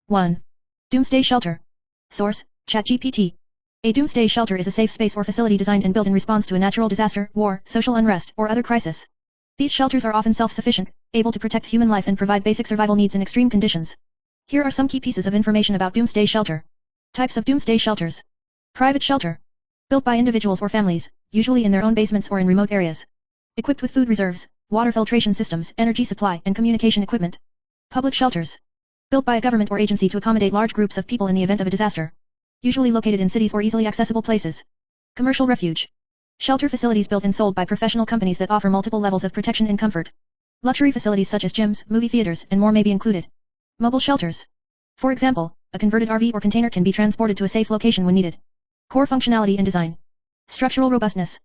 1. Doomsday Shelter. Source: ChatGPT. A doomsday shelter is a safe space or facility designed and built in response to a natural disaster, war, social unrest, or other crisis. These shelters are often self-sufficient, able to protect human life and provide basic survival needs in extreme conditions. Here are some key pieces of information about doomsday shelter. Types of doomsday shelters. Private shelter. Built by individuals or families, usually in their own basements or in remote areas. Equipped with food reserves, water filtration systems, energy supply, and communication equipment. Public shelters. Built by a government or agency to accommodate large groups of people in the event of a disaster. Usually located in cities or easily accessible places. Commercial refuge. Shelter facilities built and sold by professional companies that offer multiple levels of protection and comfort. Luxury facilities such as gyms, movie theaters, and more may be included. Mobile shelters. For example, a converted RV or container can be transported to a safe location when needed. Core functionality and design. Structural robustness.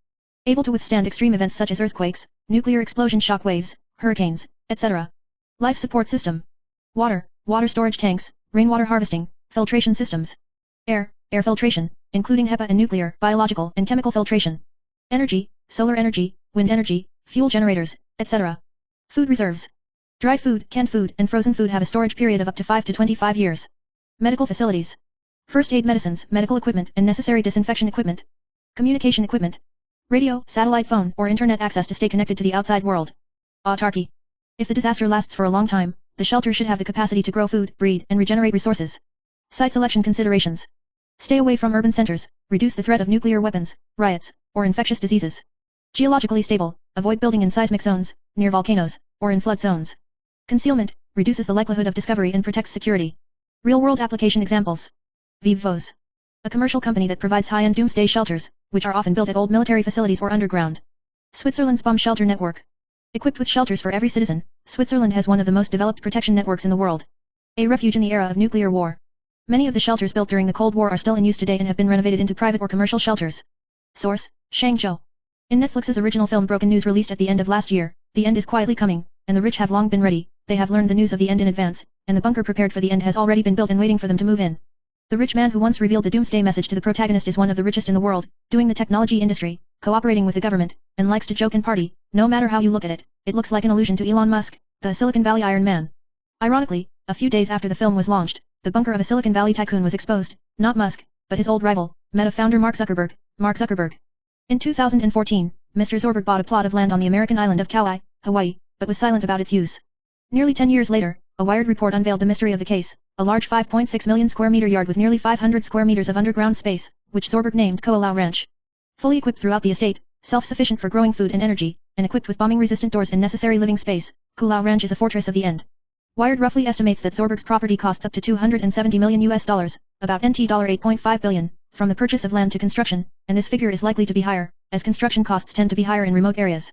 Able to withstand extreme events such as earthquakes, nuclear explosion shock waves, hurricanes, etc. Life support system. Water storage tanks, rainwater harvesting, filtration systems. Air filtration, including HEPA and nuclear, biological, and chemical filtration. Energy, solar energy, wind energy, fuel generators, etc. Food reserves. Dried food, canned food, and frozen food have a storage period of up to 5 to 25 years. Medical facilities. First aid medicines, medical equipment, and necessary disinfection equipment. Communication equipment. Radio, satellite phone, or internet access to stay connected to the outside world. Autarky. If the disaster lasts for a long time, the shelter should have the capacity to grow food, breed, and regenerate resources. Site selection considerations. Stay away from urban centers, reduce the threat of nuclear weapons, riots, or infectious diseases. Geologically stable, avoid building in seismic zones, near volcanoes, or in flood zones. Concealment, reduces the likelihood of discovery and protects security. Real-world application examples. Vivos. A commercial company that provides high-end doomsday shelters, which are often built at old military facilities or underground. Switzerland's bomb shelter network. Equipped with shelters for every citizen, Switzerland has one of the most developed protection networks in the world. A refuge in the era of nuclear war. Many of the shelters built during the Cold War are still in use today and have been renovated into private or commercial shelters. Source: Shangzhou. In Netflix's original film Broken News released at the end of last year, the end is quietly coming, and the rich have long been ready. They have learned the news of the end in advance, and the bunker prepared for the end has already been built and waiting for them to move in. The rich man who once revealed the doomsday message to the protagonist is one of the richest in the world, doing the technology industry, cooperating with the government, and likes to joke and party. No matter how you look at it, it looks like an allusion to Elon Musk, the Silicon Valley Iron Man. Ironically, a few days after the film was launched, the bunker of a Silicon Valley tycoon was exposed, not Musk, but his old rival, Meta founder Mark Zuckerberg. In 2014, Mr. Zuckerberg bought a plot of land on the American island of Kauai, Hawaii, but was silent about its use. Nearly 10 years later, a Wired report unveiled the mystery of the case, a large 5.6 million square meter yard with nearly 500 square meters of underground space, which Zuckerberg named Koolau Ranch. Fully equipped throughout the estate, self-sufficient for growing food and energy, and equipped with bombing-resistant doors and necessary living space, Koolau Ranch is a fortress of the end. Wired roughly estimates that Zuckerberg's property costs up to $270 million US, about NT $8.5 billion, from the purchase of land to construction, and this figure is likely to be higher, as construction costs tend to be higher in remote areas.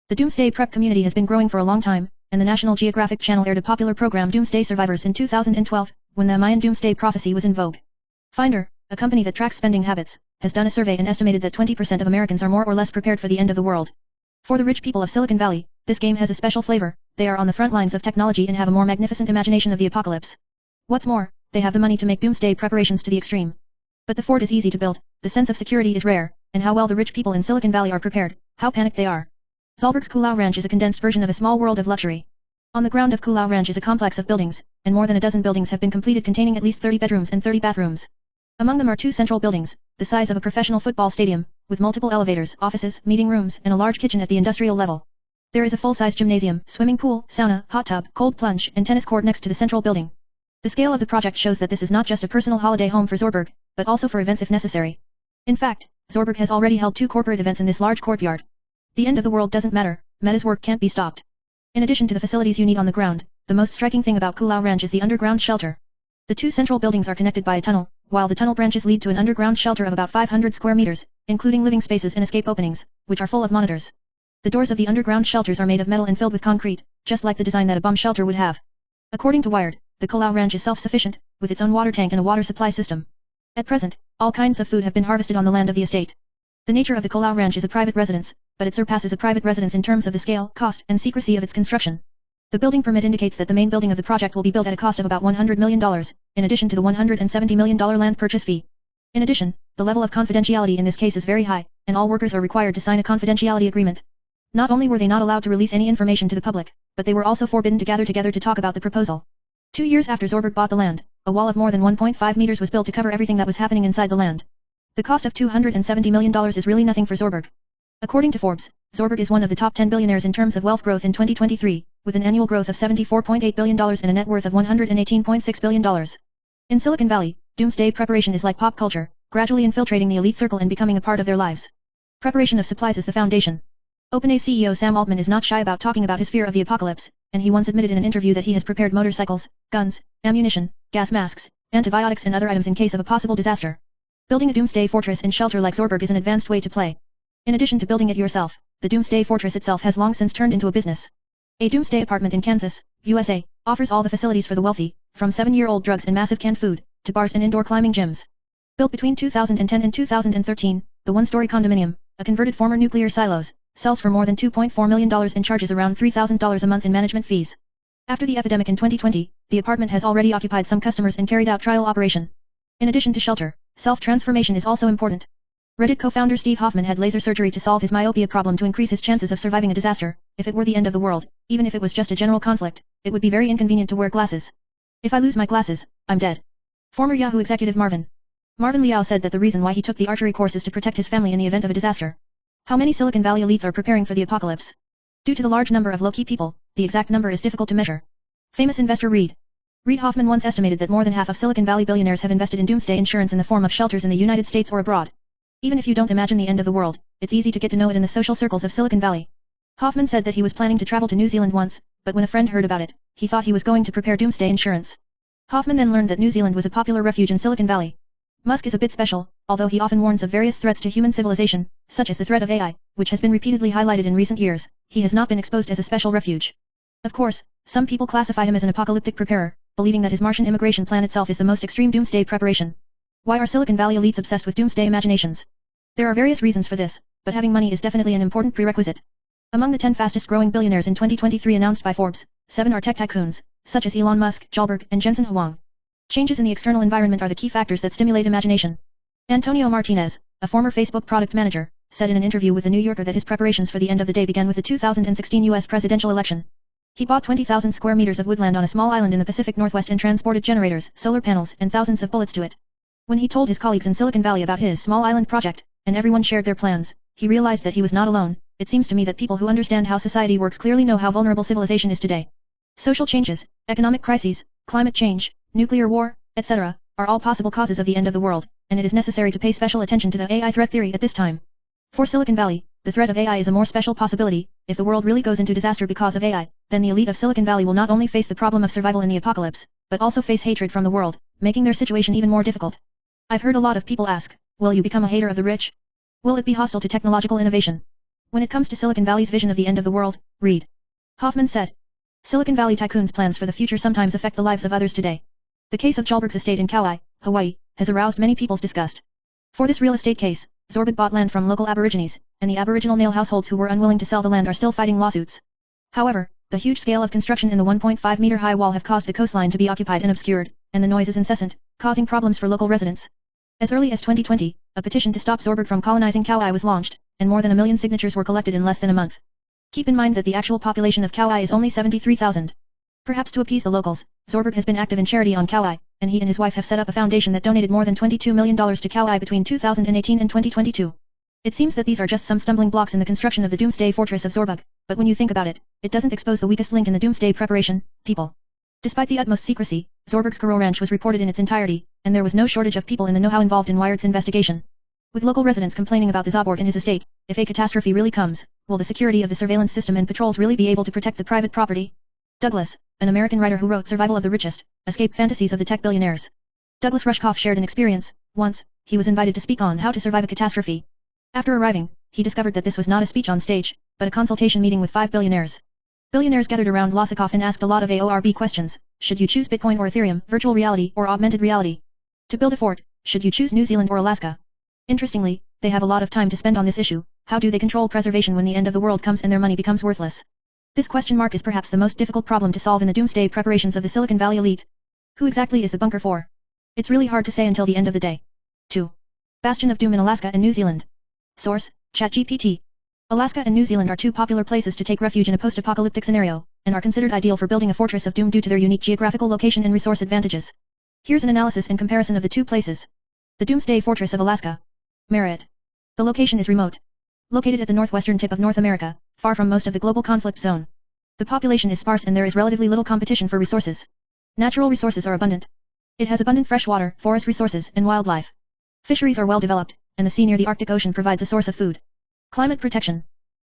The Doomsday Prep community has been growing for a long time, and the National Geographic Channel aired a popular program Doomsday Survivors in 2012, when the Mayan doomsday prophecy was in vogue. Finder, a company that tracks spending habits, has done a survey and estimated that 20% of Americans are more or less prepared for the end of the world. For the rich people of Silicon Valley, this game has a special flavor. They are on the front lines of technology and have a more magnificent imagination of the apocalypse. What's more, they have the money to make doomsday preparations to the extreme. But the fort is easy to build, the sense of security is rare, and how well the rich people in Silicon Valley are prepared, how panicked they are. Zuckerberg's Koolau Ranch is a condensed version of a small world of luxury. On the ground of Koolau Ranch is a complex of buildings, and more than a dozen buildings have been completed containing at least 30 bedrooms and 30 bathrooms. Among them are two central buildings, the size of a professional football stadium, with multiple elevators, offices, meeting rooms, and a large kitchen at the industrial level. There is a full-size gymnasium, swimming pool, sauna, hot tub, cold plunge, and tennis court next to the central building. The scale of the project shows that this is not just a personal holiday home for Zuckerberg, but also for events if necessary. In fact, Zuckerberg has already held 2 corporate events in this large courtyard. The end of the world doesn't matter, Meta's work can't be stopped. In addition to the facilities you need on the ground, the most striking thing about Koolau Ranch is the underground shelter. The 2 central buildings are connected by a tunnel, while the tunnel branches lead to an underground shelter of about 500 square meters, including living spaces and escape openings, which are full of monitors. The doors of the underground shelters are made of metal and filled with concrete, just like the design that a bomb shelter would have. According to Wired, the Koolau Ranch is self-sufficient, with its own water tank and a water supply system. At present, all kinds of food have been harvested on the land of the estate. The nature of the Koolau Ranch is a private residence, but it surpasses a private residence in terms of the scale, cost, and secrecy of its construction. The building permit indicates that the main building of the project will be built at a cost of about $100 million, in addition to the $170 million land purchase fee. In addition, the level of confidentiality in this case is very high, and all workers are required to sign a confidentiality agreement. Not only were they not allowed to release any information to the public, but they were also forbidden to gather together to talk about the proposal. 2 years after Zuckerberg bought the land, a wall of more than 1.5 meters was built to cover everything that was happening inside the land. The cost of $270 million is really nothing for Zorberg. According to Forbes, Zorberg is one of the top 10 billionaires in terms of wealth growth in 2023, with an annual growth of $74.8 billion and a net worth of $118.6 billion. In Silicon Valley, doomsday preparation is like pop culture, gradually infiltrating the elite circle and becoming a part of their lives. Preparation of supplies is the foundation. OpenAI CEO Sam Altman is not shy about talking about his fear of the apocalypse, and he once admitted in an interview that he has prepared motorcycles, guns, ammunition, gas masks, antibiotics and other items in case of a possible disaster. Building a doomsday fortress and shelter like Zorberg is an advanced way to play. In addition to building it yourself, the doomsday fortress itself has long since turned into a business. A doomsday apartment in Kansas, USA, offers all the facilities for the wealthy, from 7-year-old drugs and massive canned food, to bars and indoor climbing gyms. Built between 2010 and 2013, the one-story condominium, a converted former nuclear silos, sells for more than $2.4 million and charges around $3,000 a month in management fees. After the epidemic in 2020, the apartment has already occupied some customers and carried out trial operation. In addition to shelter, self-transformation is also important. Reddit co-founder Steve Hoffman had laser surgery to solve his myopia problem to increase his chances of surviving a disaster. If it were the end of the world, even if it was just a general conflict, it would be very inconvenient to wear glasses. If I lose my glasses, I'm dead. Former Yahoo executive Marvin Liao said that the reason why he took the archery course is to protect his family in the event of a disaster. How many Silicon Valley elites are preparing for the apocalypse? Due to the large number of low-key people, the exact number is difficult to measure. Famous investor Reid Hoffman once estimated that more than half of Silicon Valley billionaires have invested in doomsday insurance in the form of shelters in the United States or abroad. Even if you don't imagine the end of the world, it's easy to get to know it in the social circles of Silicon Valley. Hoffman said that he was planning to travel to New Zealand once, but when a friend heard about it, he thought he was going to prepare doomsday insurance. Hoffman then learned that New Zealand was a popular refuge in Silicon Valley. Musk is a bit special, although he often warns of various threats to human civilization, such as the threat of AI, which has been repeatedly highlighted in recent years. He has not been exposed as a special refuge. Of course, some people classify him as an apocalyptic preparer, believing that his Martian immigration plan itself is the most extreme doomsday preparation. Why are Silicon Valley elites obsessed with doomsday imaginations? There are various reasons for this, but having money is definitely an important prerequisite. Among the 10 fastest growing billionaires in 2023 announced by Forbes, 7 are tech tycoons, such as Elon Musk, Zuckerberg, and Jensen Huang. Changes in the external environment are the key factors that stimulate imagination. Antonio Martinez, a former Facebook product manager, said in an interview with The New Yorker that his preparations for the end of the day began with the 2016 U.S. presidential election. He bought 20,000 square meters of woodland on a small island in the Pacific Northwest and transported generators, solar panels, and thousands of bullets to it. When he told his colleagues in Silicon Valley about his small island project, and everyone shared their plans, he realized that he was not alone. It seems to me that people who understand how society works clearly know how vulnerable civilization is today. Social changes, economic crises, climate change, nuclear war, etc., are all possible causes of the end of the world, and it is necessary to pay special attention to the AI threat theory at this time. For Silicon Valley, the threat of AI is a more special possibility. If the world really goes into disaster because of AI, then the elite of Silicon Valley will not only face the problem of survival in the apocalypse, but also face hatred from the world, making their situation even more difficult. I've heard a lot of people ask, will you become a hater of the rich? Will it be hostile to technological innovation? When it comes to Silicon Valley's vision of the end of the world, Reid Hoffman said, Silicon Valley tycoons' plans for the future sometimes affect the lives of others today. The case of Zuckerberg's estate in Kauai, Hawaii, has aroused many people's disgust. For this real estate case, Zuckerberg bought land from local Aborigines, and the Aboriginal Nail households who were unwilling to sell the land are still fighting lawsuits. However, the huge scale of construction in the 1.5-meter-high wall have caused the coastline to be occupied and obscured, and the noise is incessant, causing problems for local residents. As early as 2020, a petition to stop Zuckerberg from colonizing Kauai was launched, and more than 1 million signatures were collected in less than a month. Keep in mind that the actual population of Kauai is only 73,000. Perhaps to appease the locals, Zuckerberg has been active in charity on Kauai, and he and his wife have set up a foundation that donated more than $22 million to Kauai between 2018 and 2022. It seems that these are just some stumbling blocks in the construction of the doomsday fortress of Zuckerberg, but when you think about it, it doesn't expose the weakest link in the doomsday preparation, people. Despite the utmost secrecy, Zuckerberg's Kuro Ranch was reported in its entirety, and there was no shortage of people in the know-how involved in Wired's investigation. With local residents complaining about the Zuckerberg in his estate, if a catastrophe really comes, will the security of the surveillance system and patrols really be able to protect the private property? Douglas, an American writer who wrote Survival of the Richest, escaped fantasies of the tech billionaires. Douglas Rushkoff shared an experience. Once, he was invited to speak on how to survive a catastrophe. After arriving, he discovered that this was not a speech on stage, but a consultation meeting with 5 billionaires. Billionaires gathered around Losikoff and asked a lot of AORB questions. Should you choose Bitcoin or Ethereum, virtual reality or augmented reality? To build a fort, should you choose New Zealand or Alaska? Interestingly, they have a lot of time to spend on this issue. How do they control preservation when the end of the world comes and their money becomes worthless? This question mark is perhaps the most difficult problem to solve in the doomsday preparations of the Silicon Valley elite. Who exactly is the bunker for? It's really hard to say until the end of the day. 2. Bastion of Doom in Alaska and New Zealand. Source, ChatGPT. Alaska and New Zealand are 2 popular places to take refuge in a post-apocalyptic scenario, and are considered ideal for building a fortress of doom due to their unique geographical location and resource advantages. Here's an analysis and comparison of the two places. The Doomsday Fortress of Alaska. Merit. The location is remote. Located at the northwestern tip of North America, far from most of the global conflict zone. The population is sparse and there is relatively little competition for resources. Natural resources are abundant. It has abundant fresh water, forest resources, and wildlife. Fisheries are well developed, and the sea near the Arctic Ocean provides a source of food. Climate protection.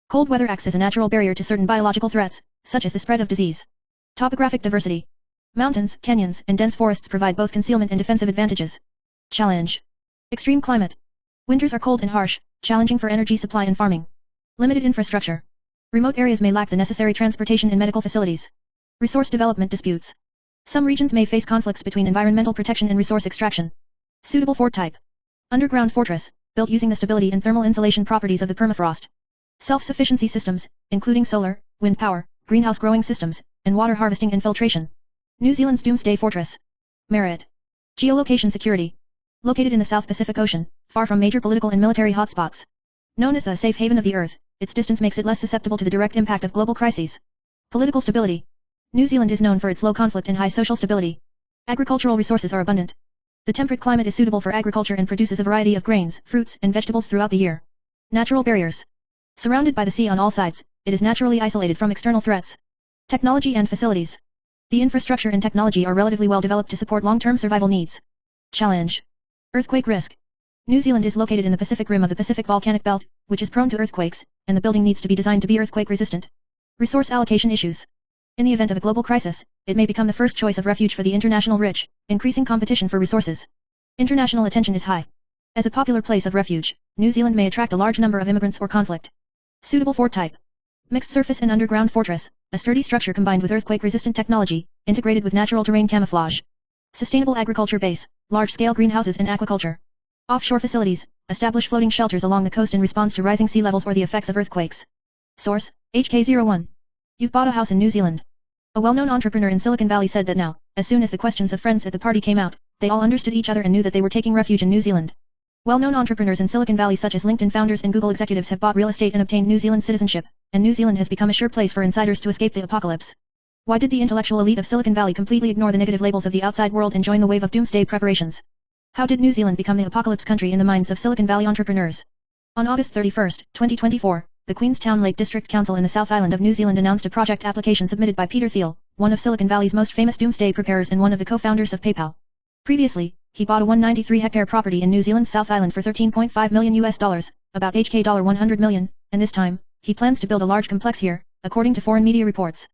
Cold weather acts as a natural barrier to certain biological threats, such as the spread of disease. Topographic diversity. Mountains, canyons, and dense forests provide both concealment and defensive advantages. Challenge. Extreme climate. Winters are cold and harsh, challenging for energy supply and farming. Limited infrastructure. Remote areas may lack the necessary transportation and medical facilities. Resource development disputes. Some regions may face conflicts between environmental protection and resource extraction. Suitable fort type. Underground fortress, built using the stability and thermal insulation properties of the permafrost. Self-sufficiency systems, including solar, wind power, greenhouse growing systems, and water harvesting and filtration. New Zealand's Doomsday Fortress. Merit. Geolocation security. Located in the South Pacific Ocean, far from major political and military hotspots. Known as the safe haven of the Earth, its distance makes it less susceptible to the direct impact of global crises. Political stability. New Zealand is known for its low conflict and high social stability. Agricultural resources are abundant. The temperate climate is suitable for agriculture and produces a variety of grains, fruits, and vegetables throughout the year. Natural barriers. Surrounded by the sea on all sides, it is naturally isolated from external threats. Technology and facilities. The infrastructure and technology are relatively well developed to support long-term survival needs. Challenge. Earthquake risk. New Zealand is located in the Pacific rim of the Pacific volcanic belt, which is prone to earthquakes, and the building needs to be designed to be earthquake resistant. Resource allocation issues. In the event of a global crisis, it may become the first choice of refuge for the international rich, increasing competition for resources. International attention is high. As a popular place of refuge, New Zealand may attract a large number of immigrants or conflict. Suitable fort type. Mixed surface and underground fortress, a sturdy structure combined with earthquake-resistant technology, integrated with natural terrain camouflage. Sustainable agriculture base, large-scale greenhouses and aquaculture. Offshore facilities, establish floating shelters along the coast in response to rising sea levels or the effects of earthquakes. Source, HK01. You've bought a house in New Zealand. A well-known entrepreneur in Silicon Valley said that now, as soon as the questions of friends at the party came out, they all understood each other and knew that they were taking refuge in New Zealand. Well-known entrepreneurs in Silicon Valley such as LinkedIn founders and Google executives have bought real estate and obtained New Zealand citizenship, and New Zealand has become a sure place for insiders to escape the apocalypse. Why did the intellectual elite of Silicon Valley completely ignore the negative labels of the outside world and join the wave of doomsday preparations? How did New Zealand become the apocalypse country in the minds of Silicon Valley entrepreneurs? On August 31, 2024, the Queenstown Lake District Council in the South Island of New Zealand announced a project application submitted by Peter Thiel, one of Silicon Valley's most famous doomsday preparers and one of the co-founders of PayPal. Previously, he bought a 193-hectare property in New Zealand's South Island for $13.5 million US, about $100 million, and this time, he plans to build a large complex here, according to foreign media reports.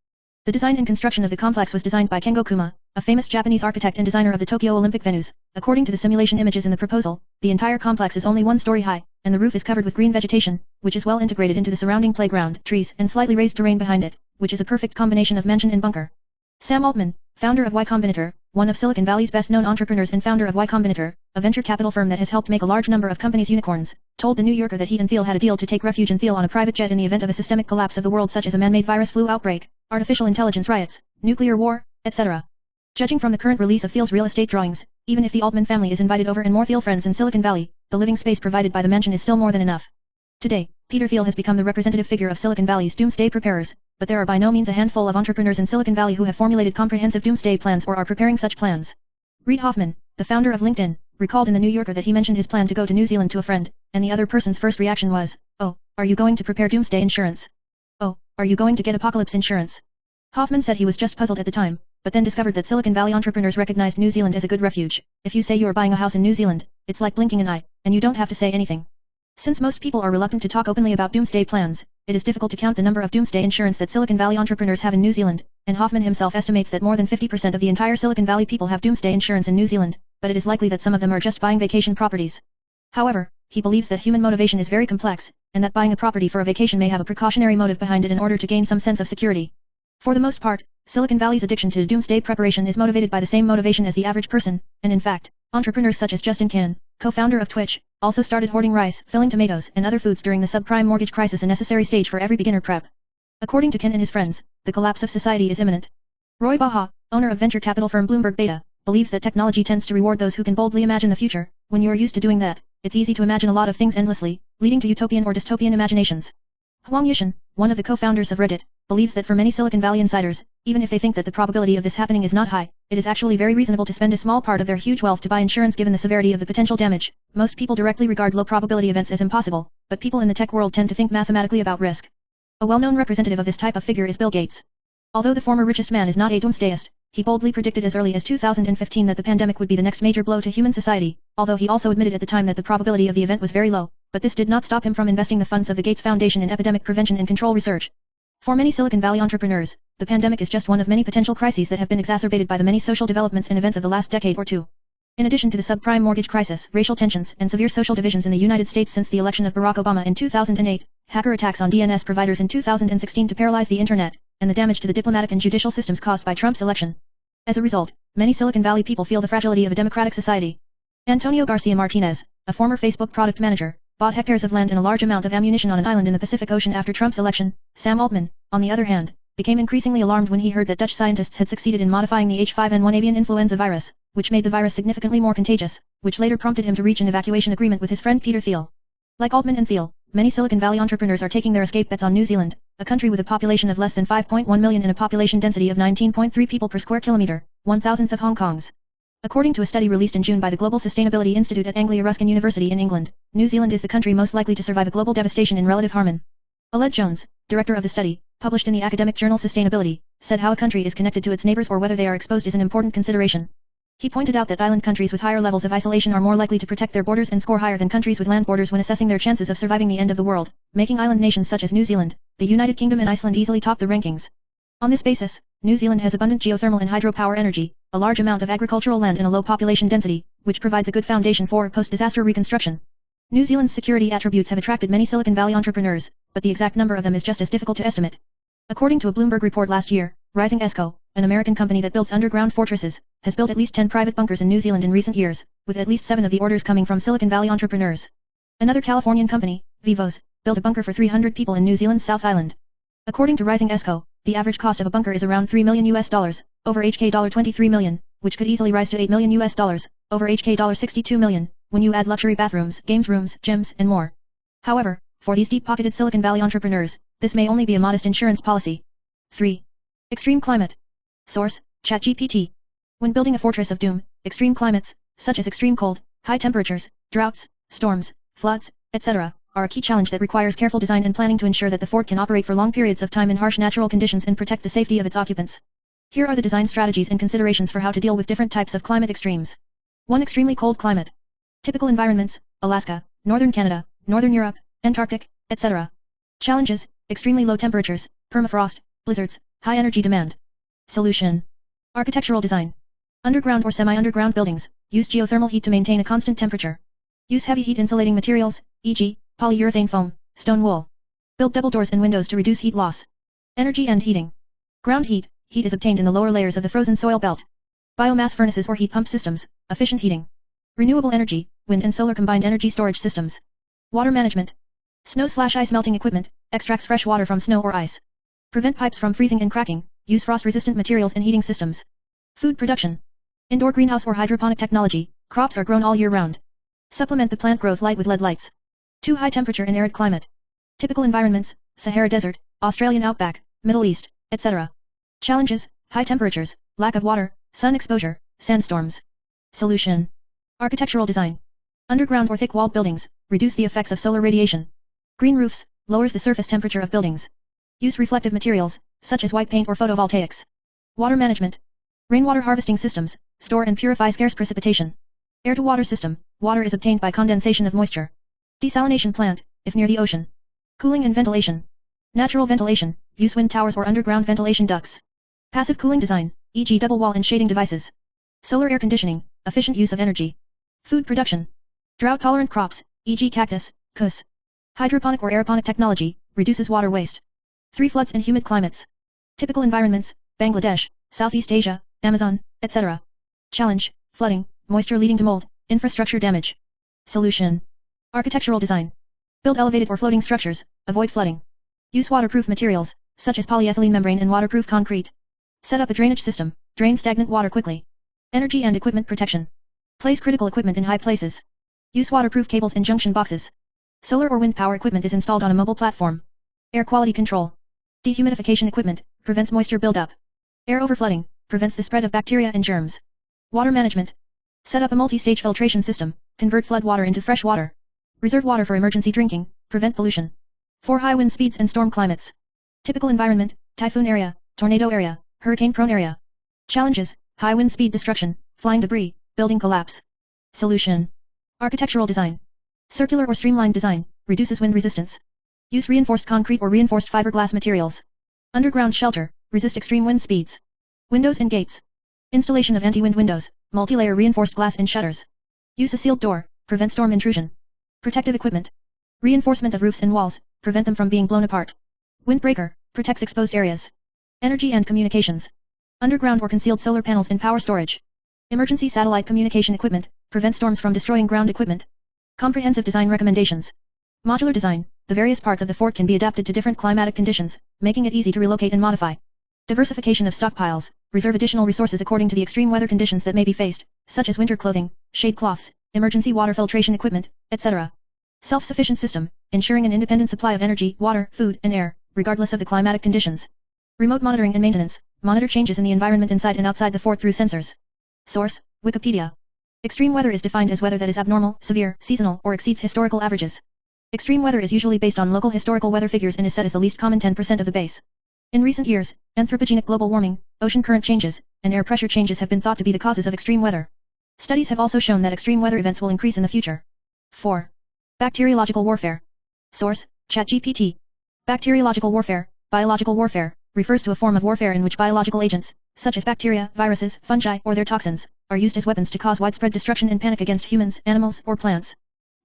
The design and construction of the complex was designed by Kengo Kuma, a famous Japanese architect and designer of the Tokyo Olympic venues. According to the simulation images in the proposal, the entire complex is only 1 story high, and the roof is covered with green vegetation, which is well integrated into the surrounding playground, trees, and slightly raised terrain behind it, which is a perfect combination of mansion and bunker. Sam Altman, founder of Y Combinator, one of Silicon Valley's best-known entrepreneurs and founder of Y Combinator, a venture capital firm that has helped make a large number of companies unicorns, told The New Yorker that he and Thiel had a deal to take refuge in Thiel on a private jet in the event of a systemic collapse of the world such as a man-made virus flu outbreak, artificial intelligence riots, nuclear war, etc. Judging from the current release of Thiel's real estate drawings, even if the Altman family is invited over and more Thiel friends in Silicon Valley, the living space provided by the mansion is still more than enough. Today, Peter Thiel has become the representative figure of Silicon Valley's doomsday preparers, but there are by no means a handful of entrepreneurs in Silicon Valley who have formulated comprehensive doomsday plans or are preparing such plans. Reid Hoffman, the founder of LinkedIn, recalled in The New Yorker that he mentioned his plan to go to New Zealand to a friend, and the other person's first reaction was, "Oh, are you going to prepare doomsday insurance? Oh, are you going to get apocalypse insurance?" Hoffman said he was just puzzled at the time, but then discovered that Silicon Valley entrepreneurs recognized New Zealand as a good refuge. If you say you are buying a house in New Zealand, it's like blinking an eye, and you don't have to say anything. Since most people are reluctant to talk openly about doomsday plans, it is difficult to count the number of doomsday insurance that Silicon Valley entrepreneurs have in New Zealand, and Hoffman himself estimates that more than 50% of the entire Silicon Valley people have doomsday insurance in New Zealand, but it is likely that some of them are just buying vacation properties. However, he believes that human motivation is very complex, and that buying a property for a vacation may have a precautionary motive behind it in order to gain some sense of security. For the most part, Silicon Valley's addiction to doomsday preparation is motivated by the same motivation as the average person, and in fact, entrepreneurs such as Justin Kan, co-founder of Twitch, also started hoarding rice, filling tomatoes, and other foods during the subprime mortgage crisis, a necessary stage for every beginner prep. According to Ken and his friends, the collapse of society is imminent. Roy Baha, owner of venture capital firm Bloomberg Beta, believes that technology tends to reward those who can boldly imagine the future. When you are used to doing that, it's easy to imagine a lot of things endlessly, leading to utopian or dystopian imaginations. Huang Yishan, one of the co-founders of Reddit, believes that for many Silicon Valley insiders, even if they think that the probability of this happening is not high, it is actually very reasonable to spend a small part of their huge wealth to buy insurance given the severity of the potential damage. Most people directly regard low probability events as impossible, but people in the tech world tend to think mathematically about risk. A well-known representative of this type of figure is Bill Gates. Although the former richest man is not a doomsdayist, he boldly predicted as early as 2015 that the pandemic would be the next major blow to human society, although he also admitted at the time that the probability of the event was very low, but this did not stop him from investing the funds of the Gates Foundation in epidemic prevention and control research. For many Silicon Valley entrepreneurs, the pandemic is just one of many potential crises that have been exacerbated by the many social developments and events of the last decade or two. In addition to the subprime mortgage crisis, racial tensions, and severe social divisions in the United States since the election of Barack Obama in 2008, hacker attacks on DNS providers in 2016 to paralyze the internet, and the damage to the diplomatic and judicial systems caused by Trump's election. As a result, many Silicon Valley people feel the fragility of a democratic society. Antonio Garcia Martinez, a former Facebook product manager, bought hectares of land and a large amount of ammunition on an island in the Pacific Ocean after Trump's election. Sam Altman, on the other hand, became increasingly alarmed when he heard that Dutch scientists had succeeded in modifying the H5N1 avian influenza virus, which made the virus significantly more contagious, which later prompted him to reach an evacuation agreement with his friend Peter Thiel. Like Altman and Thiel, many Silicon Valley entrepreneurs are taking their escape bets on New Zealand, a country with a population of less than 5.1 million and a population density of 19.3 people per square kilometer, 1,000th of Hong Kong's. According to a study released in June by the Global Sustainability Institute at Anglia Ruskin University in England, New Zealand is the country most likely to survive a global devastation in relative harmony. Aled Jones, director of the study, published in the academic journal Sustainability, said how a country is connected to its neighbors or whether they are exposed is an important consideration. He pointed out that island countries with higher levels of isolation are more likely to protect their borders and score higher than countries with land borders when assessing their chances of surviving the end of the world, making island nations such as New Zealand, the United Kingdom and Iceland easily top the rankings. On this basis, New Zealand has abundant geothermal and hydropower energy, a large amount of agricultural land and a low population density, which provides a good foundation for post-disaster reconstruction. New Zealand's security attributes have attracted many Silicon Valley entrepreneurs, but the exact number of them is just as difficult to estimate. According to a Bloomberg report last year, Rising Esco, an American company that builds underground fortresses, has built at least 10 private bunkers in New Zealand in recent years, with at least 7 of the orders coming from Silicon Valley entrepreneurs. Another Californian company, Vivos, built a bunker for 300 people in New Zealand's South Island. According to Rising Esco, the average cost of a bunker is around $3 million over $23 million, which could easily rise to $8 million over $62 million, when you add luxury bathrooms, games rooms, gyms, and more. However, for these deep-pocketed Silicon Valley entrepreneurs, this may only be a modest insurance policy. 3. Extreme climate. Source, ChatGPT. When building a fortress of doom, extreme climates, such as extreme cold, high temperatures, droughts, storms, floods, etc., are a key challenge that requires careful design and planning to ensure that the fort can operate for long periods of time in harsh natural conditions and protect the safety of its occupants. Here are the design strategies and considerations for how to deal with different types of climate extremes. 1. Extremely cold climate. Typical environments, Alaska, Northern Canada, Northern Europe, Antarctic, etc. Challenges, extremely low temperatures, permafrost, blizzards, high energy demand. Solution. Architectural design. Underground or semi-underground buildings, use geothermal heat to maintain a constant temperature. Use heavy heat insulating materials, e.g., polyurethane foam, stone wool. Build double doors and windows to reduce heat loss. Energy and heating. Ground heat. Heat is obtained in the lower layers of the frozen soil belt. Biomass furnaces or heat pump systems, efficient heating. Renewable energy, wind and solar combined energy storage systems. Water management. Snow/ice melting equipment, extracts fresh water from snow or ice. Prevent pipes from freezing and cracking, use frost-resistant materials and heating systems. Food production. Indoor greenhouse or hydroponic technology, crops are grown all year round. Supplement the plant growth light with LED lights. 2. High temperature and arid climate. Typical environments, Sahara Desert, Australian outback, Middle East, etc. Challenges, high temperatures, lack of water, sun exposure, sandstorms. Solution. Architectural design. Underground or thick-walled buildings, reduce the effects of solar radiation. Green roofs, lowers the surface temperature of buildings. Use reflective materials, such as white paint or photovoltaics. Water management. Rainwater harvesting systems, store and purify scarce precipitation. Air-to-water system, water is obtained by condensation of moisture. Desalination plant, if near the ocean. Cooling and ventilation. Natural ventilation, use wind towers or underground ventilation ducts. Passive cooling design, e.g. double wall and shading devices. Solar air conditioning, efficient use of energy. Food production. Drought-tolerant crops, e.g. cactus, kuss. Hydroponic or aeroponic technology, reduces water waste. 3. Floods and humid climates. Typical environments, Bangladesh, Southeast Asia, Amazon, etc. Challenge, flooding, moisture leading to mold, infrastructure damage. Solution. Architectural design. Build elevated or floating structures, avoid flooding. Use waterproof materials, such as polyethylene membrane and waterproof concrete. Set up a drainage system, drain stagnant water quickly. Energy and equipment protection. Place critical equipment in high places. Use waterproof cables and junction boxes. Solar or wind power equipment is installed on a mobile platform. Air quality control. Dehumidification equipment, prevents moisture buildup. Air overflooding, prevents the spread of bacteria and germs. Water management. Set up a multi-stage filtration system, convert flood water into fresh water. Reserve water for emergency drinking, prevent pollution. For high wind speeds and storm climates. Typical environment, typhoon area, tornado area, hurricane-prone area. Challenges, high wind speed destruction, flying debris, building collapse. Solution. Architectural design. Circular or streamlined design, reduces wind resistance. Use reinforced concrete or reinforced fiberglass materials. Underground shelter, resist extreme wind speeds. Windows and gates. Installation of anti-wind windows, multi-layer reinforced glass in shutters. Use a sealed door, prevent storm intrusion. Protective equipment. Reinforcement of roofs and walls, prevent them from being blown apart. Windbreaker, protects exposed areas. Energy and communications. Underground or concealed solar panels and power storage. Emergency satellite communication equipment, prevent storms from destroying ground equipment. Comprehensive design recommendations. Modular design, the various parts of the fort can be adapted to different climatic conditions, making it easy to relocate and modify. Diversification of stockpiles, reserve additional resources according to the extreme weather conditions that may be faced, such as winter clothing, shade cloths, emergency water filtration equipment, etc. Self-sufficient system, ensuring an independent supply of energy, water, food, and air, regardless of the climatic conditions. Remote monitoring and maintenance, monitor changes in the environment inside and outside the fort through sensors. Source, Wikipedia. Extreme weather is defined as weather that is abnormal, severe, seasonal, or exceeds historical averages. Extreme weather is usually based on local historical weather figures and is set as the least common 10% of the base. In recent years, anthropogenic global warming, ocean current changes, and air pressure changes have been thought to be the causes of extreme weather. Studies have also shown that extreme weather events will increase in the future. 4. Bacteriological warfare. Source, ChatGPT. Bacteriological warfare, biological warfare, refers to a form of warfare in which biological agents, such as bacteria, viruses, fungi, or their toxins, are used as weapons to cause widespread destruction and panic against humans, animals, or plants.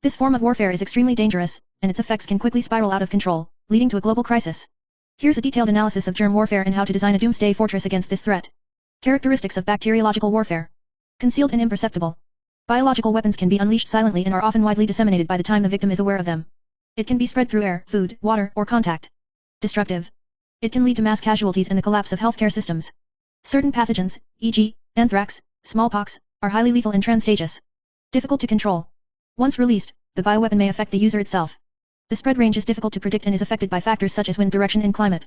This form of warfare is extremely dangerous, and its effects can quickly spiral out of control, leading to a global crisis. Here's a detailed analysis of germ warfare and how to design a doomsday fortress against this threat. Characteristics of bacteriological warfare. Concealed and imperceptible. Biological weapons can be unleashed silently and are often widely disseminated by the time the victim is aware of them. It can be spread through air, food, water, or contact. Destructive. It can lead to mass casualties and the collapse of healthcare systems. Certain pathogens, e.g., anthrax, smallpox, are highly lethal and transstagious. Difficult to control. Once released, the bioweapon may affect the user itself. The spread range is difficult to predict and is affected by factors such as wind direction and climate.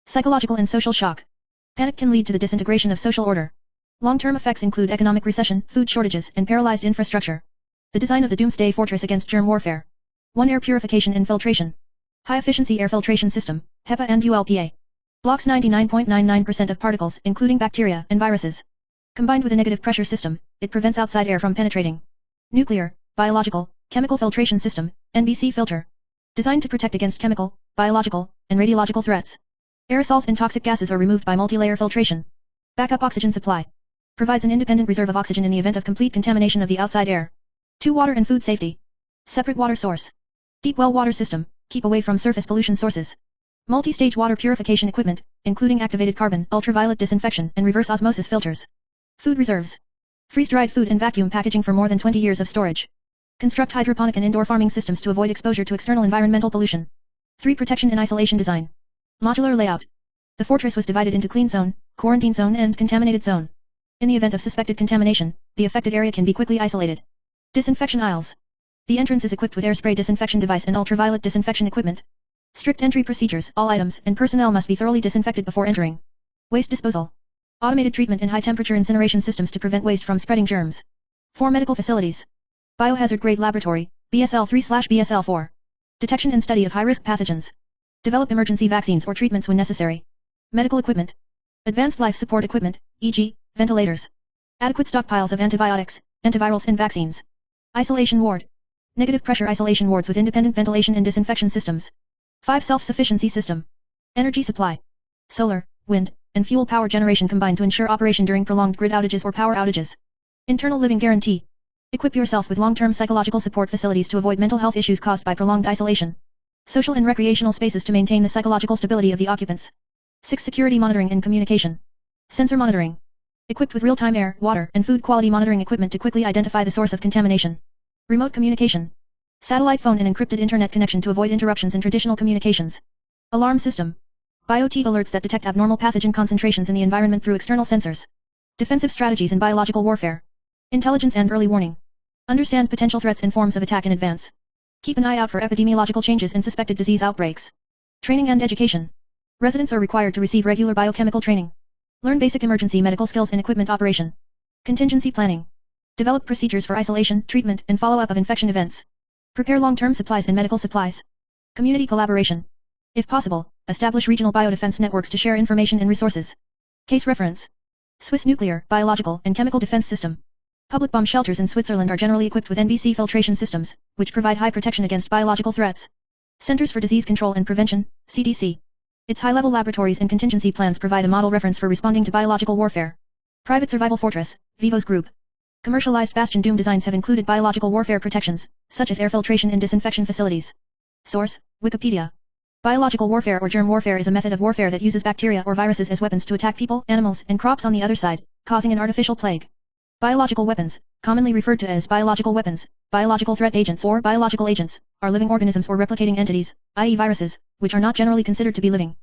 Psychological and social shock. Panic can lead to the disintegration of social order. Long-term effects include economic recession, food shortages, and paralyzed infrastructure. The design of the doomsday fortress against germ warfare. 1. Air purification and filtration. High-efficiency air filtration system, HEPA and ULPA. Blocks 99.99% of particles, including bacteria and viruses. Combined with a negative pressure system, it prevents outside air from penetrating. Nuclear, biological, chemical filtration system, NBC filter. Designed to protect against chemical, biological, and radiological threats. Aerosols and toxic gases are removed by multi-layer filtration. Backup oxygen supply. Provides an independent reserve of oxygen in the event of complete contamination of the outside air. 2. Water and food safety. Separate water source. Deep well water system, keep away from surface pollution sources. Multi-stage water purification equipment, including activated carbon, ultraviolet disinfection, and reverse osmosis filters. Food reserves. Freeze-dried food and vacuum packaging for more than 20 years of storage. Construct hydroponic and indoor farming systems to avoid exposure to external environmental pollution. 3. Protection and isolation design. Modular layout. The fortress was divided into clean zone, quarantine zone and contaminated zone. In the event of suspected contamination, the affected area can be quickly isolated. Disinfection aisles. The entrance is equipped with air spray disinfection device and ultraviolet disinfection equipment. Strict entry procedures. All items and personnel must be thoroughly disinfected before entering. Waste disposal. Automated treatment and high-temperature incineration systems to prevent waste from spreading germs. 4. Medical facilities. Biohazard grade laboratory, BSL-3/BSL-4. Detection and study of high-risk pathogens. Develop emergency vaccines or treatments when necessary. Medical equipment. Advanced life support equipment, e.g., ventilators. Adequate stockpiles of antibiotics, antivirals and vaccines. Isolation ward. Negative pressure isolation wards with independent ventilation and disinfection systems. 5. Self-sufficiency system. Energy supply. Solar, wind, and fuel power generation combined to ensure operation during prolonged grid outages or power outages. Internal living guarantee. Equip yourself with long-term psychological support facilities to avoid mental health issues caused by prolonged isolation. Social and recreational spaces to maintain the psychological stability of the occupants. 6. Security monitoring and communication. Sensor monitoring. Equipped with real-time air, water, and food quality monitoring equipment to quickly identify the source of contamination. Remote communication. Satellite phone and encrypted internet connection to avoid interruptions in traditional communications. Alarm system. BioT alerts that detect abnormal pathogen concentrations in the environment through external sensors. Defensive strategies in biological warfare. Intelligence and early warning. Understand potential threats and forms of attack in advance. Keep an eye out for epidemiological changes and suspected disease outbreaks. Training and education. Residents are required to receive regular biochemical training. Learn basic emergency medical skills in equipment operation. Contingency planning. Develop procedures for isolation, treatment, and follow-up of infection events. Prepare long-term supplies and medical supplies. Community collaboration. If possible, establish regional biodefense networks to share information and resources. Case reference. Swiss nuclear, biological, and chemical defense system. Public bomb shelters in Switzerland are generally equipped with NBC filtration systems, which provide high protection against biological threats. Centers for Disease Control and Prevention, CDC. Its high-level laboratories and contingency plans provide a model reference for responding to biological warfare. Private Survival Fortress, Vivos Group. Commercialized Bastion Doom designs have included biological warfare protections, such as air filtration and disinfection facilities. Source, Wikipedia. Biological warfare or germ warfare is a method of warfare that uses bacteria or viruses as weapons to attack people, animals, and crops on the other side, causing an artificial plague. Biological weapons, commonly referred to as biological weapons, biological threat agents or biological agents, are living organisms or replicating entities, i.e. viruses, which are not generally considered to be living.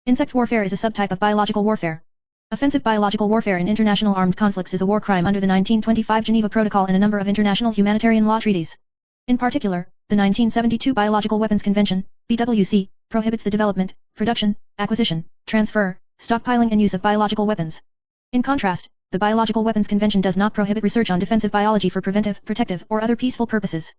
Insect warfare is a subtype of biological warfare. Offensive biological warfare in international armed conflicts is a war crime under the 1925 Geneva Protocol and a number of international humanitarian law treaties. In particular, the 1972 Biological Weapons Convention, BWC, prohibits the development, production, acquisition, transfer, stockpiling and use of biological weapons. In contrast, the Biological Weapons Convention does not prohibit research on defensive biology for preventive, protective, or other peaceful purposes.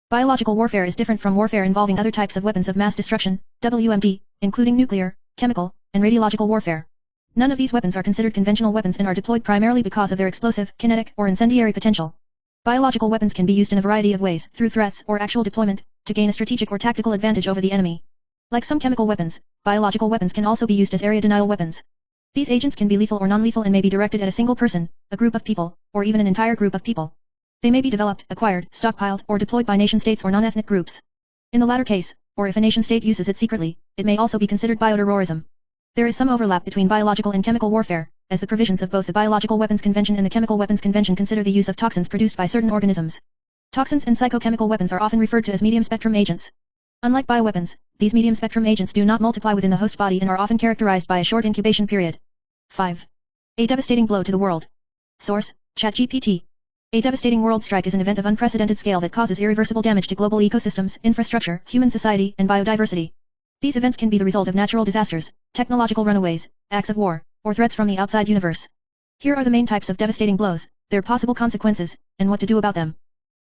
Biological warfare is different from warfare involving other types of weapons of mass destruction, WMD, including nuclear, chemical, and radiological warfare. None of these weapons are considered conventional weapons and are deployed primarily because of their explosive, kinetic, or incendiary potential. Biological weapons can be used in a variety of ways, through threats or actual deployment, to gain a strategic or tactical advantage over the enemy. Like some chemical weapons, biological weapons can also be used as area denial weapons. These agents can be lethal or non-lethal and may be directed at a single person, a group of people, or even an entire group of people. They may be developed, acquired, stockpiled, or deployed by nation-states or non-ethnic groups. In the latter case, or if a nation-state uses it secretly, it may also be considered bioterrorism. There is some overlap between biological and chemical warfare, as the provisions of both the Biological Weapons Convention and the Chemical Weapons Convention consider the use of toxins produced by certain organisms. Toxins and psychochemical weapons are often referred to as medium-spectrum agents. Unlike bioweapons, these medium-spectrum agents do not multiply within the host body and are often characterized by a short incubation period. 5. A devastating blow to the world. Source, ChatGPT. A devastating world strike is an event of unprecedented scale that causes irreversible damage to global ecosystems, infrastructure, human society, and biodiversity. These events can be the result of natural disasters, technological runaways, acts of war, or threats from the outside universe. Here are the main types of devastating blows, their possible consequences, and what to do about them.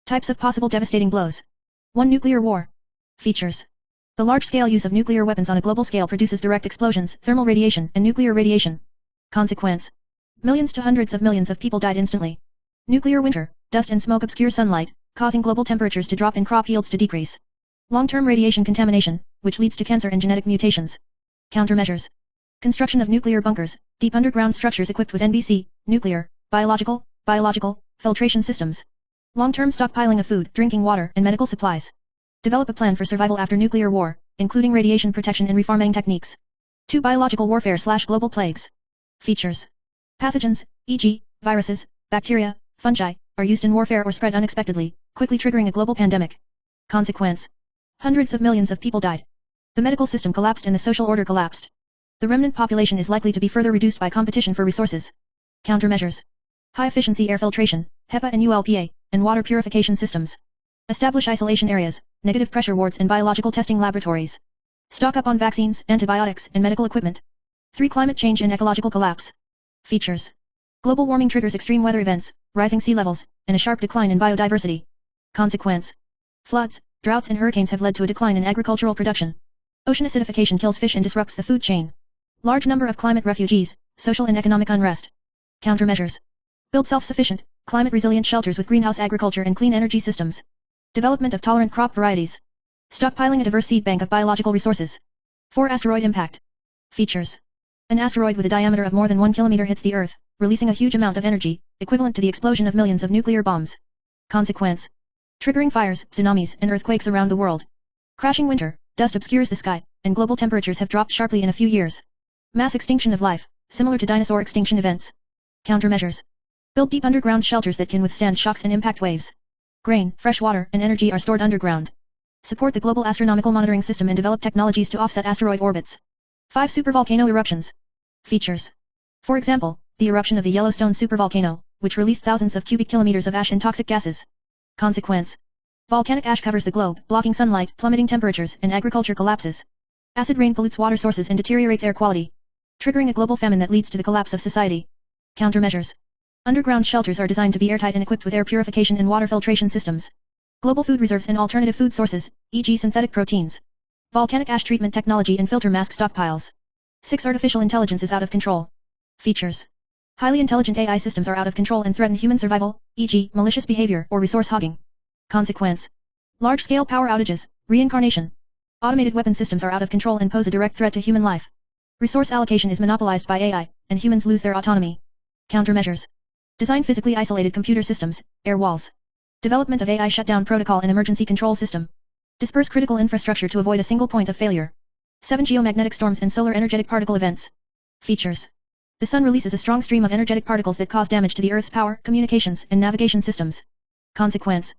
Types of possible devastating blows. 1. Nuclear war. Features. The large-scale use of nuclear weapons on a global scale produces direct explosions, thermal radiation, and nuclear radiation. Consequence. Millions to hundreds of millions of people died instantly. Nuclear winter, dust and smoke obscure sunlight, causing global temperatures to drop and crop yields to decrease. Long-term radiation contamination, which leads to cancer and genetic mutations. Countermeasures. Construction of nuclear bunkers, deep underground structures equipped with NBC, nuclear, biological, filtration systems. Long-term stockpiling of food, drinking water, and medical supplies. Develop a plan for survival after nuclear war, including radiation protection and refarming techniques. 2. Biological warfare/global plagues. Features. Pathogens, e.g., viruses, bacteria, fungi, are used in warfare or spread unexpectedly, quickly triggering a global pandemic. Consequence. Hundreds of millions of people died. The medical system collapsed and the social order collapsed. The remnant population is likely to be further reduced by competition for resources. Countermeasures. High-efficiency air filtration, HEPA and ULPA, and water purification systems. Establish isolation areas, negative pressure wards and biological testing laboratories. Stock up on vaccines, antibiotics, and medical equipment. 3. Climate change and ecological collapse. Features. Global warming triggers extreme weather events, rising sea levels, and a sharp decline in biodiversity. Consequence. Floods, droughts and hurricanes have led to a decline in agricultural production. Ocean acidification kills fish and disrupts the food chain. Large number of climate refugees, social and economic unrest. Countermeasures. Build self-sufficient, climate-resilient shelters with greenhouse agriculture and clean energy systems. Development of tolerant crop varieties. Stockpiling a diverse seed bank of biological resources. 4. Asteroid impact. Features. An asteroid with a diameter of more than 1 kilometer hits the Earth, releasing a huge amount of energy, equivalent to the explosion of millions of nuclear bombs. Consequence. Triggering fires, tsunamis, and earthquakes around the world. Crashing winter, dust obscures the sky, and global temperatures have dropped sharply in a few years. Mass extinction of life, similar to dinosaur extinction events. Countermeasures. Build deep underground shelters that can withstand shocks and impact waves. Grain, fresh water, and energy are stored underground. Support the global astronomical monitoring system and develop technologies to offset asteroid orbits. 5. Supervolcano eruptions. Features. For example, the eruption of the Yellowstone supervolcano, which released thousands of cubic kilometers of ash and toxic gases. Consequence. Volcanic ash covers the globe, blocking sunlight, plummeting temperatures, and agriculture collapses. Acid rain pollutes water sources and deteriorates air quality, triggering a global famine that leads to the collapse of society. Countermeasures. Underground shelters are designed to be airtight and equipped with air purification and water filtration systems. Global food reserves and alternative food sources, e.g. synthetic proteins. Volcanic ash treatment technology and filter mask stockpiles. 6. Artificial intelligence is out of control. Features. Highly intelligent AI systems are out of control and threaten human survival, e.g. malicious behavior or resource hogging. Consequence. Large-scale power outages, reincarnation. Automated weapon systems are out of control and pose a direct threat to human life. Resource allocation is monopolized by AI, and humans lose their autonomy. Countermeasures. Design physically isolated computer systems, air walls. Development of AI shutdown protocol and emergency control system. Disperse critical infrastructure to avoid a single point of failure. 7. Geomagnetic storms and solar energetic particle events. Features. The sun releases a strong stream of energetic particles that cause damage to the Earth's power, communications, and navigation systems. Consequence.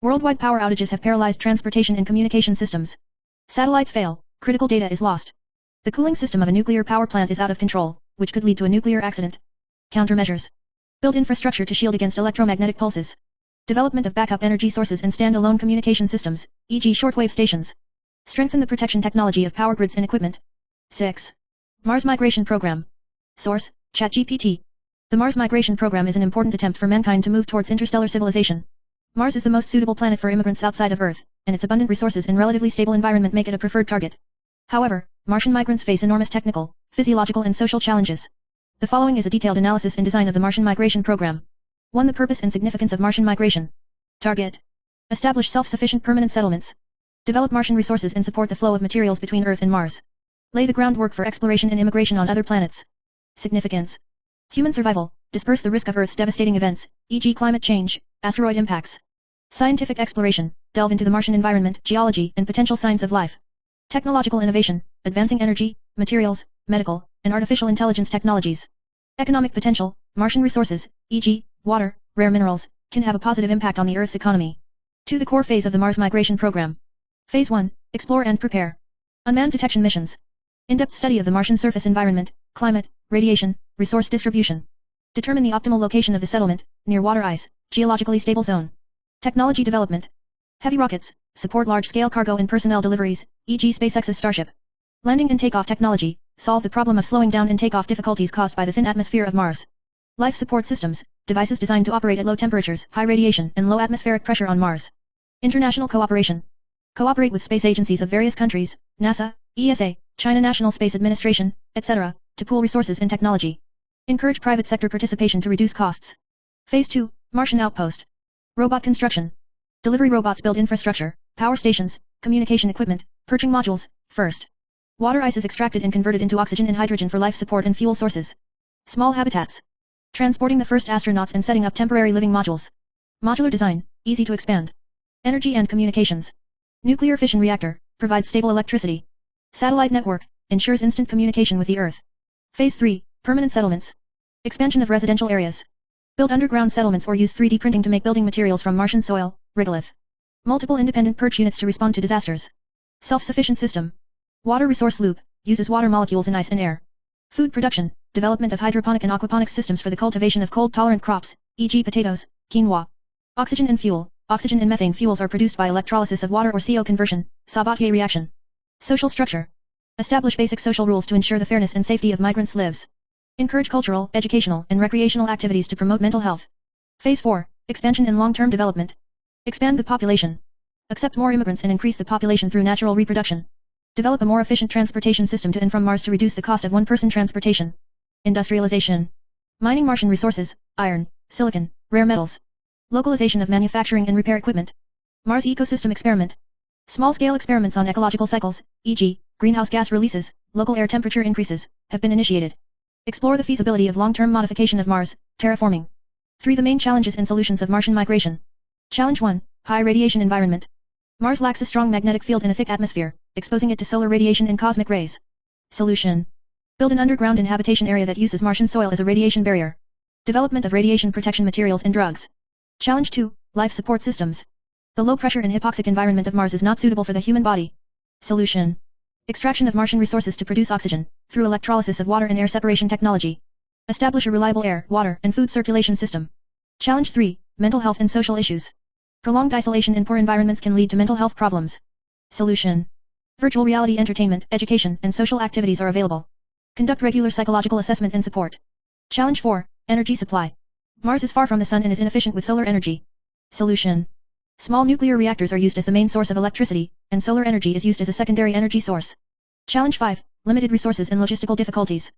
Worldwide power outages have paralyzed transportation and communication systems. Satellites fail, critical data is lost. The cooling system of a nuclear power plant is out of control, which could lead to a nuclear accident. Countermeasures. Build infrastructure to shield against electromagnetic pulses. Development of backup energy sources and stand-alone communication systems, e.g. shortwave stations. Strengthen the protection technology of power grids and equipment. 6. Mars Migration Program. Source, ChatGPT. The Mars Migration Program is an important attempt for mankind to move towards interstellar civilization. Mars is the most suitable planet for immigrants outside of Earth, and its abundant resources and relatively stable environment make it a preferred target. However, Martian migrants face enormous technical, physiological and social challenges. The following is a detailed analysis and design of the Martian Migration Program. 1. The purpose and significance of Martian migration. Target. Establish self-sufficient permanent settlements. Develop Martian resources and support the flow of materials between Earth and Mars. Lay the groundwork for exploration and immigration on other planets. Significance. Human survival. Disperse the risk of Earth's devastating events, e.g. climate change, asteroid impacts. Scientific exploration. Delve into the Martian environment, geology, and potential signs of life. Technological innovation. Advancing energy, materials, medical, and artificial intelligence technologies. Economic potential. Martian resources, e.g., water, rare minerals, can have a positive impact on the Earth's economy. 2. The core phase of the Mars Migration Program. Phase 1. Explore and prepare. Unmanned detection missions. In-depth study of the Martian surface environment, climate, radiation, resource distribution. Determine the optimal location of the settlement, near water ice, geologically stable zone. Technology development. Heavy rockets, support large-scale cargo and personnel deliveries, e.g. SpaceX's Starship. Landing and takeoff technology, solve the problem of slowing down and takeoff difficulties caused by the thin atmosphere of Mars. Life support systems, devices designed to operate at low temperatures, high radiation, and low atmospheric pressure on Mars. International cooperation. Cooperate with space agencies of various countries, NASA, ESA, China National Space Administration, etc., to pool resources and technology. Encourage private sector participation to reduce costs. Phase 2, Martian Outpost. Robot construction. Delivery robots build infrastructure, power stations, communication equipment, perching modules. First. Water ice is extracted and converted into oxygen and hydrogen for life support and fuel sources. Small habitats. Transporting the first astronauts and setting up temporary living modules. Modular design, easy to expand. Energy and communications. Nuclear fission reactor, provides stable electricity. Satellite network, ensures instant communication with the Earth. Phase 3, permanent settlements. Expansion of residential areas. Build underground settlements or use 3D printing to make building materials from Martian soil, regolith. Multiple independent perch units to respond to disasters. Self-sufficient system. Water resource loop, uses water molecules in ice and air. Food production, development of hydroponic and aquaponics systems for the cultivation of cold-tolerant crops, e.g. potatoes, quinoa. Oxygen and fuel, oxygen and methane fuels are produced by electrolysis of water or CO conversion, Sabatier reaction. Social structure. Establish basic social rules to ensure the fairness and safety of migrants' lives. Encourage cultural, educational, and recreational activities to promote mental health. Phase 4, expansion and long-term development. Expand the population. Accept more immigrants and increase the population through natural reproduction. Develop a more efficient transportation system to and from Mars to reduce the cost of one-person transportation. Industrialization. Mining Martian resources, iron, silicon, rare metals. Localization of manufacturing and repair equipment. Mars ecosystem experiment. Small-scale experiments on ecological cycles, e.g., greenhouse gas releases, local air temperature increases, have been initiated. Explore the feasibility of long-term modification of Mars, terraforming. 3. The main challenges and solutions of Martian migration. Challenge 1, high radiation environment. Mars lacks a strong magnetic field and a thick atmosphere, exposing it to solar radiation and cosmic rays. Solution. Build an underground inhabitation area that uses Martian soil as a radiation barrier. Development of radiation protection materials and drugs. Challenge 2, life support systems. The low-pressure and hypoxic environment of Mars is not suitable for the human body. Solution. Extraction of Martian resources to produce oxygen, through electrolysis of water and air separation technology. Establish a reliable air, water, and food circulation system. Challenge 3, mental health and social issues. Prolonged isolation in poor environments can lead to mental health problems. Solution. Virtual reality entertainment, education, and social activities are available. Conduct regular psychological assessment and support. Challenge 4. Energy supply. Mars is far from the Sun and is inefficient with solar energy. Solution. Small nuclear reactors are used as the main source of electricity, and solar energy is used as a secondary energy source. Challenge 5. Limited resources and logistical difficulties.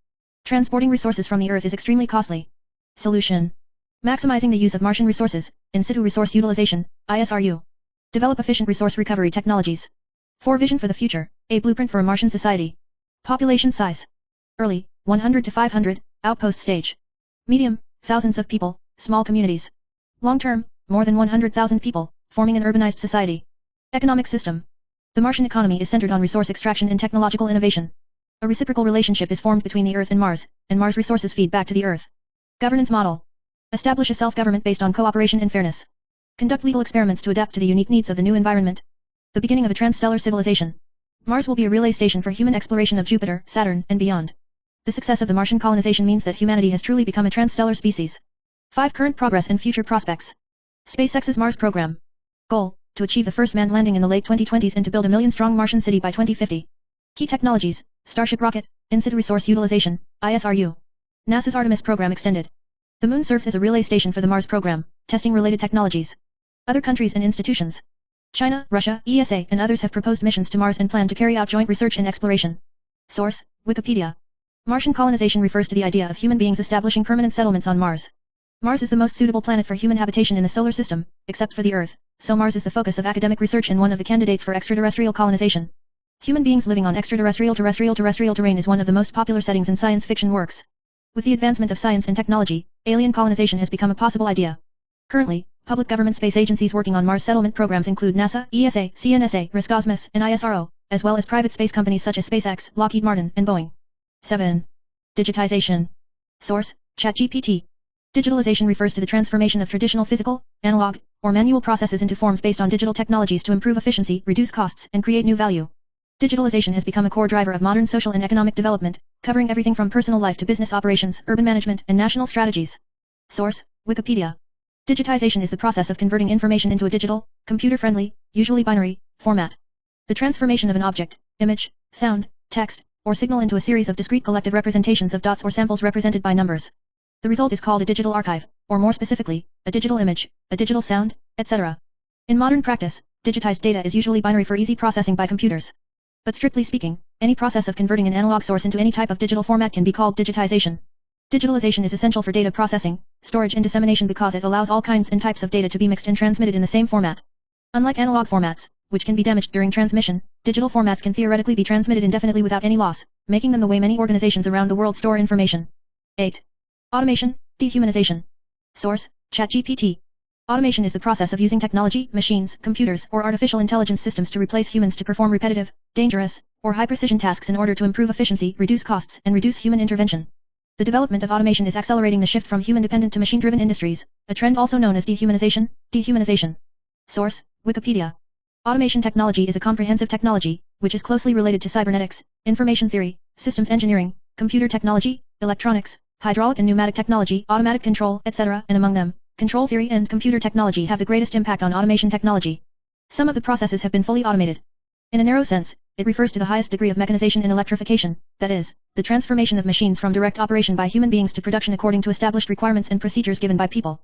Transporting resources from the Earth is extremely costly. Solution. Maximizing the use of Martian resources, in situ resource utilization, ISRU. Develop efficient resource recovery technologies. 4. Vision for the future, a blueprint for a Martian society. Population size. Early, 100 to 500, outpost stage. Medium, thousands of people, small communities. Long term, more than 100,000 people, forming an urbanized society. Economic system. The Martian economy is centered on resource extraction and technological innovation. A reciprocal relationship is formed between the Earth and Mars resources feed back to the Earth. Governance model. Establish a self-government based on cooperation and fairness. Conduct legal experiments to adapt to the unique needs of the new environment. The beginning of a transstellar civilization. Mars will be a relay station for human exploration of Jupiter, Saturn, and beyond. The success of the Martian colonization means that humanity has truly become a transstellar species. 5. Current progress and future prospects. SpaceX's Mars program. Goal, to achieve the first manned landing in the late 2020s and to build a million-strong Martian city by 2050. Key technologies, Starship rocket, in-situ resource utilization, ISRU. NASA's Artemis program extended. The Moon serves as a relay station for the Mars program, testing related technologies. Other countries and institutions. China, Russia, ESA, and others have proposed missions to Mars and plan to carry out joint research and exploration. Source, Wikipedia. Martian colonization refers to the idea of human beings establishing permanent settlements on Mars. Mars is the most suitable planet for human habitation in the solar system, except for the Earth, so Mars is the focus of academic research and one of the candidates for extraterrestrial colonization. Human beings living on extraterrestrial terrestrial terrain is one of the most popular settings in science fiction works. With the advancement of science and technology, alien colonization has become a possible idea. Currently, public government space agencies working on Mars settlement programs include NASA, ESA, CNSA, Roscosmos, and ISRO, as well as private space companies such as SpaceX, Lockheed Martin, and Boeing. 7. Digitization. Source, ChatGPT. Digitalization refers to the transformation of traditional physical, analog, or manual processes into forms based on digital technologies to improve efficiency, reduce costs, and create new value. Digitalization has become a core driver of modern social and economic development, covering everything from personal life to business operations, urban management, and national strategies. Source, Wikipedia. Digitization is the process of converting information into a digital, computer-friendly, usually binary, format. The transformation of an object, image, sound, text, or signal into a series of discrete collective representations of dots or samples represented by numbers. The result is called a digital archive, or more specifically, a digital image, a digital sound, etc. In modern practice, digitized data is usually binary for easy processing by computers. But strictly speaking, any process of converting an analog source into any type of digital format can be called digitization. Digitalization is essential for data processing, storage and dissemination because it allows all kinds and types of data to be mixed and transmitted in the same format. Unlike analog formats, which can be damaged during transmission, digital formats can theoretically be transmitted indefinitely without any loss, making them the way many organizations around the world store information. 8. Automation, dehumanization. Source, ChatGPT. Automation is the process of using technology, machines, computers, or artificial intelligence systems to replace humans to perform repetitive, dangerous, or high-precision tasks in order to improve efficiency, reduce costs, and reduce human intervention. The development of automation is accelerating the shift from human-dependent to machine-driven industries, a trend also known as dehumanization. Source, Wikipedia. Automation technology is a comprehensive technology, which is closely related to cybernetics, information theory, systems engineering, computer technology, electronics, hydraulic and pneumatic technology, automatic control, etc., and among them, control theory and computer technology have the greatest impact on automation technology. Some of the processes have been fully automated. In a narrow sense, it refers to the highest degree of mechanization and electrification, that is, the transformation of machines from direct operation by human beings to production according to established requirements and procedures given by people.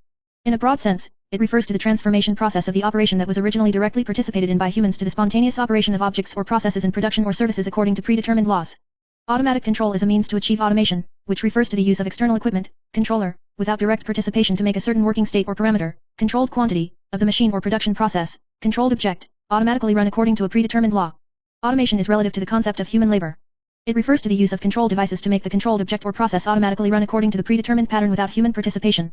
In a broad sense, it refers to the transformation process of the operation that was originally directly participated in by humans to the spontaneous operation of objects or processes in production or services according to predetermined laws. Automatic control is a means to achieve automation, which refers to the use of external equipment, controller, without direct participation to make a certain working state or parameter, controlled quantity, of the machine or production process, controlled object, automatically run according to a predetermined law. Automation is relative to the concept of human labor. It refers to the use of control devices to make the controlled object or process automatically run according to the predetermined pattern without human participation.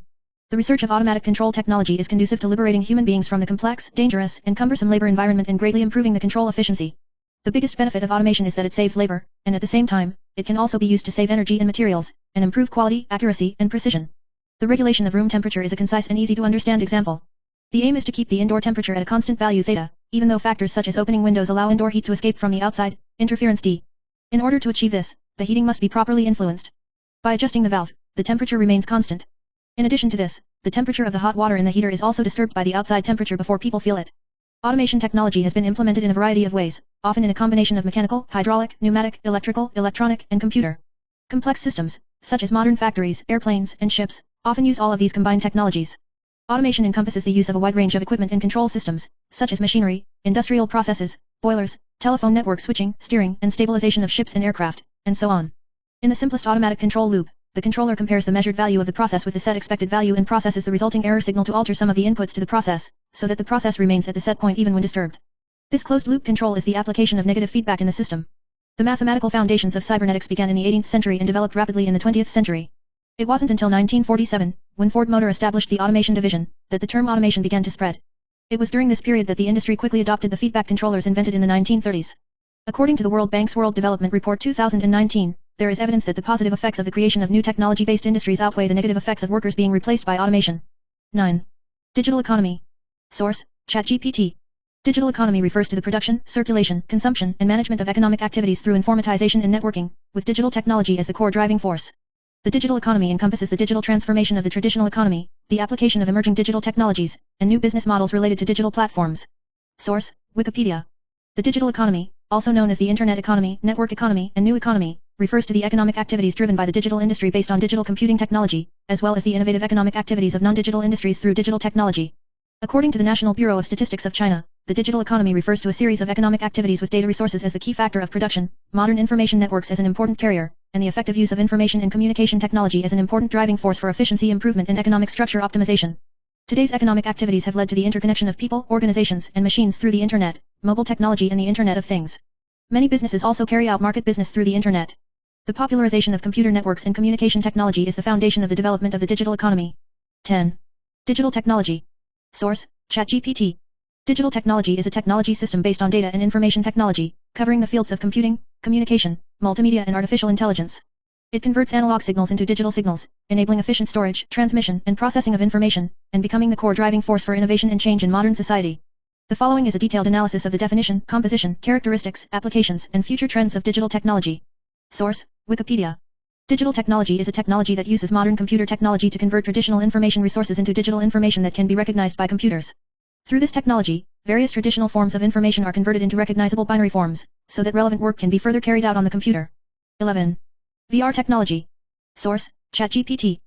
The research of automatic control technology is conducive to liberating human beings from the complex, dangerous, and cumbersome labor environment and greatly improving the control efficiency. The biggest benefit of automation is that it saves labor, and at the same time, it can also be used to save energy and materials, and improve quality, accuracy, and precision. The regulation of room temperature is a concise and easy to understand example. The aim is to keep the indoor temperature at a constant value theta, even though factors such as opening windows allow indoor heat to escape from the outside, interference d. In order to achieve this, the heating must be properly influenced. By adjusting the valve, the temperature remains constant. In addition to this, the temperature of the hot water in the heater is also disturbed by the outside temperature before people feel it. Automation technology has been implemented in a variety of ways, often in a combination of mechanical, hydraulic, pneumatic, electrical, electronic, and computer. Complex systems, such as modern factories, airplanes, and ships, often use all of these combined technologies. Automation encompasses the use of a wide range of equipment and control systems, such as machinery, industrial processes, boilers, telephone network switching, steering, and stabilization of ships and aircraft, and so on. In the simplest automatic control loop, the controller compares the measured value of the process with the set expected value and processes the resulting error signal to alter some of the inputs to the process, so that the process remains at the set point even when disturbed. This closed-loop control is the application of negative feedback in the system. The mathematical foundations of cybernetics began in the 18th century and developed rapidly in the 20th century. It wasn't until 1947, when Ford Motor established the automation division, that the term automation began to spread. It was during this period that the industry quickly adopted the feedback controllers invented in the 1930s. According to the World Bank's World Development Report 2019, there is evidence that the positive effects of the creation of new technology-based industries outweigh the negative effects of workers being replaced by automation. 9. Digital economy. Source: ChatGPT. Digital economy refers to the production, circulation, consumption, and management of economic activities through informatization and networking, with digital technology as the core driving force. The digital economy encompasses the digital transformation of the traditional economy, the application of emerging digital technologies, and new business models related to digital platforms. Source: Wikipedia. The digital economy, also known as the Internet economy, network economy, and new economy, refers to the economic activities driven by the digital industry based on digital computing technology, as well as the innovative economic activities of non-digital industries through digital technology. According to the National Bureau of Statistics of China, the digital economy refers to a series of economic activities with data resources as the key factor of production, modern information networks as an important carrier, and the effective use of information and communication technology as an important driving force for efficiency improvement and economic structure optimization. Today's economic activities have led to the interconnection of people, organizations, and machines through the Internet, mobile technology and the Internet of Things. Many businesses also carry out market business through the Internet. The popularization of computer networks and communication technology is the foundation of the development of the digital economy. 10. Digital technology. Source: ChatGPT. Digital technology is a technology system based on data and information technology, covering the fields of computing, communication, multimedia and artificial intelligence. It converts analog signals into digital signals, enabling efficient storage, transmission, and processing of information, and becoming the core driving force for innovation and change in modern society. The following is a detailed analysis of the definition, composition, characteristics, applications, and future trends of digital technology. Source: Wikipedia. Digital technology is a technology that uses modern computer technology to convert traditional information resources into digital information that can be recognized by computers. Through this technology, various traditional forms of information are converted into recognizable binary forms, so that relevant work can be further carried out on the computer. 11. VR technology. Source: ChatGPT.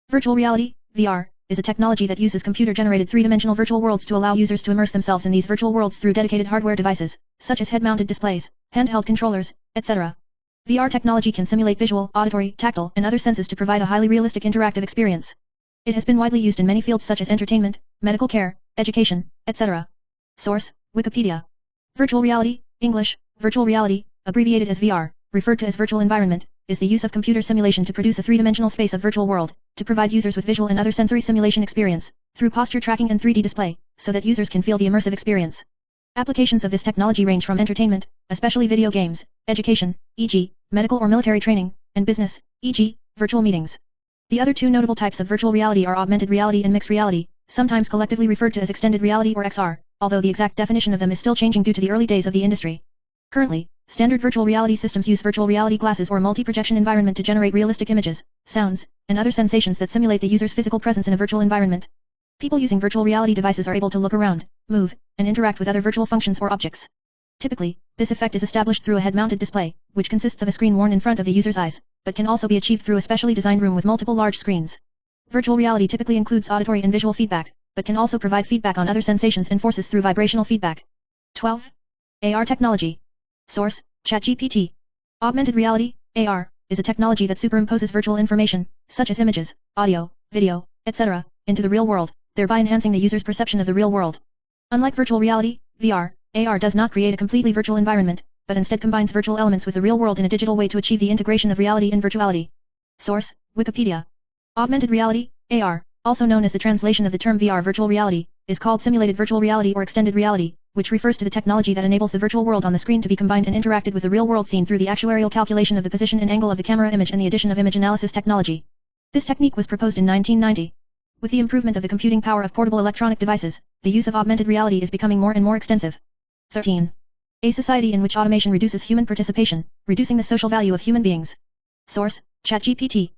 Virtual reality, VR, is a technology that uses computer-generated three-dimensional virtual worlds to allow users to immerse themselves in these virtual worlds through dedicated hardware devices, such as head-mounted displays, handheld controllers, etc. VR technology can simulate visual, auditory, tactile, and other senses to provide a highly realistic interactive experience. It has been widely used in many fields such as entertainment, medical care, education, etc. Source: Wikipedia. Virtual reality, English, virtual reality, abbreviated as VR, referred to as virtual environment, is the use of computer simulation to produce a three-dimensional space of virtual world, to provide users with visual and other sensory simulation experience, through posture tracking and 3D display, so that users can feel the immersive experience. Applications of this technology range from entertainment, especially video games, education, e.g., medical or military training, and business, e.g., virtual meetings. The other two notable types of virtual reality are augmented reality and mixed reality, sometimes collectively referred to as extended reality or XR, although the exact definition of them is still changing due to the early days of the industry. Currently, standard virtual reality systems use virtual reality glasses or a multi-projection environment to generate realistic images, sounds, and other sensations that simulate the user's physical presence in a virtual environment. People using virtual reality devices are able to look around, move, and interact with other virtual functions or objects. Typically, this effect is established through a head-mounted display, which consists of a screen worn in front of the user's eyes, but can also be achieved through a specially designed room with multiple large screens. Virtual reality typically includes auditory and visual feedback, but can also provide feedback on other sensations and forces through vibrational feedback. 12. AR technology. Source: ChatGPT. Augmented reality, AR, is a technology that superimposes virtual information, such as images, audio, video, etc., into the real world, thereby enhancing the user's perception of the real world. Unlike virtual reality, VR, AR does not create a completely virtual environment, but instead combines virtual elements with the real world in a digital way to achieve the integration of reality and virtuality. Source: Wikipedia. Augmented reality, AR, also known as the translation of the term VR virtual reality, is called simulated virtual reality or extended reality, which refers to the technology that enables the virtual world on the screen to be combined and interacted with the real world scene through the actuarial calculation of the position and angle of the camera image and the addition of image analysis technology. This technique was proposed in 1990. With the improvement of the computing power of portable electronic devices, the use of augmented reality is becoming more and more extensive. 13. A society in which automation reduces human participation, reducing the social value of human beings. Source: ChatGPT.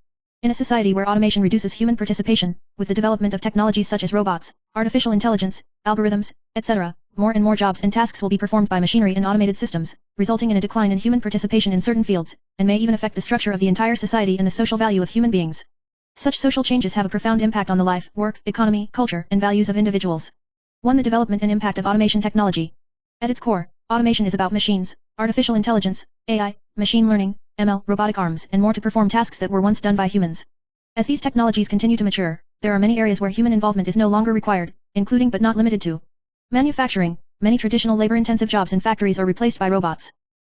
In a society where automation reduces human participation, with the development of technologies such as robots, artificial intelligence, algorithms, etc., more and more jobs and tasks will be performed by machinery and automated systems, resulting in a decline in human participation in certain fields, and may even affect the structure of the entire society and the social value of human beings. Such social changes have a profound impact on the life, work, economy, culture, and values of individuals. 1. The development and impact of automation technology. At its core, automation is about machines, artificial intelligence, AI, machine learning, ML, robotic arms, and more to perform tasks that were once done by humans. As these technologies continue to mature, there are many areas where human involvement is no longer required, including but not limited to manufacturing. Many traditional labor-intensive jobs in factories are replaced by robots.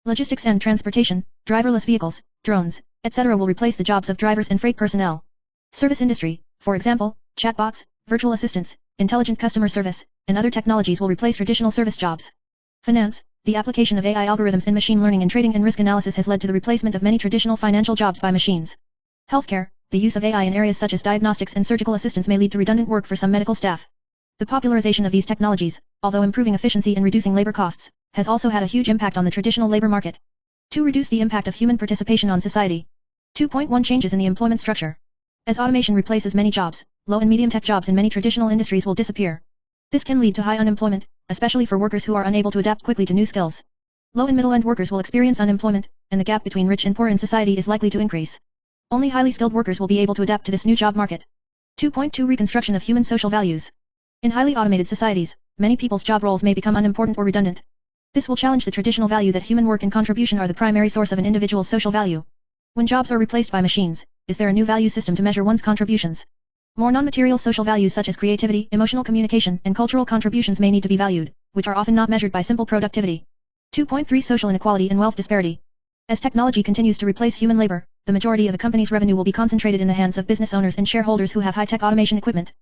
Logistics and transportation, driverless vehicles, drones, etc. will replace the jobs of drivers and freight personnel. Service industry, for example, chatbots, virtual assistants, intelligent customer service, and other technologies will replace traditional service jobs. Finance, the application of AI algorithms in machine learning and trading and risk analysis has led to the replacement of many traditional financial jobs by machines. Healthcare, the use of AI in areas such as diagnostics and surgical assistance may lead to redundant work for some medical staff. The popularization of these technologies, although improving efficiency and reducing labor costs, has also had a huge impact on the traditional labor market. 2. Reduce the impact of human participation on society. 2.1 Changes in the employment structure. As automation replaces many jobs, low and medium tech jobs in many traditional industries will disappear. This can lead to high unemployment, especially for workers who are unable to adapt quickly to new skills. Low and middle-end workers will experience unemployment, and the gap between rich and poor in society is likely to increase. Only highly skilled workers will be able to adapt to this new job market. 2.2 Reconstruction of human social values. In highly automated societies, many people's job roles may become unimportant or redundant. This will challenge the traditional value that human work and contribution are the primary source of an individual's social value. When jobs are replaced by machines, is there a new value system to measure one's contributions? More non-material social values such as creativity, emotional communication, and cultural contributions may need to be valued, which are often not measured by simple productivity. 2.3 Social inequality and wealth disparity. As technology continues to replace human labor, the majority of a company's revenue will be concentrated in the hands of business owners and shareholders who have high-tech automation equipment.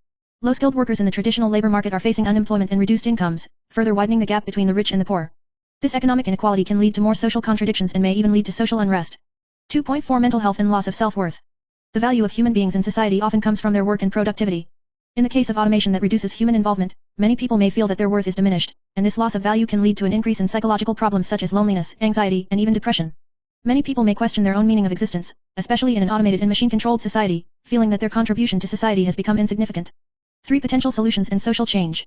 Low-skilled workers in the traditional labor market are facing unemployment and reduced incomes, further widening the gap between the rich and the poor. This economic inequality can lead to more social contradictions and may even lead to social unrest. 2.4 Mental health and loss of self-worth. The value of human beings in society often comes from their work and productivity. In the case of automation that reduces human involvement, many people may feel that their worth is diminished, and this loss of value can lead to an increase in psychological problems such as loneliness, anxiety, and even depression. Many people may question their own meaning of existence, especially in an automated and machine-controlled society, feeling that their contribution to society has become insignificant. 3 Potential solutions and social change.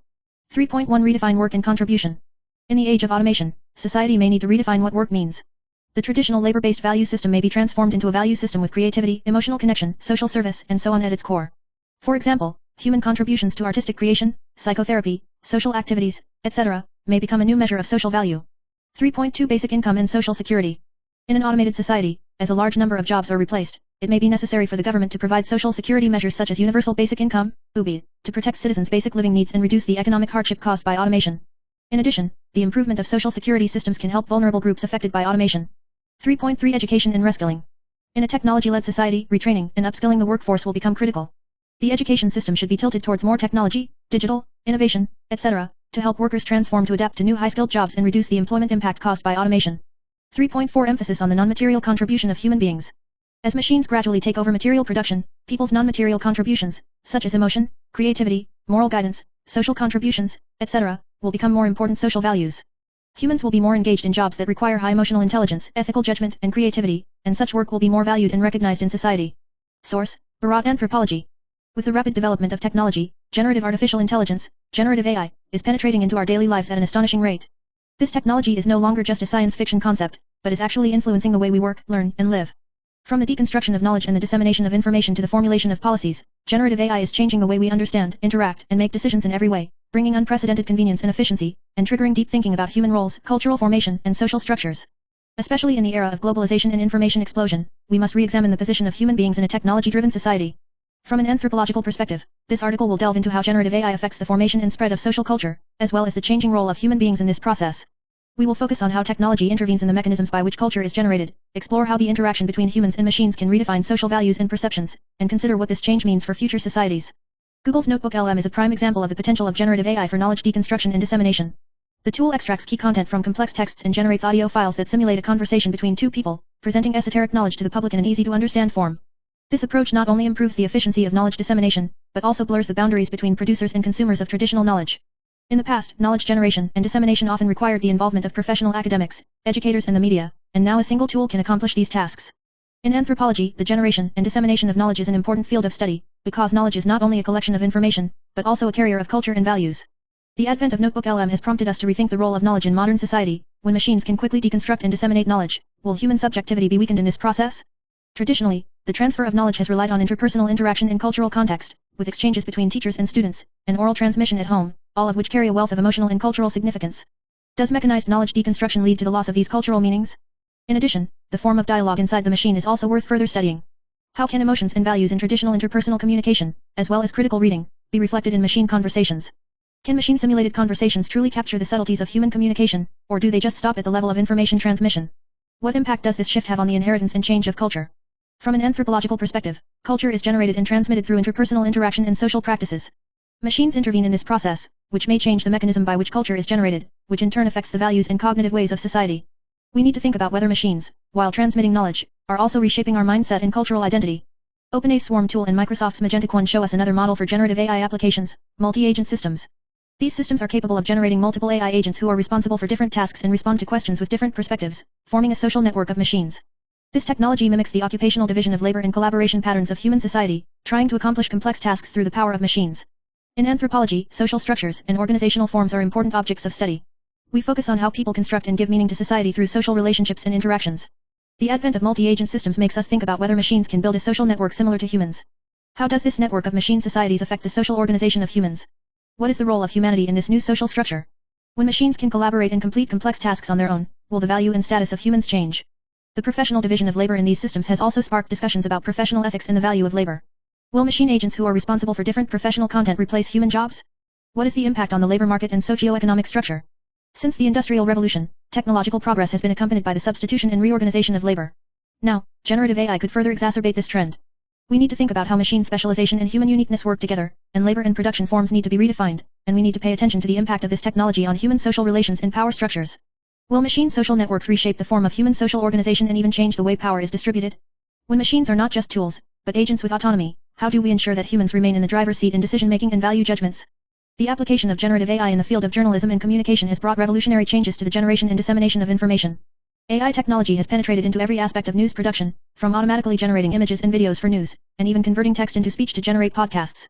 3.1 Redefine work and contribution. In the age of automation, society may need to redefine what work means. The traditional labor-based value system may be transformed into a value system with creativity, emotional connection, social service, and so on at its core. For example, human contributions to artistic creation, psychotherapy, social activities, etc., may become a new measure of social value. 3.2 Basic income and social security. In an automated society, as a large number of jobs are replaced, it may be necessary for the government to provide social security measures such as universal basic income, UBI, to protect citizens' basic living needs and reduce the economic hardship caused by automation. In addition, the improvement of social security systems can help vulnerable groups affected by automation. 3.3 Education and reskilling. In a technology-led society, retraining and upskilling the workforce will become critical. The education system should be tilted towards more technology, digital, innovation, etc., to help workers transform to adapt to new high-skilled jobs and reduce the employment impact caused by automation. 3.4 Emphasis on the non-material contribution of human beings. As machines gradually take over material production, people's non-material contributions, such as emotion, creativity, moral guidance, social contributions, etc., will become more important social values. Humans will be more engaged in jobs that require high emotional intelligence, ethical judgment, and creativity, and such work will be more valued and recognized in society. Source: Bharat Anthropology. With the rapid development of technology, generative artificial intelligence, generative AI, is penetrating into our daily lives at an astonishing rate. This technology is no longer just a science fiction concept, but is actually influencing the way we work, learn, and live. From the deconstruction of knowledge and the dissemination of information to the formulation of policies, generative AI is changing the way we understand, interact, and make decisions in every way, bringing unprecedented convenience and efficiency, and triggering deep thinking about human roles, cultural formation, and social structures. Especially in the era of globalization and information explosion, we must re-examine the position of human beings in a technology-driven society. From an anthropological perspective, this article will delve into how generative AI affects the formation and spread of social culture, as well as the changing role of human beings in this process. We will focus on how technology intervenes in the mechanisms by which culture is generated, explore how the interaction between humans and machines can redefine social values and perceptions, and consider what this change means for future societies. Google's Notebook LM is a prime example of the potential of generative AI for knowledge deconstruction and dissemination. The tool extracts key content from complex texts and generates audio files that simulate a conversation between two people, presenting esoteric knowledge to the public in an easy-to-understand form. This approach not only improves the efficiency of knowledge dissemination, but also blurs the boundaries between producers and consumers of traditional knowledge. In the past, knowledge generation and dissemination often required the involvement of professional academics, educators and the media, and now a single tool can accomplish these tasks. In anthropology, the generation and dissemination of knowledge is an important field of study, because knowledge is not only a collection of information, but also a carrier of culture and values. The advent of Notebook LM has prompted us to rethink the role of knowledge in modern society. When machines can quickly deconstruct and disseminate knowledge, will human subjectivity be weakened in this process? Traditionally, the transfer of knowledge has relied on interpersonal interaction in cultural context, with exchanges between teachers and students, and oral transmission at home, all of which carry a wealth of emotional and cultural significance. Does mechanized knowledge deconstruction lead to the loss of these cultural meanings? In addition, the form of dialogue inside the machine is also worth further studying. How can emotions and values in traditional interpersonal communication, as well as critical reading, be reflected in machine conversations? Can machine-simulated conversations truly capture the subtleties of human communication, or do they just stop at the level of information transmission? What impact does this shift have on the inheritance and change of culture? From an anthropological perspective, culture is generated and transmitted through interpersonal interaction and social practices. Machines intervene in this process, which may change the mechanism by which culture is generated, which in turn affects the values and cognitive ways of society. We need to think about whether machines, while transmitting knowledge, are also reshaping our mindset and cultural identity. OpenAI's Swarm tool and Microsoft's Magenta Quant show us another model for generative AI applications, multi-agent systems. These systems are capable of generating multiple AI agents who are responsible for different tasks and respond to questions with different perspectives, forming a social network of machines. This technology mimics the occupational division of labor and collaboration patterns of human society, trying to accomplish complex tasks through the power of machines. In anthropology, social structures and organizational forms are important objects of study. We focus on how people construct and give meaning to society through social relationships and interactions. The advent of multi-agent systems makes us think about whether machines can build a social network similar to humans. How does this network of machine societies affect the social organization of humans? What is the role of humanity in this new social structure? When machines can collaborate and complete complex tasks on their own, will the value and status of humans change? The professional division of labor in these systems has also sparked discussions about professional ethics and the value of labor. Will machine agents who are responsible for different professional content replace human jobs? What is the impact on the labor market and socio-economic structure? Since the Industrial Revolution, technological progress has been accompanied by the substitution and reorganization of labor. Now, generative AI could further exacerbate this trend. We need to think about how machine specialization and human uniqueness work together, and labor and production forms need to be redefined, and we need to pay attention to the impact of this technology on human social relations and power structures. Will machine social networks reshape the form of human social organization and even change the way power is distributed? When machines are not just tools, but agents with autonomy, how do we ensure that humans remain in the driver's seat in decision-making and value judgments? The application of generative AI in the field of journalism and communication has brought revolutionary changes to the generation and dissemination of information. AI technology has penetrated into every aspect of news production, from automatically generating images and videos for news, and even converting text into speech to generate podcasts.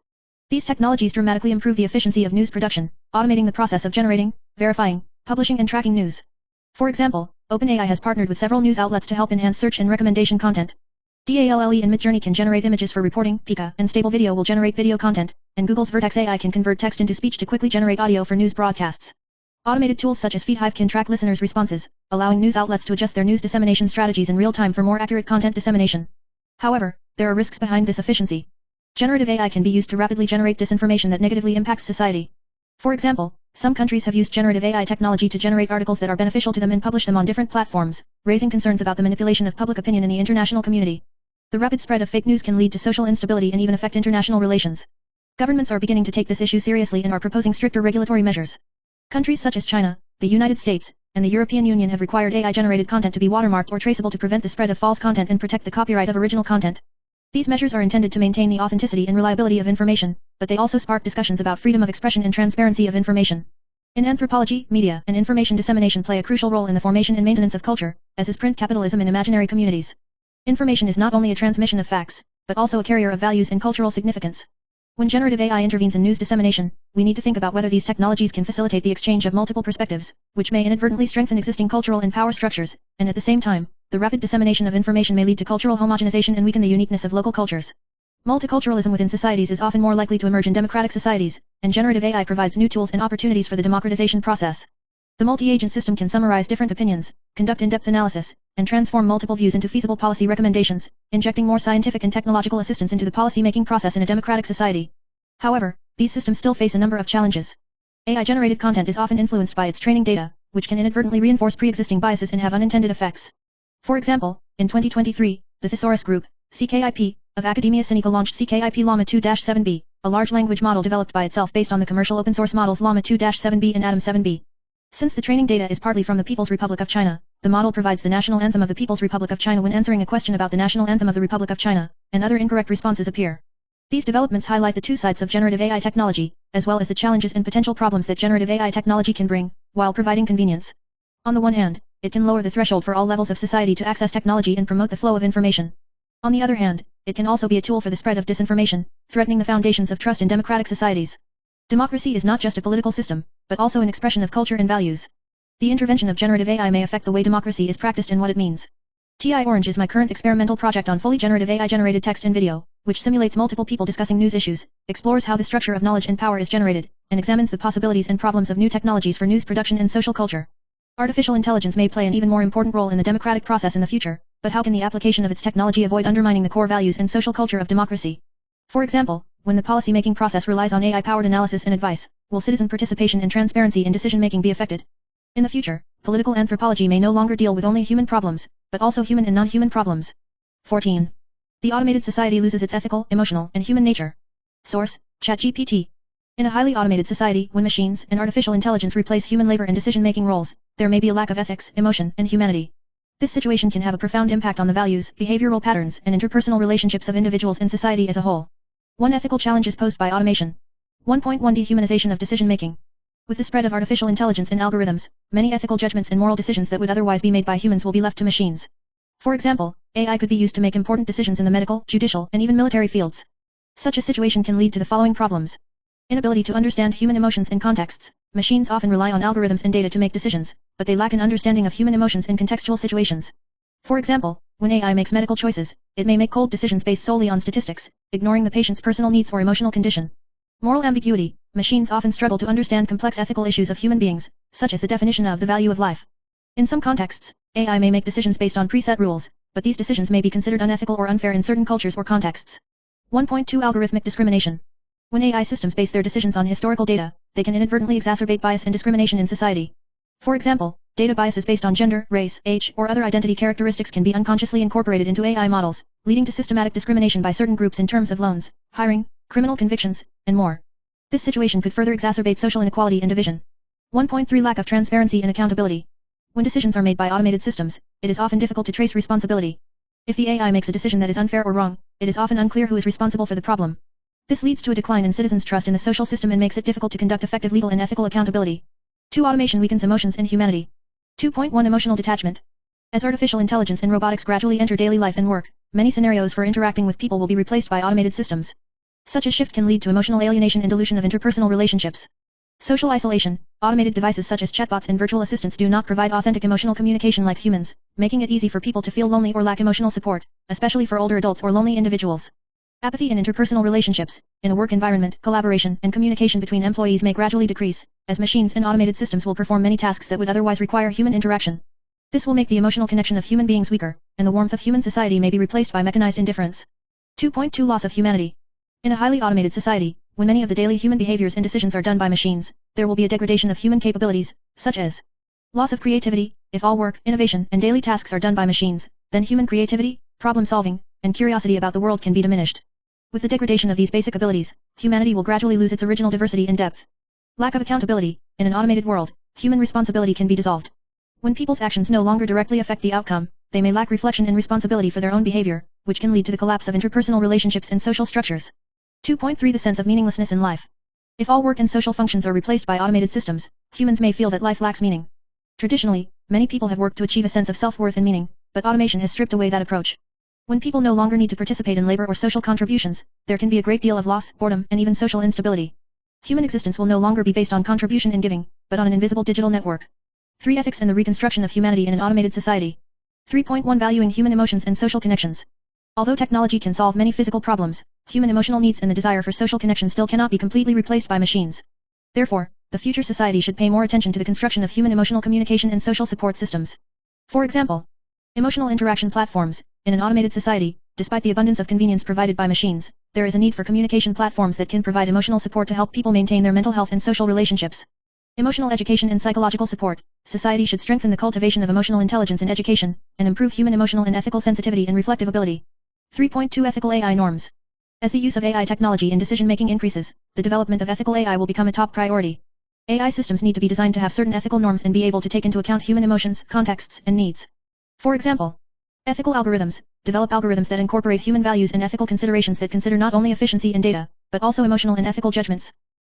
These technologies dramatically improve the efficiency of news production, automating the process of generating, verifying, publishing and tracking news. For example, OpenAI has partnered with several news outlets to help enhance search and recommendation content. DALL-E and Midjourney can generate images for reporting, Pika and Stable Video will generate video content, and Google's Vertex AI can convert text into speech to quickly generate audio for news broadcasts. Automated tools such as FeedHive can track listeners' responses, allowing news outlets to adjust their news dissemination strategies in real time for more accurate content dissemination. However, there are risks behind this efficiency. Generative AI can be used to rapidly generate disinformation that negatively impacts society. For example, some countries have used generative AI technology to generate articles that are beneficial to them and publish them on different platforms, raising concerns about the manipulation of public opinion in the international community. The rapid spread of fake news can lead to social instability and even affect international relations. Governments are beginning to take this issue seriously and are proposing stricter regulatory measures. Countries such as China, the United States, and the European Union have required AI-generated content to be watermarked or traceable to prevent the spread of false content and protect the copyright of original content. These measures are intended to maintain the authenticity and reliability of information, but they also spark discussions about freedom of expression and transparency of information. In anthropology, media and information dissemination play a crucial role in the formation and maintenance of culture, as is print capitalism in imaginary communities. Information is not only a transmission of facts, but also a carrier of values and cultural significance. When generative AI intervenes in news dissemination, we need to think about whether these technologies can facilitate the exchange of multiple perspectives, which may inadvertently strengthen existing cultural and power structures, and at the same time, the rapid dissemination of information may lead to cultural homogenization and weaken the uniqueness of local cultures. Multiculturalism within societies is often more likely to emerge in democratic societies, and generative AI provides new tools and opportunities for the democratization process. The multi-agent system can summarize different opinions, conduct in-depth analysis, and transform multiple views into feasible policy recommendations, injecting more scientific and technological assistance into the policy-making process in a democratic society. However, these systems still face a number of challenges. AI-generated content is often influenced by its training data, which can inadvertently reinforce pre-existing biases and have unintended effects. For example, in 2023, the Thesaurus Group, CKIP, of Academia Sinica launched CKIP Llama 2-7b, a large language model developed by itself based on the commercial open-source models Llama 2-7b and Atom 7b. Since the training data is partly from the People's Republic of China, the model provides the national anthem of the People's Republic of China when answering a question about the national anthem of the Republic of China, and other incorrect responses appear. These developments highlight the two sides of generative AI technology, as well as the challenges and potential problems that generative AI technology can bring, while providing convenience. On the one hand, it can lower the threshold for all levels of society to access technology and promote the flow of information. On the other hand, it can also be a tool for the spread of disinformation, threatening the foundations of trust in democratic societies. Democracy is not just a political system, but also an expression of culture and values. The intervention of generative AI may affect the way democracy is practiced and what it means. TI Orange is my current experimental project on fully generative AI-generated text and video, which simulates multiple people discussing news issues, explores how the structure of knowledge and power is generated, and examines the possibilities and problems of new technologies for news production and social culture. Artificial intelligence may play an even more important role in the democratic process in the future, but how can the application of its technology avoid undermining the core values and social culture of democracy? For example, when the policy-making process relies on AI-powered analysis and advice, will citizen participation and transparency in decision-making be affected? In the future, political anthropology may no longer deal with only human problems, but also human and non-human problems. 14. The automated society loses its ethical, emotional, and human nature. Source: ChatGPT. In a highly automated society, when machines and artificial intelligence replace human labor and decision-making roles, there may be a lack of ethics, emotion, and humanity. This situation can have a profound impact on the values, behavioral patterns, and interpersonal relationships of individuals and society as a whole. One ethical challenge is posed by automation. 1.1 Dehumanization of decision-making. With the spread of artificial intelligence and algorithms, many ethical judgments and moral decisions that would otherwise be made by humans will be left to machines. For example, AI could be used to make important decisions in the medical, judicial, and even military fields. Such a situation can lead to the following problems. Inability to understand human emotions and contexts. Machines often rely on algorithms and data to make decisions, but they lack an understanding of human emotions in contextual situations. For example, when AI makes medical choices, it may make cold decisions based solely on statistics, ignoring the patient's personal needs or emotional condition. Moral ambiguity. Machines often struggle to understand complex ethical issues of human beings, such as the definition of the value of life. In some contexts, AI may make decisions based on preset rules, but these decisions may be considered unethical or unfair in certain cultures or contexts. 1.2 Algorithmic discrimination. When AI systems base their decisions on historical data, they can inadvertently exacerbate bias and discrimination in society. For example, data biases based on gender, race, age, or other identity characteristics can be unconsciously incorporated into AI models, leading to systematic discrimination by certain groups in terms of loans, hiring, criminal convictions, and more. This situation could further exacerbate social inequality and division. 1.3 Lack of transparency and accountability. When decisions are made by automated systems, it is often difficult to trace responsibility. If the AI makes a decision that is unfair or wrong, it is often unclear who is responsible for the problem. This leads to a decline in citizens' trust in the social system and makes it difficult to conduct effective legal and ethical accountability. 2. Automation weakens emotions and humanity. 2.1 Emotional detachment. As artificial intelligence and robotics gradually enter daily life and work, many scenarios for interacting with people will be replaced by automated systems. Such a shift can lead to emotional alienation and dilution of interpersonal relationships. Social isolation. Automated devices such as chatbots and virtual assistants do not provide authentic emotional communication like humans, making it easy for people to feel lonely or lack emotional support, especially for older adults or lonely individuals. Apathy in interpersonal relationships. In a work environment, collaboration and communication between employees may gradually decrease, as machines and automated systems will perform many tasks that would otherwise require human interaction. This will make the emotional connection of human beings weaker, and the warmth of human society may be replaced by mechanized indifference. 2.2 Loss of humanity. In a highly automated society, when many of the daily human behaviors and decisions are done by machines, there will be a degradation of human capabilities, such as loss of creativity. If all work, innovation, and daily tasks are done by machines, then human creativity, problem-solving, and curiosity about the world can be diminished. With the degradation of these basic abilities, humanity will gradually lose its original diversity and depth. Lack of accountability. In an automated world, human responsibility can be dissolved. When people's actions no longer directly affect the outcome, they may lack reflection and responsibility for their own behavior, which can lead to the collapse of interpersonal relationships and social structures. 2.3 The sense of meaninglessness in life. If all work and social functions are replaced by automated systems, humans may feel that life lacks meaning. Traditionally, many people have worked to achieve a sense of self-worth and meaning, but automation has stripped away that approach. When people no longer need to participate in labor or social contributions, there can be a great deal of loss, boredom, and even social instability. Human existence will no longer be based on contribution and giving, but on an invisible digital network. 3. Ethics and the reconstruction of humanity in an automated society. 3.1 Valuing human emotions and social connections. Although technology can solve many physical problems, human emotional needs and the desire for social connection still cannot be completely replaced by machines. Therefore, the future society should pay more attention to the construction of human emotional communication and social support systems. For example, emotional interaction platforms. In an automated society, despite the abundance of convenience provided by machines, there is a need for communication platforms that can provide emotional support to help people maintain their mental health and social relationships. Emotional education and psychological support. Society should strengthen the cultivation of emotional intelligence in education, and improve human emotional and ethical sensitivity and reflective ability. 3.2 Ethical AI norms. As the use of AI technology in decision-making increases, the development of ethical AI will become a top priority. AI systems need to be designed to have certain ethical norms and be able to take into account human emotions, contexts, and needs. For example, ethical algorithms. Develop algorithms that incorporate human values and ethical considerations that consider not only efficiency and data, but also emotional and ethical judgments.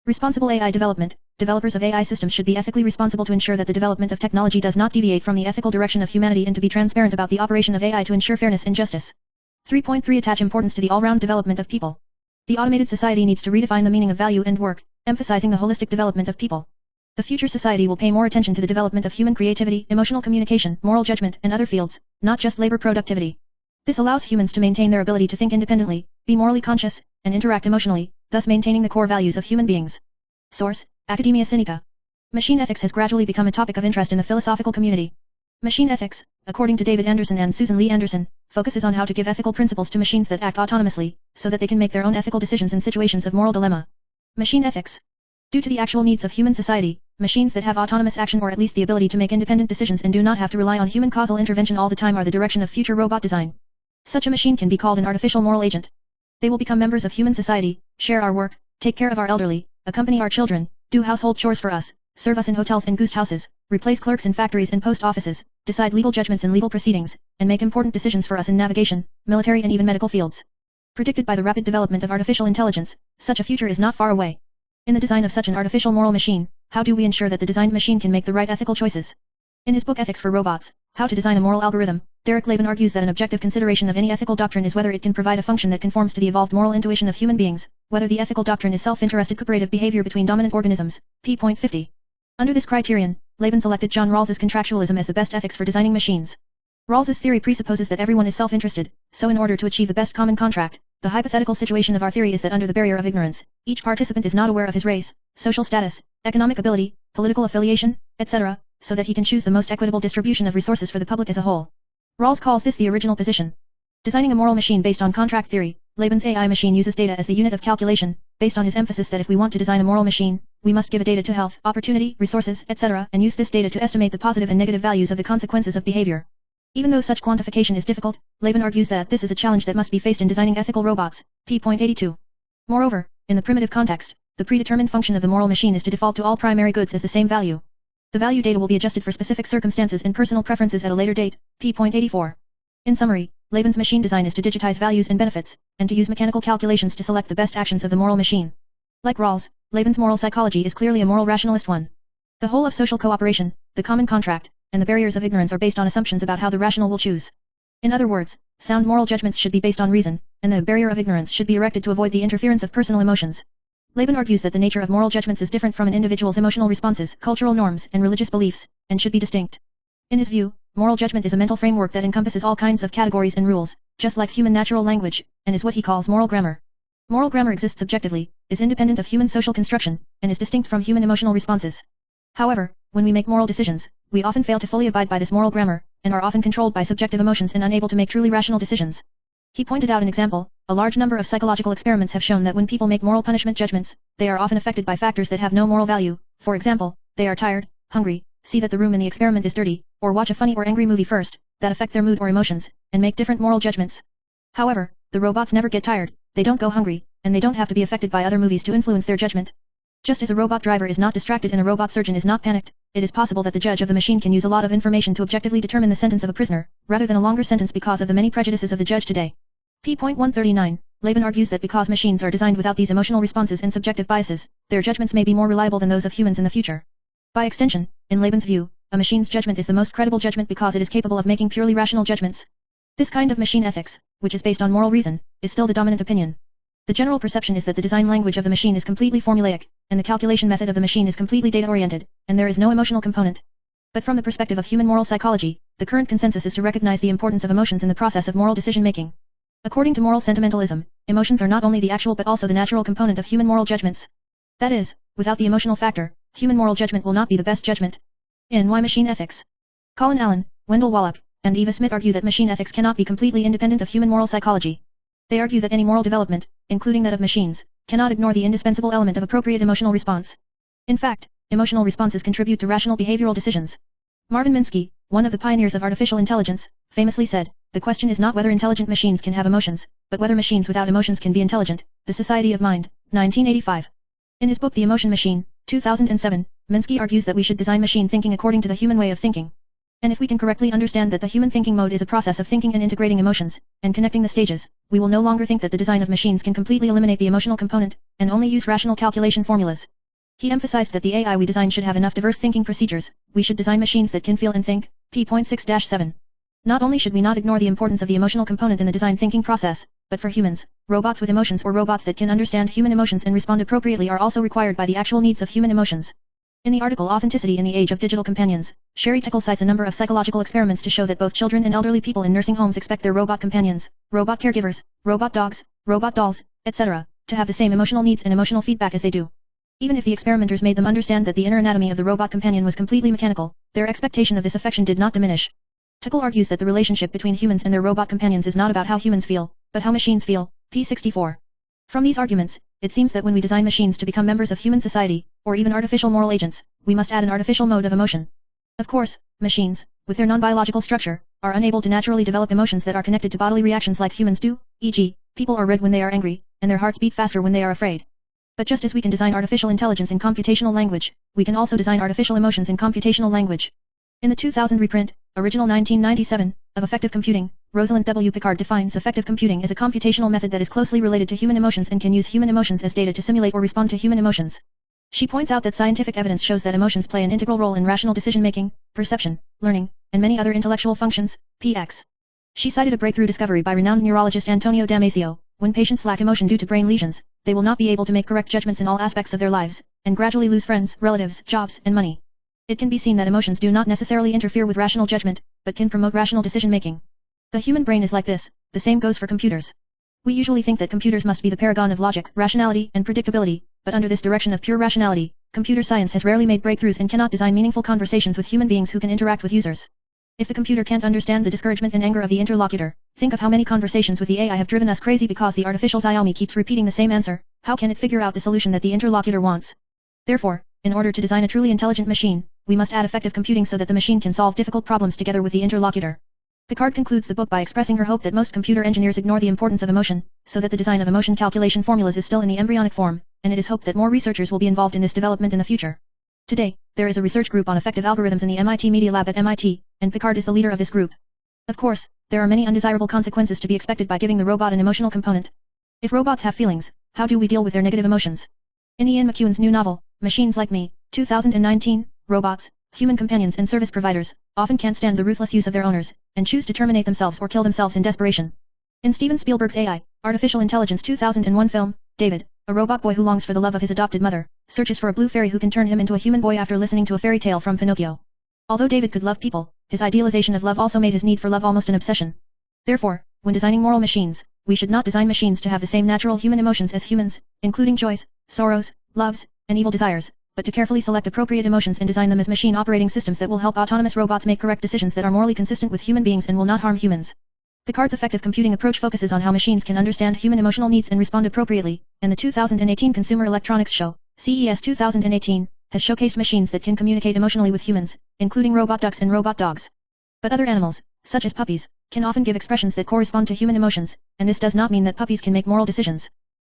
Responsible AI development. Developers of AI systems should be ethically responsible to ensure that the development of technology does not deviate from the ethical direction of humanity and to be transparent about the operation of AI to ensure fairness and justice. 3.3 Attach importance to the all-round development of people. The automated society needs to redefine the meaning of value and work, emphasizing the holistic development of people. The future society will pay more attention to the development of human creativity, emotional communication, moral judgment, and other fields, not just labor productivity. This allows humans to maintain their ability to think independently, be morally conscious, and interact emotionally, thus maintaining the core values of human beings. Source: Academia Sinica. Machine ethics has gradually become a topic of interest in the philosophical community. Machine ethics, according to David Anderson and Susan Lee Anderson, focuses on how to give ethical principles to machines that act autonomously, so that they can make their own ethical decisions in situations of moral dilemma. Machine ethics. Due to the actual needs of human society, machines that have autonomous action or at least the ability to make independent decisions and do not have to rely on human causal intervention all the time are the direction of future robot design. Such a machine can be called an artificial moral agent. They will become members of human society, share our work, take care of our elderly, accompany our children, do household chores for us, serve us in hotels and guest houses, replace clerks in factories and post offices, decide legal judgments in legal proceedings, and make important decisions for us in navigation, military and even medical fields. Predicted by the rapid development of artificial intelligence, such a future is not far away. In the design of such an artificial moral machine, how do we ensure that the designed machine can make the right ethical choices? In his book Ethics for Robots, How to Design a Moral Algorithm, Derek Laban argues that an objective consideration of any ethical doctrine is whether it can provide a function that conforms to the evolved moral intuition of human beings, whether the ethical doctrine is self-interested cooperative behavior between dominant organisms, p.50. Under this criterion, Laban selected John Rawls's contractualism as the best ethics for designing machines. Rawls's theory presupposes that everyone is self-interested, so in order to achieve the best common contract, the hypothetical situation of our theory is that under the barrier of ignorance, each participant is not aware of his race, social status, economic ability, political affiliation, etc., so that he can choose the most equitable distribution of resources for the public as a whole. Rawls calls this the original position. Designing a moral machine based on contract theory, Laban's AI machine uses data as the unit of calculation, based on his emphasis that if we want to design a moral machine, we must give a data to health, opportunity, resources, etc., and use this data to estimate the positive and negative values of the consequences of behavior. Even though such quantification is difficult, Laban argues that this is a challenge that must be faced in designing ethical robots, p.82. Moreover, in the primitive context, the predetermined function of the moral machine is to default to all primary goods as the same value. The value data will be adjusted for specific circumstances and personal preferences at a later date, p.84. In summary, Laban's machine design is to digitize values and benefits, and to use mechanical calculations to select the best actions of the moral machine. Like Rawls, Laban's moral psychology is clearly a moral rationalist one. The whole of social cooperation, the common contract, and the barriers of ignorance are based on assumptions about how the rational will choose. In other words, sound moral judgments should be based on reason, and the barrier of ignorance should be erected to avoid the interference of personal emotions. Laban argues that the nature of moral judgments is different from an individual's emotional responses, cultural norms, and religious beliefs, and should be distinct. In his view, moral judgment is a mental framework that encompasses all kinds of categories and rules, just like human natural language, and is what he calls moral grammar. Moral grammar exists objectively, is independent of human social construction, and is distinct from human emotional responses. However, when we make moral decisions, we often fail to fully abide by this moral grammar, and are often controlled by subjective emotions and unable to make truly rational decisions. He pointed out an example: a large number of psychological experiments have shown that when people make moral punishment judgments, they are often affected by factors that have no moral value. For example, they are tired, hungry, see that the room in the experiment is dirty, or watch a funny or angry movie first, that affect their mood or emotions, and make different moral judgments. However, the robots never get tired, they don't go hungry, and they don't have to be affected by other movies to influence their judgment. Just as a robot driver is not distracted and a robot surgeon is not panicked, it is possible that the judge of the machine can use a lot of information to objectively determine the sentence of a prisoner, rather than a longer sentence because of the many prejudices of the judge today. p.139, Laban argues that because machines are designed without these emotional responses and subjective biases, their judgments may be more reliable than those of humans in the future. By extension, in Laban's view, a machine's judgment is the most credible judgment because it is capable of making purely rational judgments. This kind of machine ethics, which is based on moral reason, is still the dominant opinion. The general perception is that the design language of the machine is completely formulaic, and the calculation method of the machine is completely data-oriented, and there is no emotional component. But from the perspective of human moral psychology, the current consensus is to recognize the importance of emotions in the process of moral decision-making. According to moral sentimentalism, emotions are not only the actual but also the natural component of human moral judgments. That is, without the emotional factor, human moral judgment will not be the best judgment. In Why Machine Ethics? Colin Allen, Wendell Wallach, and Eva Smith argue that machine ethics cannot be completely independent of human moral psychology. They argue that any moral development, including that of machines, cannot ignore the indispensable element of appropriate emotional response. In fact, emotional responses contribute to rational behavioral decisions. Marvin Minsky, one of the pioneers of artificial intelligence, famously said, "The question is not whether intelligent machines can have emotions, but whether machines without emotions can be intelligent." The Society of Mind, 1985. In his book The Emotion Machine, 2007, Minsky argues that we should design machine thinking according to the human way of thinking. And if we can correctly understand that the human thinking mode is a process of thinking and integrating emotions, and connecting the stages, we will no longer think that the design of machines can completely eliminate the emotional component, and only use rational calculation formulas. He emphasized that the AI we design should have enough diverse thinking procedures. We should design machines that can feel and think, p.6-7. Not only should we not ignore the importance of the emotional component in the design thinking process, but for humans, robots with emotions or robots that can understand human emotions and respond appropriately are also required by the actual needs of human emotions. In the article Authenticity in the Age of Digital Companions, Sherry Tickle cites a number of psychological experiments to show that both children and elderly people in nursing homes expect their robot companions, robot caregivers, robot dogs, robot dolls, etc., to have the same emotional needs and emotional feedback as they do. Even if the experimenters made them understand that the inner anatomy of the robot companion was completely mechanical, their expectation of this affection did not diminish. Tickle argues that the relationship between humans and their robot companions is not about how humans feel, but how machines feel, p64. From these arguments, it seems that when we design machines to become members of human society, or even artificial moral agents, we must add an artificial mode of emotion. Of course, machines, with their non-biological structure, are unable to naturally develop emotions that are connected to bodily reactions like humans do, e.g., people are red when they are angry, and their hearts beat faster when they are afraid. But just as we can design artificial intelligence in computational language, we can also design artificial emotions in computational language. In the 2000 reprint, original 1997, of Effective Computing, Rosalind W. Picard defines effective computing as a computational method that is closely related to human emotions and can use human emotions as data to simulate or respond to human emotions. She points out that scientific evidence shows that emotions play an integral role in rational decision-making, perception, learning, and many other intellectual functions, px. She cited a breakthrough discovery by renowned neurologist Antonio Damasio: when patients lack emotion due to brain lesions, they will not be able to make correct judgments in all aspects of their lives, and gradually lose friends, relatives, jobs, and money. It can be seen that emotions do not necessarily interfere with rational judgment, but can promote rational decision-making. The human brain is like this, the same goes for computers. We usually think that computers must be the paragon of logic, rationality, and predictability, but under this direction of pure rationality, computer science has rarely made breakthroughs and cannot design meaningful conversations with human beings who can interact with users. If the computer can't understand the discouragement and anger of the interlocutor, think of how many conversations with the AI have driven us crazy because the artificial Xiaomi keeps repeating the same answer. How can it figure out the solution that the interlocutor wants? Therefore, in order to design a truly intelligent machine, we must add effective computing so that the machine can solve difficult problems together with the interlocutor. Picard concludes the book by expressing her hope that most computer engineers ignore the importance of emotion, so that the design of emotion calculation formulas is still in the embryonic form, and it is hoped that more researchers will be involved in this development in the future. Today, there is a research group on effective algorithms in the MIT Media Lab at MIT, and Picard is the leader of this group. Of course, there are many undesirable consequences to be expected by giving the robot an emotional component. If robots have feelings, how do we deal with their negative emotions? In Ian McEwan's new novel, Machines Like Me, 2019, robots, human companions and service providers, often can't stand the ruthless use of their owners, and choose to terminate themselves or kill themselves in desperation. In Steven Spielberg's AI, Artificial Intelligence 2001 film, David, a robot boy who longs for the love of his adopted mother, searches for a blue fairy who can turn him into a human boy after listening to a fairy tale from Pinocchio. Although David could love people, his idealization of love also made his need for love almost an obsession. Therefore, when designing moral machines, we should not design machines to have the same natural human emotions as humans, including joys, sorrows, loves, and evil desires, but to carefully select appropriate emotions and design them as machine operating systems that will help autonomous robots make correct decisions that are morally consistent with human beings and will not harm humans. Picard's effective computing approach focuses on how machines can understand human emotional needs and respond appropriately, and the 2018 Consumer Electronics Show, CES 2018, has showcased machines that can communicate emotionally with humans, including robot ducks and robot dogs. But other animals, such as puppies, can often give expressions that correspond to human emotions, and this does not mean that puppies can make moral decisions.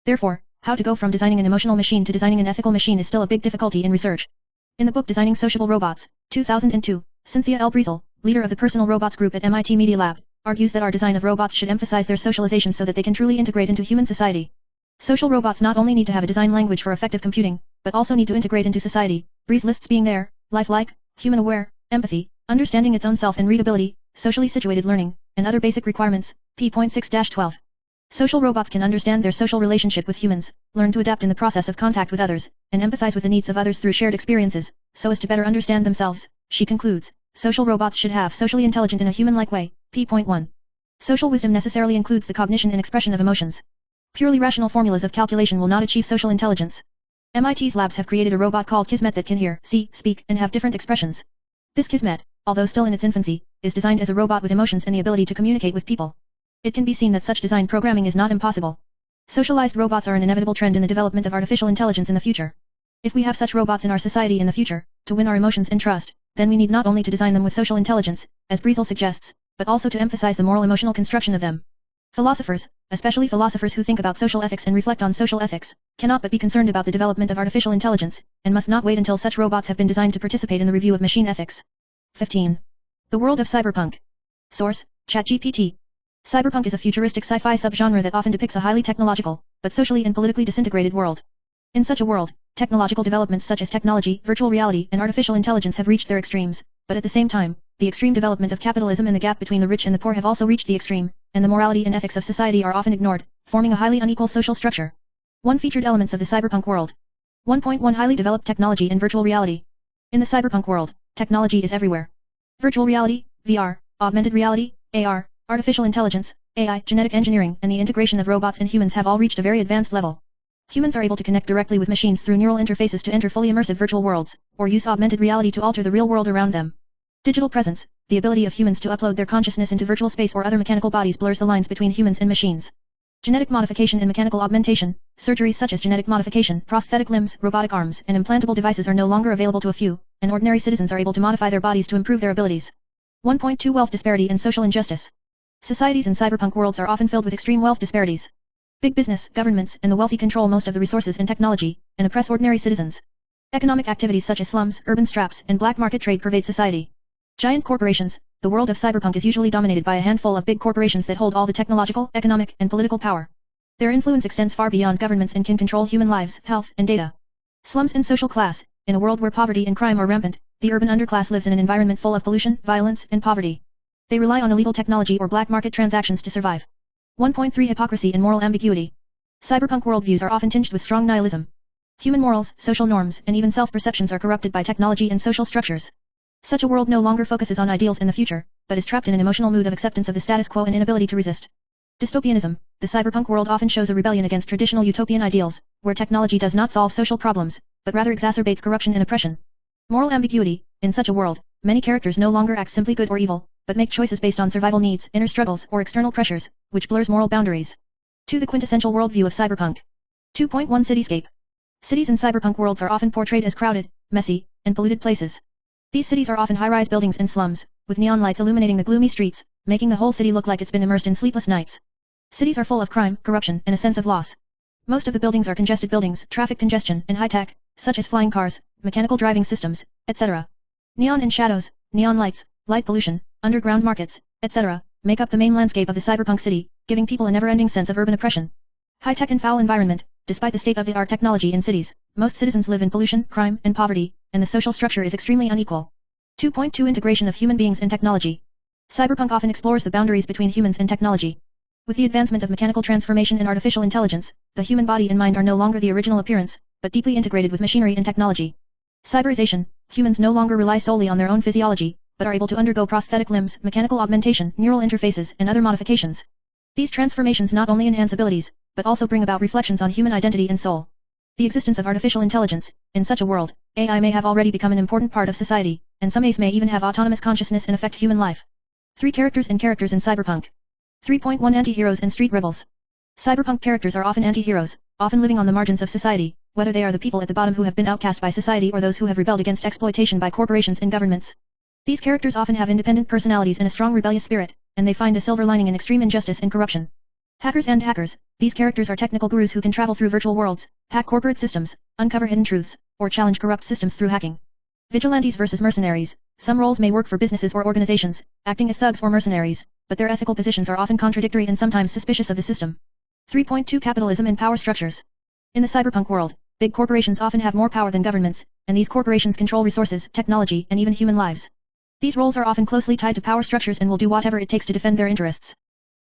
Therefore, how to go from designing an emotional machine to designing an ethical machine is still a big difficulty in research. In the book Designing Sociable Robots, 2002, Cynthia L. Breezel, leader of the Personal Robots Group at MIT Media Lab, argues that our design of robots should emphasize their socialization so that they can truly integrate into human society. Social robots not only need to have a design language for effective computing, but also need to integrate into society. Breeze lists being there, lifelike, human-aware, empathy, understanding its own self and readability, socially situated learning, and other basic requirements, p.6-12. Social robots can understand their social relationship with humans, learn to adapt in the process of contact with others, and empathize with the needs of others through shared experiences, so as to better understand themselves. She concludes, social robots should have socially intelligent in a human-like way, p.1. Social wisdom necessarily includes the cognition and expression of emotions. Purely rational formulas of calculation will not achieve social intelligence. MIT's labs have created a robot called Kismet that can hear, see, speak, and have different expressions. This Kismet, although still in its infancy, is designed as a robot with emotions and the ability to communicate with people. It can be seen that such design programming is not impossible. Socialized robots are an inevitable trend in the development of artificial intelligence in the future. If we have such robots in our society in the future, to win our emotions and trust, then we need not only to design them with social intelligence, as Breezel suggests, but also to emphasize the moral emotional construction of them. Philosophers, especially philosophers who think about social ethics and reflect on social ethics, cannot but be concerned about the development of artificial intelligence, and must not wait until such robots have been designed to participate in the review of machine ethics. 15. The world of cyberpunk. Source, ChatGPT. Cyberpunk is a futuristic sci-fi subgenre that often depicts a highly technological, but socially and politically disintegrated world. In such a world, technological developments such as technology, virtual reality, and artificial intelligence have reached their extremes, but at the same time, the extreme development of capitalism and the gap between the rich and the poor have also reached the extreme, and the morality and ethics of society are often ignored, forming a highly unequal social structure. 1. Featured elements of the cyberpunk world. 1.1 Highly developed technology and virtual reality. In the cyberpunk world, technology is everywhere. Virtual reality, VR, augmented reality, AR, artificial intelligence, AI, genetic engineering, and the integration of robots and humans have all reached a very advanced level. Humans are able to connect directly with machines through neural interfaces to enter fully immersive virtual worlds, or use augmented reality to alter the real world around them. Digital presence, the ability of humans to upload their consciousness into virtual space or other mechanical bodies blurs the lines between humans and machines. Genetic modification and mechanical augmentation, surgeries such as genetic modification, prosthetic limbs, robotic arms, and implantable devices are no longer available to a few, and ordinary citizens are able to modify their bodies to improve their abilities. 1.2 Wealth disparity and social injustice. Societies in cyberpunk worlds are often filled with extreme wealth disparities. Big business, governments, and the wealthy control most of the resources and technology, and oppress ordinary citizens. Economic activities such as slums, urban straps, and black market trade pervade society. Giant corporations, the world of cyberpunk is usually dominated by a handful of big corporations that hold all the technological, economic, and political power. Their influence extends far beyond governments and can control human lives, health, and data. Slums and social class. In a world where poverty and crime are rampant, the urban underclass lives in an environment full of pollution, violence, and poverty. They rely on illegal technology or black market transactions to survive. 1.3 Hypocrisy and moral ambiguity. Cyberpunk worldviews are often tinged with strong nihilism. Human morals, social norms, and even self-perceptions are corrupted by technology and social structures. Such a world no longer focuses on ideals in the future, but is trapped in an emotional mood of acceptance of the status quo and inability to resist. Dystopianism. The cyberpunk world often shows a rebellion against traditional utopian ideals, where technology does not solve social problems, but rather exacerbates corruption and oppression. Moral ambiguity. In such a world, many characters no longer act simply good or evil, but make choices based on survival needs, inner struggles, or external pressures, which blurs moral boundaries. 2. The quintessential worldview of cyberpunk. 2.1 Cityscape. Cities in cyberpunk worlds are often portrayed as crowded, messy, and polluted places. These cities are often high-rise buildings and slums, with neon lights illuminating the gloomy streets, making the whole city look like it's been immersed in sleepless nights. Cities are full of crime, corruption, and a sense of loss. Most of the buildings are congested buildings, traffic congestion, and high-tech, such as flying cars, mechanical driving systems, etc. Neon and shadows, neon lights, light pollution, underground markets, etc., make up the main landscape of the cyberpunk city, giving people a never-ending sense of urban oppression. High-tech and foul environment. Despite the state-of-the-art technology in cities, most citizens live in pollution, crime, and poverty, and the social structure is extremely unequal. 2.2 Integration of human beings and technology. Cyberpunk often explores the boundaries between humans and technology. With the advancement of mechanical transformation and artificial intelligence, the human body and mind are no longer the original appearance, but deeply integrated with machinery and technology. Cyberization. Humans no longer rely solely on their own physiology, but are able to undergo prosthetic limbs, mechanical augmentation, neural interfaces, and other modifications. These transformations not only enhance abilities, but also bring about reflections on human identity and soul. The existence of artificial intelligence. In such a world, AI may have already become an important part of society, and some AIs may even have autonomous consciousness and affect human life. 3 Characters and characters in cyberpunk. 3.1 Anti-heroes and street rebels. Cyberpunk characters are often anti-heroes, often living on the margins of society, whether they are the people at the bottom who have been outcast by society or those who have rebelled against exploitation by corporations and governments. These characters often have independent personalities and a strong rebellious spirit, and they find a silver lining in extreme injustice and corruption. Hackers and hackers. These characters are technical gurus who can travel through virtual worlds, hack corporate systems, uncover hidden truths, or challenge corrupt systems through hacking. Vigilantes versus mercenaries. Some roles may work for businesses or organizations, acting as thugs or mercenaries, but their ethical positions are often contradictory and sometimes suspicious of the system. 3.2 Capitalism and power structures. In the cyberpunk world, big corporations often have more power than governments, and these corporations control resources, technology, and even human lives. These roles are often closely tied to power structures and will do whatever it takes to defend their interests.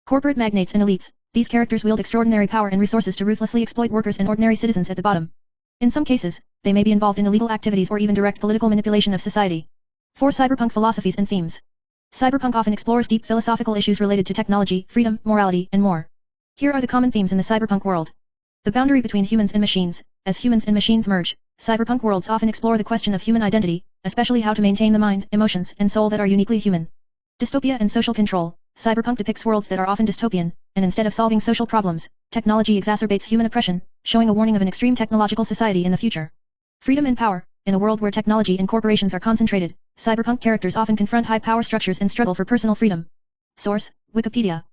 Corporate magnates and elites. These characters wield extraordinary power and resources to ruthlessly exploit workers and ordinary citizens at the bottom. In some cases, they may be involved in illegal activities or even direct political manipulation of society. 4 Cyberpunk philosophies and themes. Cyberpunk often explores deep philosophical issues related to technology, freedom, morality, and more. Here are the common themes in the cyberpunk world. The boundary between humans and machines. As humans and machines merge, cyberpunk worlds often explore the question of human identity, especially how to maintain the mind, emotions, and soul that are uniquely human. Dystopia and social control. Cyberpunk depicts worlds that are often dystopian, and instead of solving social problems, technology exacerbates human oppression, showing a warning of an extreme technological society in the future. Freedom and power. In a world where technology and corporations are concentrated, cyberpunk characters often confront high power structures and struggle for personal freedom. Source: Wikipedia.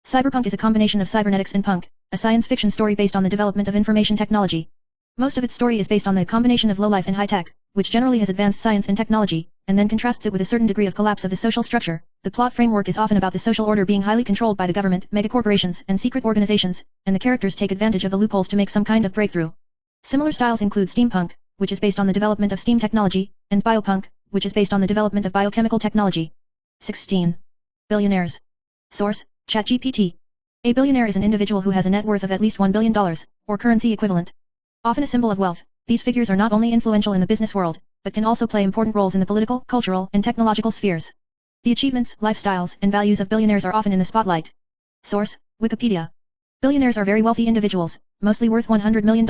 Cyberpunk is a combination of cybernetics and punk, a science fiction story based on the development of information technology. Most of its story is based on the combination of low-life and high-tech, which generally has advanced science and technology, and then contrasts it with a certain degree of collapse of the social structure. The plot framework is often about the social order being highly controlled by the government, megacorporations, and secret organizations, and the characters take advantage of the loopholes to make some kind of breakthrough. Similar styles include steampunk, which is based on the development of steam technology, and biopunk, which is based on the development of biochemical technology. 16. Billionaires. Source: ChatGPT. A billionaire is an individual who has a net worth of at least $1 billion, or currency equivalent. Often a symbol of wealth, these figures are not only influential in the business world, but can also play important roles in the political, cultural, and technological spheres. The achievements, lifestyles, and values of billionaires are often in the spotlight. Source: Wikipedia. Billionaires are very wealthy individuals, mostly worth $100 million,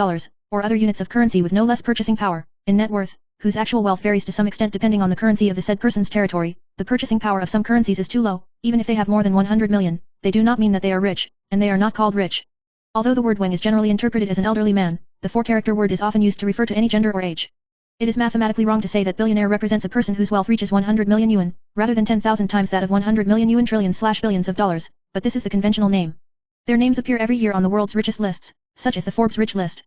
or other units of currency with no less purchasing power, in net worth, whose actual wealth varies to some extent depending on the currency of the said person's territory. The purchasing power of some currencies is too low. Even if they have more than 100 million, they do not mean that they are rich, and they are not called rich. Although the word Wang is generally interpreted as an elderly man, the four-character word is often used to refer to any gender or age. It is mathematically wrong to say that billionaire represents a person whose wealth reaches 100 million yuan, rather than 10,000 times that of 100 million yuan trillions/billions of dollars, but this is the conventional name. Their names appear every year on the world's richest lists, such as the Forbes Rich List.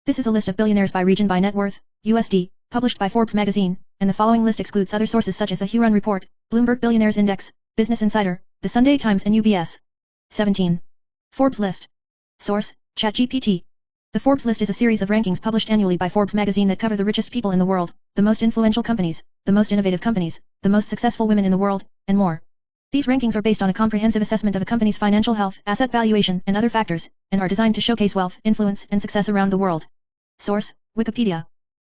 This is a list of billionaires by region by net worth, USD, published by Forbes magazine, and the following list excludes other sources such as the Huron Report, Bloomberg Billionaires Index, Business Insider, The Sunday Times and UBS. 17. Forbes List. Source: ChatGPT. The Forbes list is a series of rankings published annually by Forbes magazine that cover the richest people in the world, the most influential companies, the most innovative companies, the most successful women in the world, and more. These rankings are based on a comprehensive assessment of a company's financial health, asset valuation, and other factors, and are designed to showcase wealth, influence, and success around the world. Source: Wikipedia.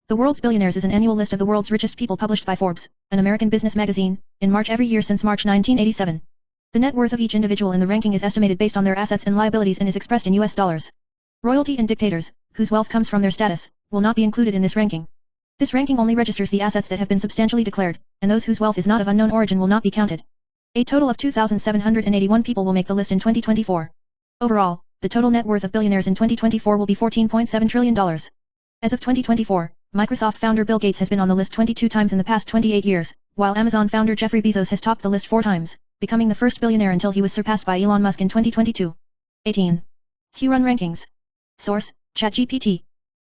The World's Billionaires is an annual list of the world's richest people published by Forbes, an American business magazine, in March every year since March 1987. The net worth of each individual in the ranking is estimated based on their assets and liabilities and is expressed in US dollars. Royalty and dictators, whose wealth comes from their status, will not be included in this ranking. This ranking only registers the assets that have been substantially declared, and those whose wealth is not of unknown origin will not be counted. A total of 2,781 people will make the list in 2024. Overall, the total net worth of billionaires in 2024 will be $14.7 trillion. As of 2024, Microsoft founder Bill Gates has been on the list 22 times in the past 28 years, while Amazon founder Jeffrey Bezos has topped the list 4 times, becoming the first billionaire until he was surpassed by Elon Musk in 2022. 18. Huron Rankings. Source: ChatGPT.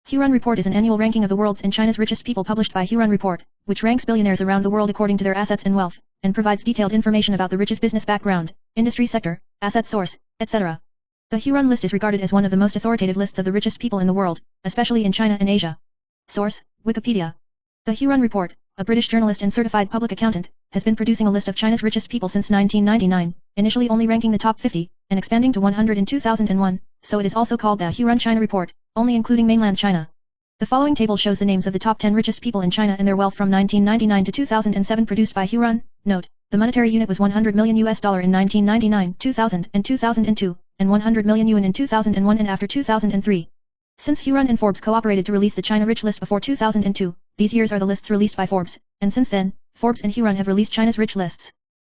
Huron Report is an annual ranking of the world's and China's richest people published by Huron Report, which ranks billionaires around the world according to their assets and wealth, and provides detailed information about the richest business background, industry sector, asset source, etc. The Huron list is regarded as one of the most authoritative lists of the richest people in the world, especially in China and Asia. Source: Wikipedia. The Huron Report, a British journalist and certified public accountant, has been producing a list of China's richest people since 1999, initially only ranking the top 50, and expanding to 100 in 2001, so it is also called the Huron China Report, only including mainland China. The following table shows the names of the top 10 richest people in China and their wealth from 1999 to 2007 produced by Huron. Note: the monetary unit was $100 million in 1999, 2000 and 2002, and 100 million yuan in 2001 and after 2003. Since Huron and Forbes cooperated to release the China Rich List before 2002, these years are the lists released by Forbes, and since then, Forbes and Huron have released China's rich lists.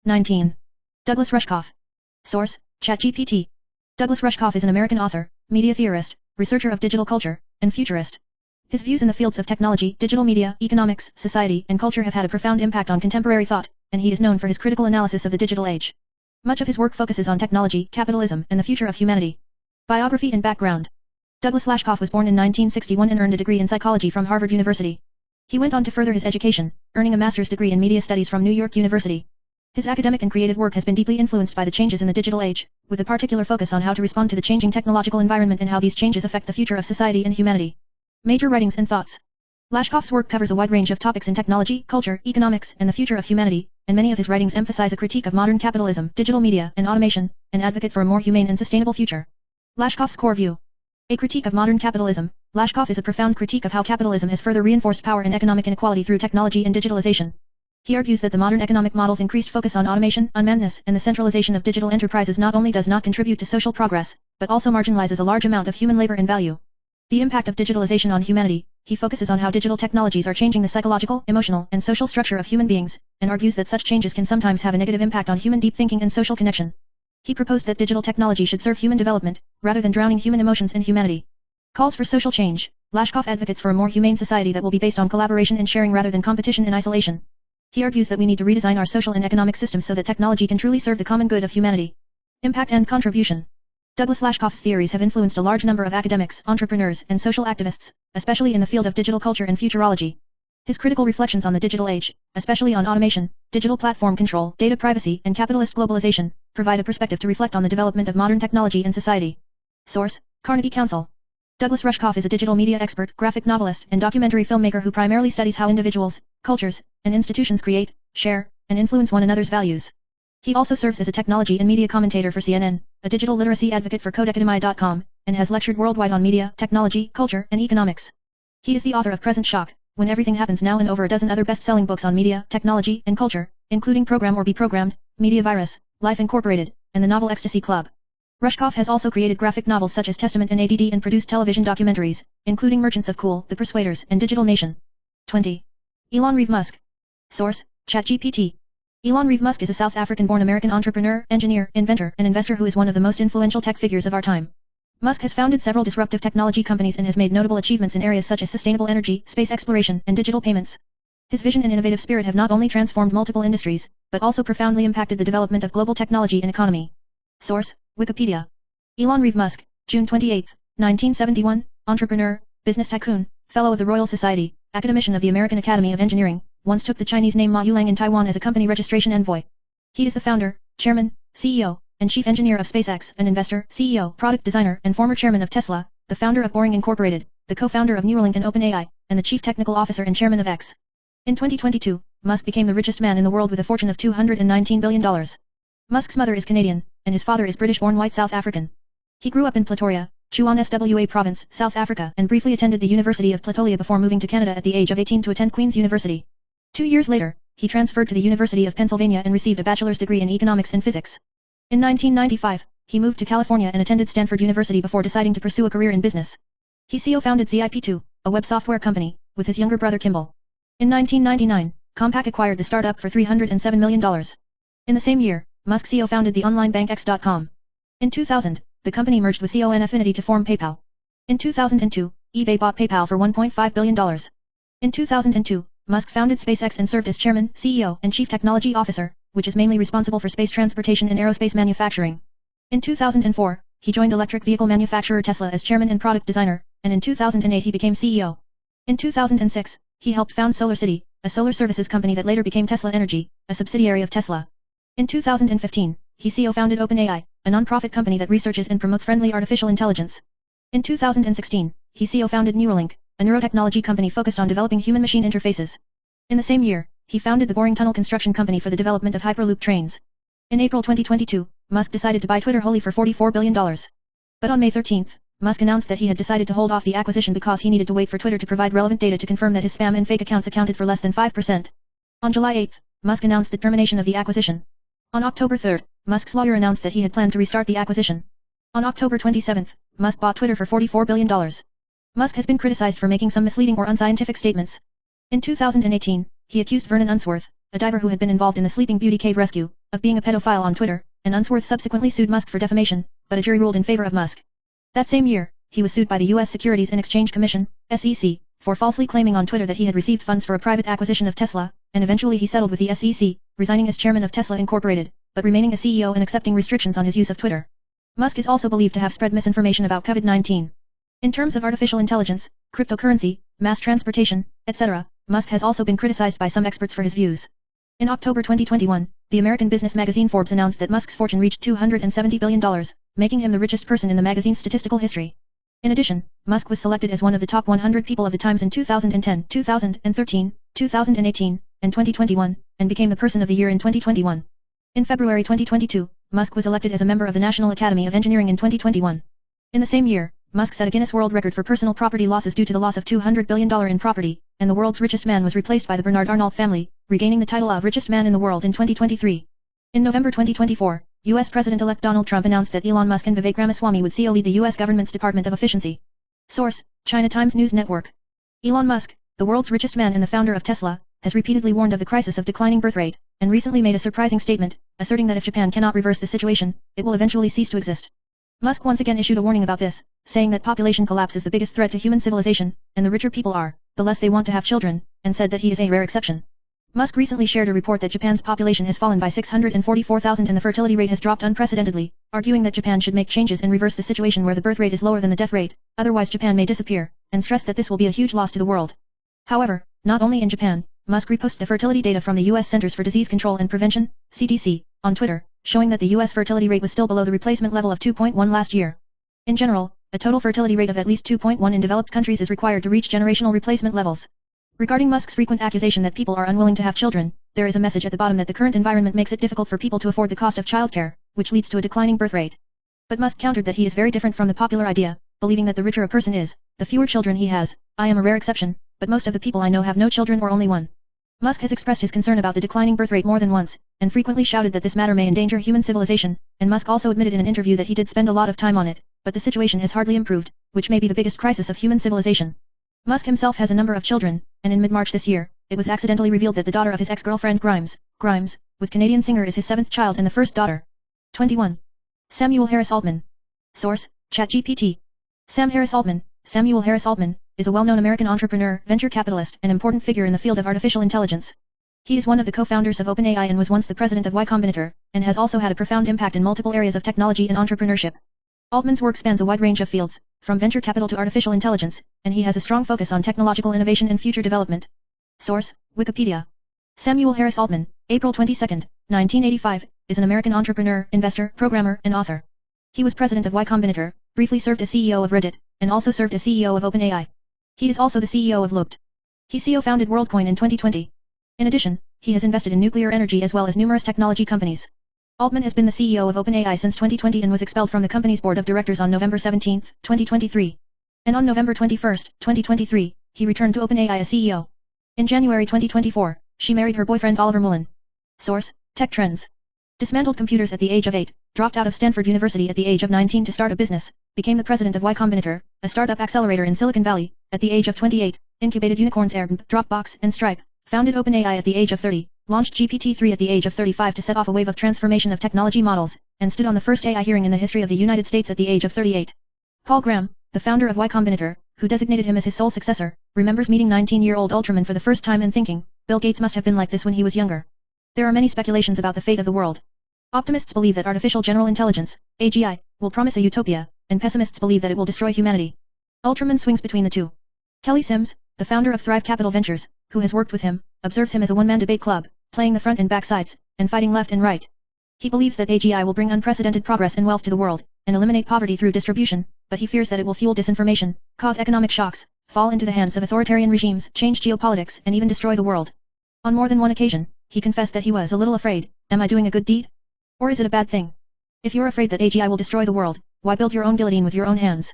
19. Douglas Rushkoff. Source: ChatGPT. Douglas Rushkoff is an American author, media theorist, researcher of digital culture, and futurist. His views in the fields of technology, digital media, economics, society, and culture have had a profound impact on contemporary thought, and he is known for his critical analysis of the digital age. Much of his work focuses on technology, capitalism, and the future of humanity. Biography and background. Douglas Rushkoff was born in 1961 and earned a degree in psychology from Harvard University. He went on to further his education, earning a master's degree in media studies from New York University. His academic and creative work has been deeply influenced by the changes in the digital age, with a particular focus on how to respond to the changing technological environment and how these changes affect the future of society and humanity. Major writings and thoughts. Rushkoff's work covers a wide range of topics in technology, culture, economics, and the future of humanity, and many of his writings emphasize a critique of modern capitalism, digital media, and automation, and advocate for a more humane and sustainable future. Rushkoff's core view. A critique of modern capitalism. Rushkoff is a profound critique of how capitalism has further reinforced power and economic inequality through technology and digitalization. He argues that the modern economic model's increased focus on automation, unmannedness, and the centralization of digital enterprises not only does not contribute to social progress, but also marginalizes a large amount of human labor and value. The impact of digitalization on humanity. He focuses on how digital technologies are changing the psychological, emotional, and social structure of human beings, and argues that such changes can sometimes have a negative impact on human deep thinking and social connection. He proposed that digital technology should serve human development, rather than drowning human emotions and humanity. Calls for social change. Rushkoff advocates for a more humane society that will be based on collaboration and sharing rather than competition and isolation. He argues that we need to redesign our social and economic systems so that technology can truly serve the common good of humanity. Impact and contribution. Douglas Rushkoff's theories have influenced a large number of academics, entrepreneurs, and social activists, especially in the field of digital culture and futurology. His critical reflections on the digital age, especially on automation, digital platform control, data privacy, and capitalist globalization, provide a perspective to reflect on the development of modern technology and society. Source: Carnegie Council. Douglas Rushkoff is a digital media expert, graphic novelist, and documentary filmmaker who primarily studies how individuals, cultures, and institutions create, share, and influence one another's values. He also serves as a technology and media commentator for CNN, a digital literacy advocate for Codecademy.com, and has lectured worldwide on media, technology, culture, and economics. He is the author of Present Shock, when everything happens now and over a dozen other best-selling books on media, technology, and culture, including Program or Be Programmed, Media Virus, Life Incorporated, and the novel Ecstasy Club. Rushkoff has also created graphic novels such as Testament and ADD and produced television documentaries, including Merchants of Cool, The Persuaders, and Digital Nation. 20. Elon Reeve Musk. Source, ChatGPT. Elon Reeve Musk is a South African-born American entrepreneur, engineer, inventor, and investor who is one of the most influential tech figures of our time. Musk has founded several disruptive technology companies and has made notable achievements in areas such as sustainable energy, space exploration, and digital payments. His vision and innovative spirit have not only transformed multiple industries, but also profoundly impacted the development of global technology and economy. Source, Wikipedia. Elon Reeve Musk, June 28, 1971, entrepreneur, business tycoon, fellow of the Royal Society, academician of the American Academy of Engineering, once took the Chinese name Ma Yulang in Taiwan as a company registration envoy. He is the founder, chairman, CEO, and chief engineer of SpaceX, an investor, CEO, product designer, and former chairman of Tesla, the founder of Boring Incorporated, the co-founder of Neuralink and OpenAI, and the chief technical officer and chairman of X. In 2022, Musk became the richest man in the world with a fortune of $219 billion. Musk's mother is Canadian, and his father is British-born white South African. He grew up in Pretoria, Chuan SWA Province, South Africa, and briefly attended the University of Pretoria before moving to Canada at the age of 18 to attend Queen's University. 2 years later, he transferred to the University of Pennsylvania and received a bachelor's degree in economics and physics. In 1995, he moved to California and attended Stanford University before deciding to pursue a career in business. He co-founded ZIP2, a web software company, with his younger brother Kimball. In 1999, Compaq acquired the startup for $307 million. In the same year, Musk co-founded the online bank X.com. In 2000, the company merged with Confinity to form PayPal. In 2002, eBay bought PayPal for $1.5 billion. In 2002, Musk founded SpaceX and served as chairman, CEO, and chief technology officer, which is mainly responsible for space transportation and aerospace manufacturing. In 2004, he joined electric vehicle manufacturer Tesla as chairman and product designer, and in 2008 he became CEO. In 2006, he helped found SolarCity, a solar services company that later became Tesla Energy, a subsidiary of Tesla. In 2015, he co-founded OpenAI, a non-profit company that researches and promotes friendly artificial intelligence. In 2016, he co-founded Neuralink, a neurotechnology company focused on developing human-machine interfaces. In the same year, he founded the Boring Tunnel Construction Company for the development of Hyperloop trains. In April 2022, Musk decided to buy Twitter wholly for $44 billion. But on May 13, Musk announced that he had decided to hold off the acquisition because he needed to wait for Twitter to provide relevant data to confirm that his spam and fake accounts accounted for less than 5%. On July 8, Musk announced the termination of the acquisition. On October 3, Musk's lawyer announced that he had planned to restart the acquisition. On October 27, Musk bought Twitter for $44 billion. Musk has been criticized for making some misleading or unscientific statements. In 2018, he accused Vernon Unsworth, a diver who had been involved in the Sleeping Beauty cave rescue, of being a pedophile on Twitter, and Unsworth subsequently sued Musk for defamation, but a jury ruled in favor of Musk. That same year, he was sued by the U.S. Securities and Exchange Commission, SEC, for falsely claiming on Twitter that he had received funds for a private acquisition of Tesla, and eventually he settled with the SEC, resigning as chairman of Tesla Incorporated, but remaining a CEO and accepting restrictions on his use of Twitter. Musk is also believed to have spread misinformation about COVID-19. In terms of artificial intelligence, cryptocurrency, mass transportation, etc., Musk has also been criticized by some experts for his views. In October 2021, the American business magazine Forbes announced that Musk's fortune reached $270 billion, making him the richest person in the magazine's statistical history. In addition, Musk was selected as one of the top 100 people of the Times in 2010, 2013, 2018, and 2021, and became the Person of the Year in 2021. In February 2022, Musk was elected as a member of the National Academy of Engineering in 2021. In the same year, Musk set a Guinness World Record for personal property losses due to the loss of $200 billion in property, and the world's richest man was replaced by the Bernard Arnault family, regaining the title of richest man in the world in 2023. In November 2024, U.S. President-elect Donald Trump announced that Elon Musk and Vivek Ramaswamy would co-lead the U.S. government's Department of Efficiency. Source, China Times News Network. Elon Musk, the world's richest man and the founder of Tesla, has repeatedly warned of the crisis of declining birth rate, and recently made a surprising statement, asserting that if Japan cannot reverse the situation, it will eventually cease to exist. Musk once again issued a warning about this, saying that population collapse is the biggest threat to human civilization, and the richer people are, the less they want to have children, and said that he is a rare exception. Musk recently shared a report that Japan's population has fallen by 644,000 and the fertility rate has dropped unprecedentedly, arguing that Japan should make changes and reverse the situation where the birth rate is lower than the death rate, otherwise Japan may disappear, and stressed that this will be a huge loss to the world. However, not only in Japan, Musk reposted the fertility data from the U.S. Centers for Disease Control and Prevention, CDC, on Twitter, showing that the U.S. fertility rate was still below the replacement level of 2.1 last year. In general, a total fertility rate of at least 2.1 in developed countries is required to reach generational replacement levels. Regarding Musk's frequent accusation that people are unwilling to have children, there is a message at the bottom that the current environment makes it difficult for people to afford the cost of childcare, which leads to a declining birth rate. But Musk countered that he is very different from the popular idea, believing that the richer a person is, the fewer children he has. I am a rare exception, but most of the people I know have no children or only one. Musk has expressed his concern about the declining birth rate more than once, and frequently shouted that this matter may endanger human civilization, and Musk also admitted in an interview that he did spend a lot of time on it, but the situation has hardly improved, which may be the biggest crisis of human civilization. Musk himself has a number of children, and in mid-March this year, it was accidentally revealed that the daughter of his ex-girlfriend Grimes, with Canadian singer is his 7th child and the first daughter. 21. Samuel Harris Altman. Source, ChatGPT. Samuel Harris Altman, is a well-known American entrepreneur, venture capitalist, and important figure in the field of artificial intelligence. He is one of the co-founders of OpenAI and was once the president of Y Combinator, and has also had a profound impact in multiple areas of technology and entrepreneurship. Altman's work spans a wide range of fields, from venture capital to artificial intelligence, and he has a strong focus on technological innovation and future development. Source, Wikipedia. Samuel Harris Altman, April 22, 1985, is an American entrepreneur, investor, programmer, and author. He was president of Y Combinator, briefly served as CEO of Reddit, and also served as CEO of OpenAI. He is also the CEO of Loopt. He co-founded WorldCoin in 2020. In addition, he has invested in nuclear energy as well as numerous technology companies. Altman has been the CEO of OpenAI since 2020 and was expelled from the company's board of directors on November 17, 2023. And on November 21, 2023, he returned to OpenAI as CEO. In January 2024, she married her boyfriend Oliver Mullen. Source, Tech Trends. Dismantled computers at the age of 8, dropped out of Stanford University at the age of 19 to start a business, became the president of Y Combinator, a startup accelerator in Silicon Valley, at the age of 28, incubated unicorns Airbnb, Dropbox, and Stripe, founded OpenAI at the age of 30, launched GPT-3 at the age of 35 to set off a wave of transformation of technology models, and stood on the first AI hearing in the history of the United States at the age of 38. Paul Graham, the founder of Y Combinator, who designated him as his sole successor, remembers meeting 19-year-old Ultraman for the first time and thinking, Bill Gates must have been like this when he was younger. There are many speculations about the fate of the world. Optimists believe that artificial general intelligence, AGI, will promise a utopia, and pessimists believe that it will destroy humanity. Ultraman swings between the two. Kelly Sims, the founder of Thrive Capital Ventures, who has worked with him, observes him as a one-man debate club, playing the front and back sides, and fighting left and right. He believes that AGI will bring unprecedented progress and wealth to the world, and eliminate poverty through distribution, but he fears that it will fuel disinformation, cause economic shocks, fall into the hands of authoritarian regimes, change geopolitics, and even destroy the world. On more than one occasion, he confessed that he was a little afraid. Am I doing a good deed? Or is it a bad thing? If you're afraid that AGI will destroy the world, why build your own guillotine with your own hands?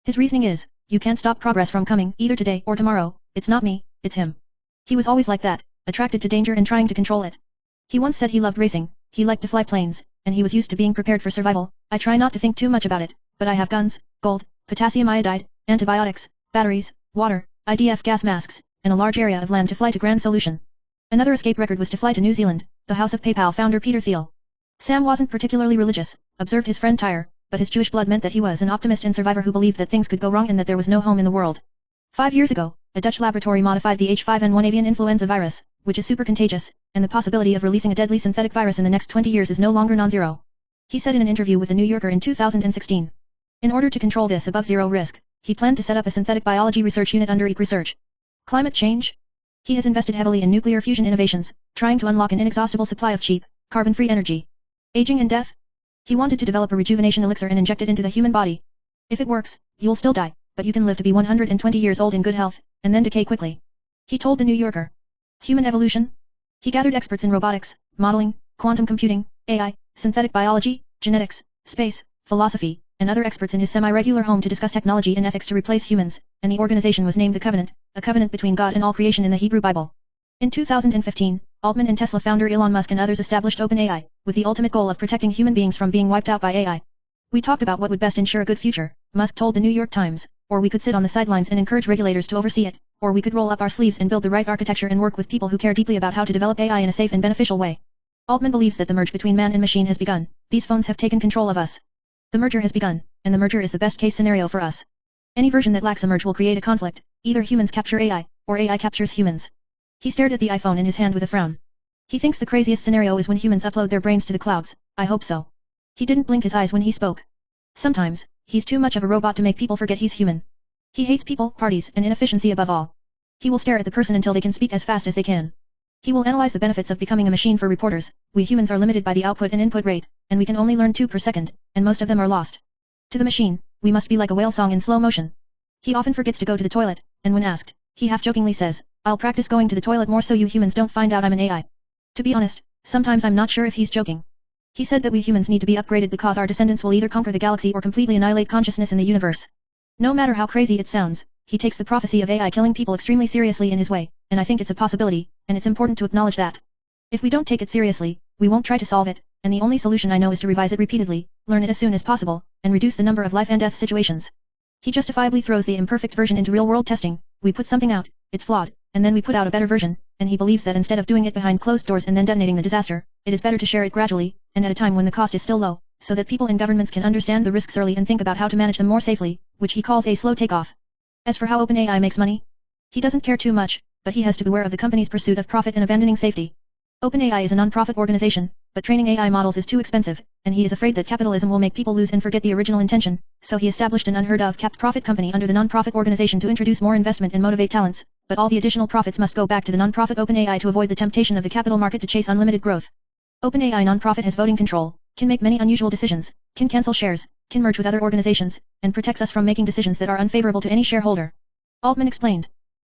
His reasoning is, you can't stop progress from coming, either today or tomorrow, it's not me, it's him. He was always like that, attracted to danger and trying to control it. He once said he loved racing, he liked to fly planes, and he was used to being prepared for survival. I try not to think too much about it, but I have guns, gold, potassium iodide, antibiotics, batteries, water, IDF gas masks, and a large area of land to fly to Grand Solution. Another escape record was to fly to New Zealand, the house of PayPal founder Peter Thiel. Sam wasn't particularly religious, observed his friend Tyre, but his Jewish blood meant that he was an optimist and survivor who believed that things could go wrong and that there was no home in the world. 5 years ago, a Dutch laboratory modified the H5N1 avian influenza virus, which is super contagious, and the possibility of releasing a deadly synthetic virus in the next 20 years is no longer non-zero. He said in an interview with The New Yorker in 2016. In order to control this above-zero risk, he planned to set up a synthetic biology research unit under Research. Climate change? He has invested heavily in nuclear fusion innovations, trying to unlock an inexhaustible supply of cheap, carbon-free energy. Aging and death? He wanted to develop a rejuvenation elixir and inject it into the human body. If it works, you'll still die, but you can live to be 120 years old in good health, and then decay quickly. He told The New Yorker. Human evolution? He gathered experts in robotics, modeling, quantum computing, AI, synthetic biology, genetics, space, philosophy, and other experts in his semi-regular home to discuss technology and ethics to replace humans, and the organization was named The Covenant, a covenant between God and all creation in the Hebrew Bible. In 2015, Altman and Tesla founder Elon Musk and others established OpenAI, with the ultimate goal of protecting human beings from being wiped out by AI. We talked about what would best ensure a good future, Musk told the New York Times, or we could sit on the sidelines and encourage regulators to oversee it, or we could roll up our sleeves and build the right architecture and work with people who care deeply about how to develop AI in a safe and beneficial way. Altman believes that the merge between man and machine has begun. These phones have taken control of us. The merger has begun, and the merger is the best case scenario for us. Any version that lacks a merge will create a conflict, either humans capture AI, or AI captures humans. He stared at the iPhone in his hand with a frown. He thinks the craziest scenario is when humans upload their brains to the clouds. I hope so. He didn't blink his eyes when he spoke. Sometimes, he's too much of a robot to make people forget he's human. He hates people, parties, and inefficiency above all. He will stare at the person until they can speak as fast as they can. He will analyze the benefits of becoming a machine for reporters. We humans are limited by the output and input rate, and we can only learn 2 per second, and most of them are lost. To the machine, we must be like a whale song in slow motion. He often forgets to go to the toilet, and when asked, he half-jokingly says, I'll practice going to the toilet more so you humans don't find out I'm an AI. To be honest, sometimes I'm not sure if he's joking. He said that we humans need to be upgraded because our descendants will either conquer the galaxy or completely annihilate consciousness in the universe. No matter how crazy it sounds, he takes the prophecy of AI killing people extremely seriously in his way, and I think it's a possibility, and it's important to acknowledge that. If we don't take it seriously, we won't try to solve it, and the only solution I know is to revise it repeatedly, learn it as soon as possible, and reduce the number of life and death situations. He justifiably throws the imperfect version into real-world testing. We put something out, it's flawed, and then we put out a better version, and he believes that instead of doing it behind closed doors and then detonating the disaster, it is better to share it gradually, and at a time when the cost is still low, so that people and governments can understand the risks early and think about how to manage them more safely, which he calls a slow takeoff. As for how OpenAI makes money, he doesn't care too much, but he has to beware of the company's pursuit of profit and abandoning safety. OpenAI is a non-profit organization, but training AI models is too expensive, and he is afraid that capitalism will make people lose and forget the original intention, so he established an unheard-of capped profit company under the non-profit organization to introduce more investment and motivate talents, but all the additional profits must go back to the non-profit OpenAI to avoid the temptation of the capital market to chase unlimited growth. OpenAI non-profit has voting control, can make many unusual decisions, can cancel shares, can merge with other organizations, and protects us from making decisions that are unfavorable to any shareholder. Altman explained.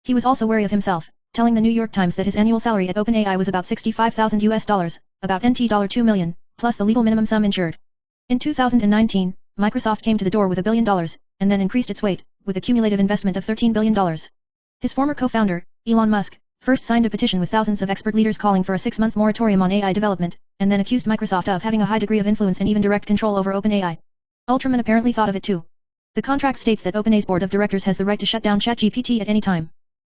He was also wary of himself, telling the New York Times that his annual salary at OpenAI was about $65,000, about $2 million, plus the legal minimum sum insured. In 2019, Microsoft came to the door with $1 billion, and then increased its weight, with a cumulative investment of $13 billion. His former co-founder, Elon Musk, first signed a petition with thousands of expert leaders calling for a 6-month moratorium on AI development, and then accused Microsoft of having a high degree of influence and even direct control over OpenAI. Ultraman apparently thought of it too. The contract states that OpenAI's board of directors has the right to shut down ChatGPT at any time.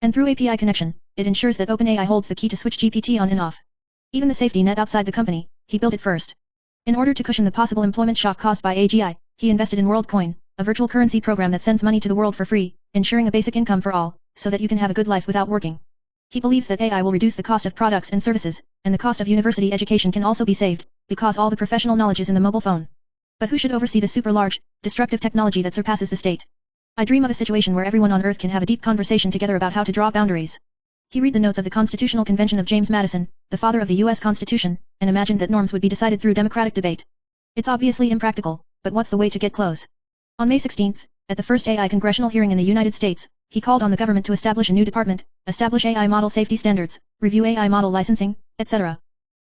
And through API connection, it ensures that OpenAI holds the key to switch GPT on and off. Even the safety net outside the company, he built it first. In order to cushion the possible employment shock caused by AGI, he invested in WorldCoin, a virtual currency program that sends money to the world for free, ensuring a basic income for all, so that you can have a good life without working. He believes that AI will reduce the cost of products and services, and the cost of university education can also be saved, because all the professional knowledge is in the mobile phone. But who should oversee the super-large, destructive technology that surpasses the state? I dream of a situation where everyone on Earth can have a deep conversation together about how to draw boundaries. He read the notes of the Constitutional Convention of James Madison, the father of the U.S. Constitution, and imagined that norms would be decided through democratic debate. It's obviously impractical, but what's the way to get close? On May 16th, at the first AI congressional hearing in the United States, he called on the government to establish a new department, establish AI model safety standards, review AI model licensing, etc.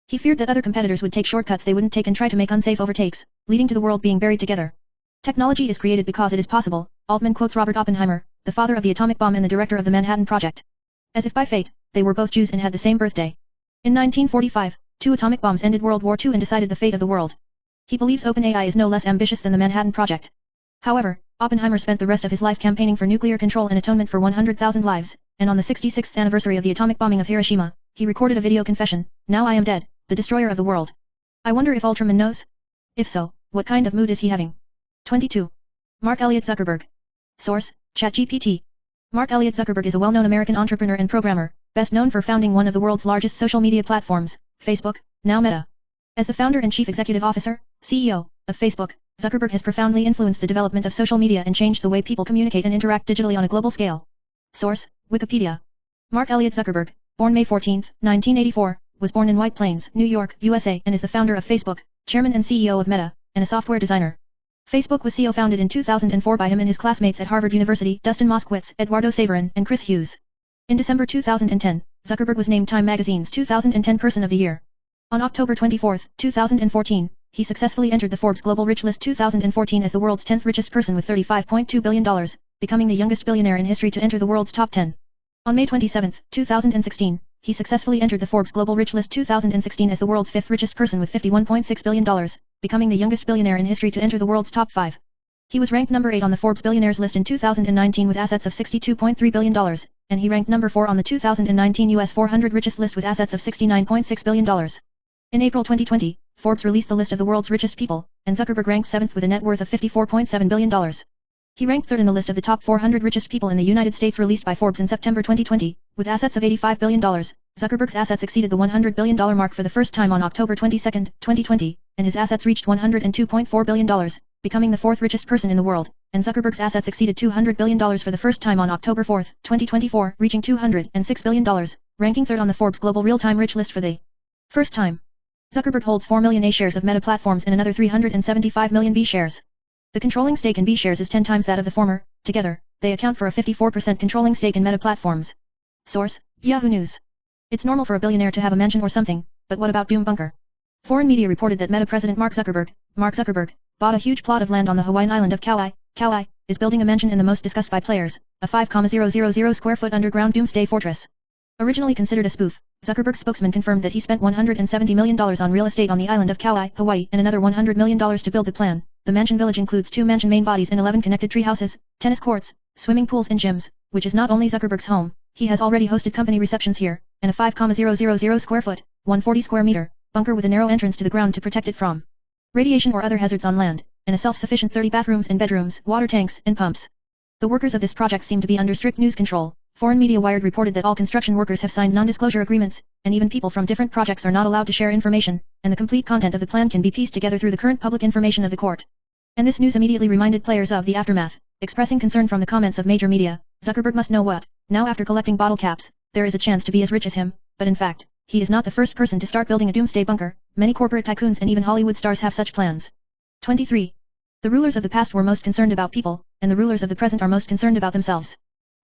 He feared that other competitors would take shortcuts they wouldn't take and try to make unsafe overtakes, leading to the world being buried together. Technology is created because it is possible, Altman quotes Robert Oppenheimer, the father of the atomic bomb and the director of the Manhattan Project. As if by fate, they were both Jews and had the same birthday. In 1945, 2 atomic bombs ended World War II and decided the fate of the world. He believes OpenAI is no less ambitious than the Manhattan Project. However, Oppenheimer spent the rest of his life campaigning for nuclear control and atonement for 100,000 lives, and on the 66th anniversary of the atomic bombing of Hiroshima, he recorded a video confession, "Now I am dead, the destroyer of the world." I wonder if Ultraman knows? If so, what kind of mood is he having? 22. Mark Elliott Zuckerberg. Source, ChatGPT. Mark Elliott Zuckerberg is a well-known American entrepreneur and programmer, best known for founding one of the world's largest social media platforms, Facebook, now Meta. As the founder and chief executive officer, CEO, of Facebook, Zuckerberg has profoundly influenced the development of social media and changed the way people communicate and interact digitally on a global scale. Source, Wikipedia. Mark Elliott Zuckerberg, born May 14, 1984, was born in White Plains, New York, USA, and is the founder of Facebook, chairman and CEO of Meta, and a software designer. Facebook was co-founded in 2004 by him and his classmates at Harvard University, Dustin Moskowitz, Eduardo Sabarin, and Chris Hughes. In December 2010, Zuckerberg was named Time magazine's 2010 Person of the Year. On October 24, 2014, he successfully entered the Forbes Global Rich List 2014 as the world's 10th richest person with $35.2 billion, becoming the youngest billionaire in history to enter the world's top 10. On May 27, 2016, he successfully entered the Forbes Global Rich List 2016 as the world's 5th richest person with $51.6 billion, becoming the youngest billionaire in history to enter the world's top 5. He was ranked number 8 on the Forbes Billionaires list in 2019 with assets of $62.3 billion, and he ranked number 4 on the 2019 US 400 richest list with assets of $69.6 billion. In April 2020, Forbes released the list of the world's richest people, and Zuckerberg ranked 7th with a net worth of $54.7 billion. He ranked 3rd in the list of the top 400 richest people in the United States released by Forbes in September 2020, with assets of $85 billion. Zuckerberg's assets exceeded the $100 billion mark for the first time on October 22, 2020, and his assets reached $102.4 billion, becoming the 4th richest person in the world, and Zuckerberg's assets exceeded $200 billion for the first time on October 4, 2024, reaching $206 billion, ranking 3rd on the Forbes Global Real-Time Rich list for the first time. Zuckerberg holds 4 million A shares of Meta Platforms and another 375 million B shares. The controlling stake in B shares is 10 times that of the former. Together, they account for a 54% controlling stake in Meta Platforms. Source, Yahoo News. It's normal for a billionaire to have a mansion or something, but what about Doom Bunker? Foreign media reported that Meta president Mark Zuckerberg, bought a huge plot of land on the Hawaiian island of Kauai, is building a mansion in the most discussed by players, a 5,000 square foot underground doomsday fortress. Originally considered a spoof, Zuckerberg's spokesman confirmed that he spent $170 million on real estate on the island of Kauai, Hawaii, and another $100 million to build the plan. The mansion village includes 2 mansion main bodies and 11 connected tree houses, tennis courts, swimming pools and gyms, which is not only Zuckerberg's home. He has already hosted company receptions here, and a 5,000 square foot, 140 square meter, bunker with a narrow entrance to the ground to protect it from radiation or other hazards on land, and a self-sufficient 30 bathrooms and bedrooms, water tanks, and pumps. The workers of this project seem to be under strict news control. Foreign media Wired reported that all construction workers have signed non-disclosure agreements, and even people from different projects are not allowed to share information, and the complete content of the plan can be pieced together through the current public information of the court. And this news immediately reminded players of the aftermath, expressing concern from the comments of major media. Zuckerberg must know what, now after collecting bottle caps, there is a chance to be as rich as him, but in fact, he is not the first person to start building a doomsday bunker. Many corporate tycoons and even Hollywood stars have such plans. 23. The rulers of the past were most concerned about people, and the rulers of the present are most concerned about themselves.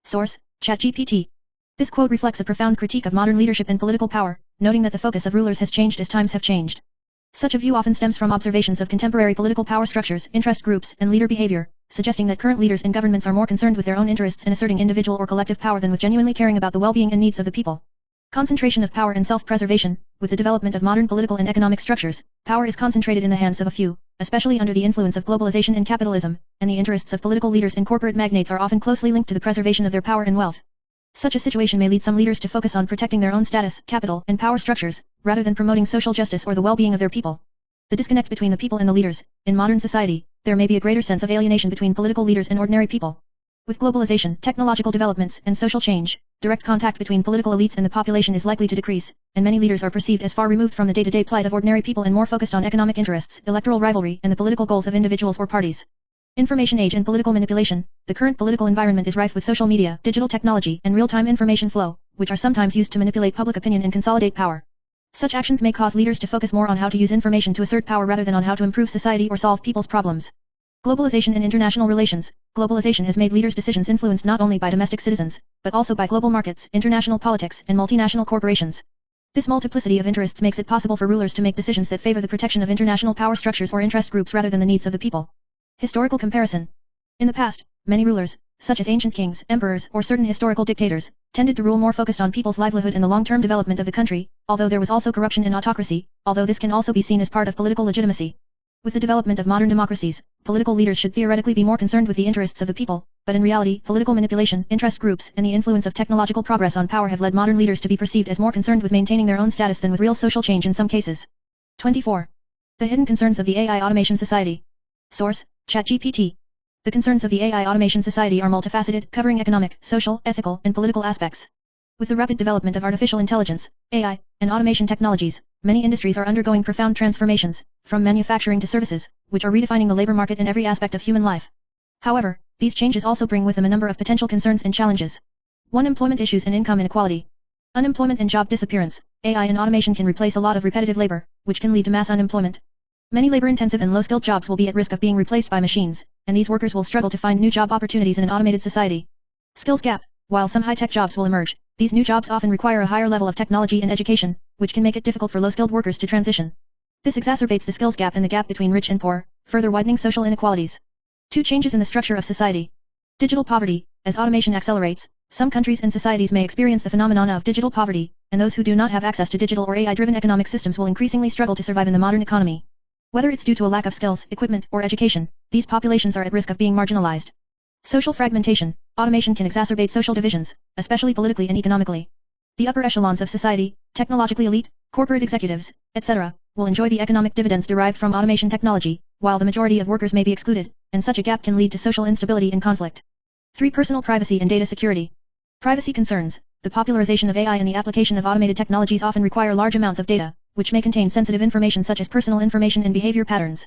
Source: ChatGPT. This quote reflects a profound critique of modern leadership and political power, noting that the focus of rulers has changed as times have changed. Such a view often stems from observations of contemporary political power structures, interest groups, and leader behavior, suggesting that current leaders and governments are more concerned with their own interests in asserting individual or collective power than with genuinely caring about the well-being and needs of the people. Concentration of power and self-preservation. With the development of modern political and economic structures, power is concentrated in the hands of a few, especially under the influence of globalization and capitalism, and the interests of political leaders and corporate magnates are often closely linked to the preservation of their power and wealth. Such a situation may lead some leaders to focus on protecting their own status, capital, and power structures, rather than promoting social justice or the well-being of their people. The disconnect between the people and the leaders. In modern society, there may be a greater sense of alienation between political leaders and ordinary people. With globalization, technological developments, and social change, direct contact between political elites and the population is likely to decrease, and many leaders are perceived as far removed from the day-to-day plight of ordinary people and more focused on economic interests, electoral rivalry, and the political goals of individuals or parties. Information age and political manipulation. The current political environment is rife with social media, digital technology, and real-time information flow, which are sometimes used to manipulate public opinion and consolidate power. Such actions may cause leaders to focus more on how to use information to assert power rather than on how to improve society or solve people's problems. Globalization and international relations. Globalization has made leaders' decisions influenced not only by domestic citizens, but also by global markets, international politics, and multinational corporations. This multiplicity of interests makes it possible for rulers to make decisions that favor the protection of international power structures or interest groups rather than the needs of the people. Historical comparison. In the past, many rulers, such as ancient kings, emperors, or certain historical dictators, tended to rule more focused on people's livelihood and the long-term development of the country, although there was also corruption and autocracy, although this can also be seen as part of political legitimacy. With the development of modern democracies, political leaders should theoretically be more concerned with the interests of the people, but in reality, political manipulation, interest groups, and the influence of technological progress on power have led modern leaders to be perceived as more concerned with maintaining their own status than with real social change in some cases. 24. The hidden concerns of the AI automation society. Source: ChatGPT. The concerns of the AI automation society are multifaceted, covering economic, social, ethical, and political aspects. With the rapid development of artificial intelligence, AI, and automation technologies, many industries are undergoing profound transformations, from manufacturing to services, which are redefining the labor market in every aspect of human life. However, these changes also bring with them a number of potential concerns and challenges. 1. Employment issues and income inequality. Unemployment and job disappearance. AI and automation can replace a lot of repetitive labor, which can lead to mass unemployment. Many labor-intensive and low-skilled jobs will be at risk of being replaced by machines, and these workers will struggle to find new job opportunities in an automated society. Skills gap. While some high-tech jobs will emerge, these new jobs often require a higher level of technology and education, which can make it difficult for low-skilled workers to transition. This exacerbates the skills gap and the gap between rich and poor, further widening social inequalities. 2. Changes in the structure of society. Digital poverty. As automation accelerates, some countries and societies may experience the phenomenon of digital poverty, and those who do not have access to digital or AI-driven economic systems will increasingly struggle to survive in the modern economy. Whether it's due to a lack of skills, equipment, or education, these populations are at risk of being marginalized. Social fragmentation. Automation can exacerbate social divisions, especially politically and economically. The upper echelons of society, technologically elite, corporate executives, etc., will enjoy the economic dividends derived from automation technology, while the majority of workers may be excluded, and such a gap can lead to social instability and conflict. 3. Personal privacy and data security. Privacy concerns. The popularization of AI and the application of automated technologies often require large amounts of data, which may contain sensitive information such as personal information and behavior patterns.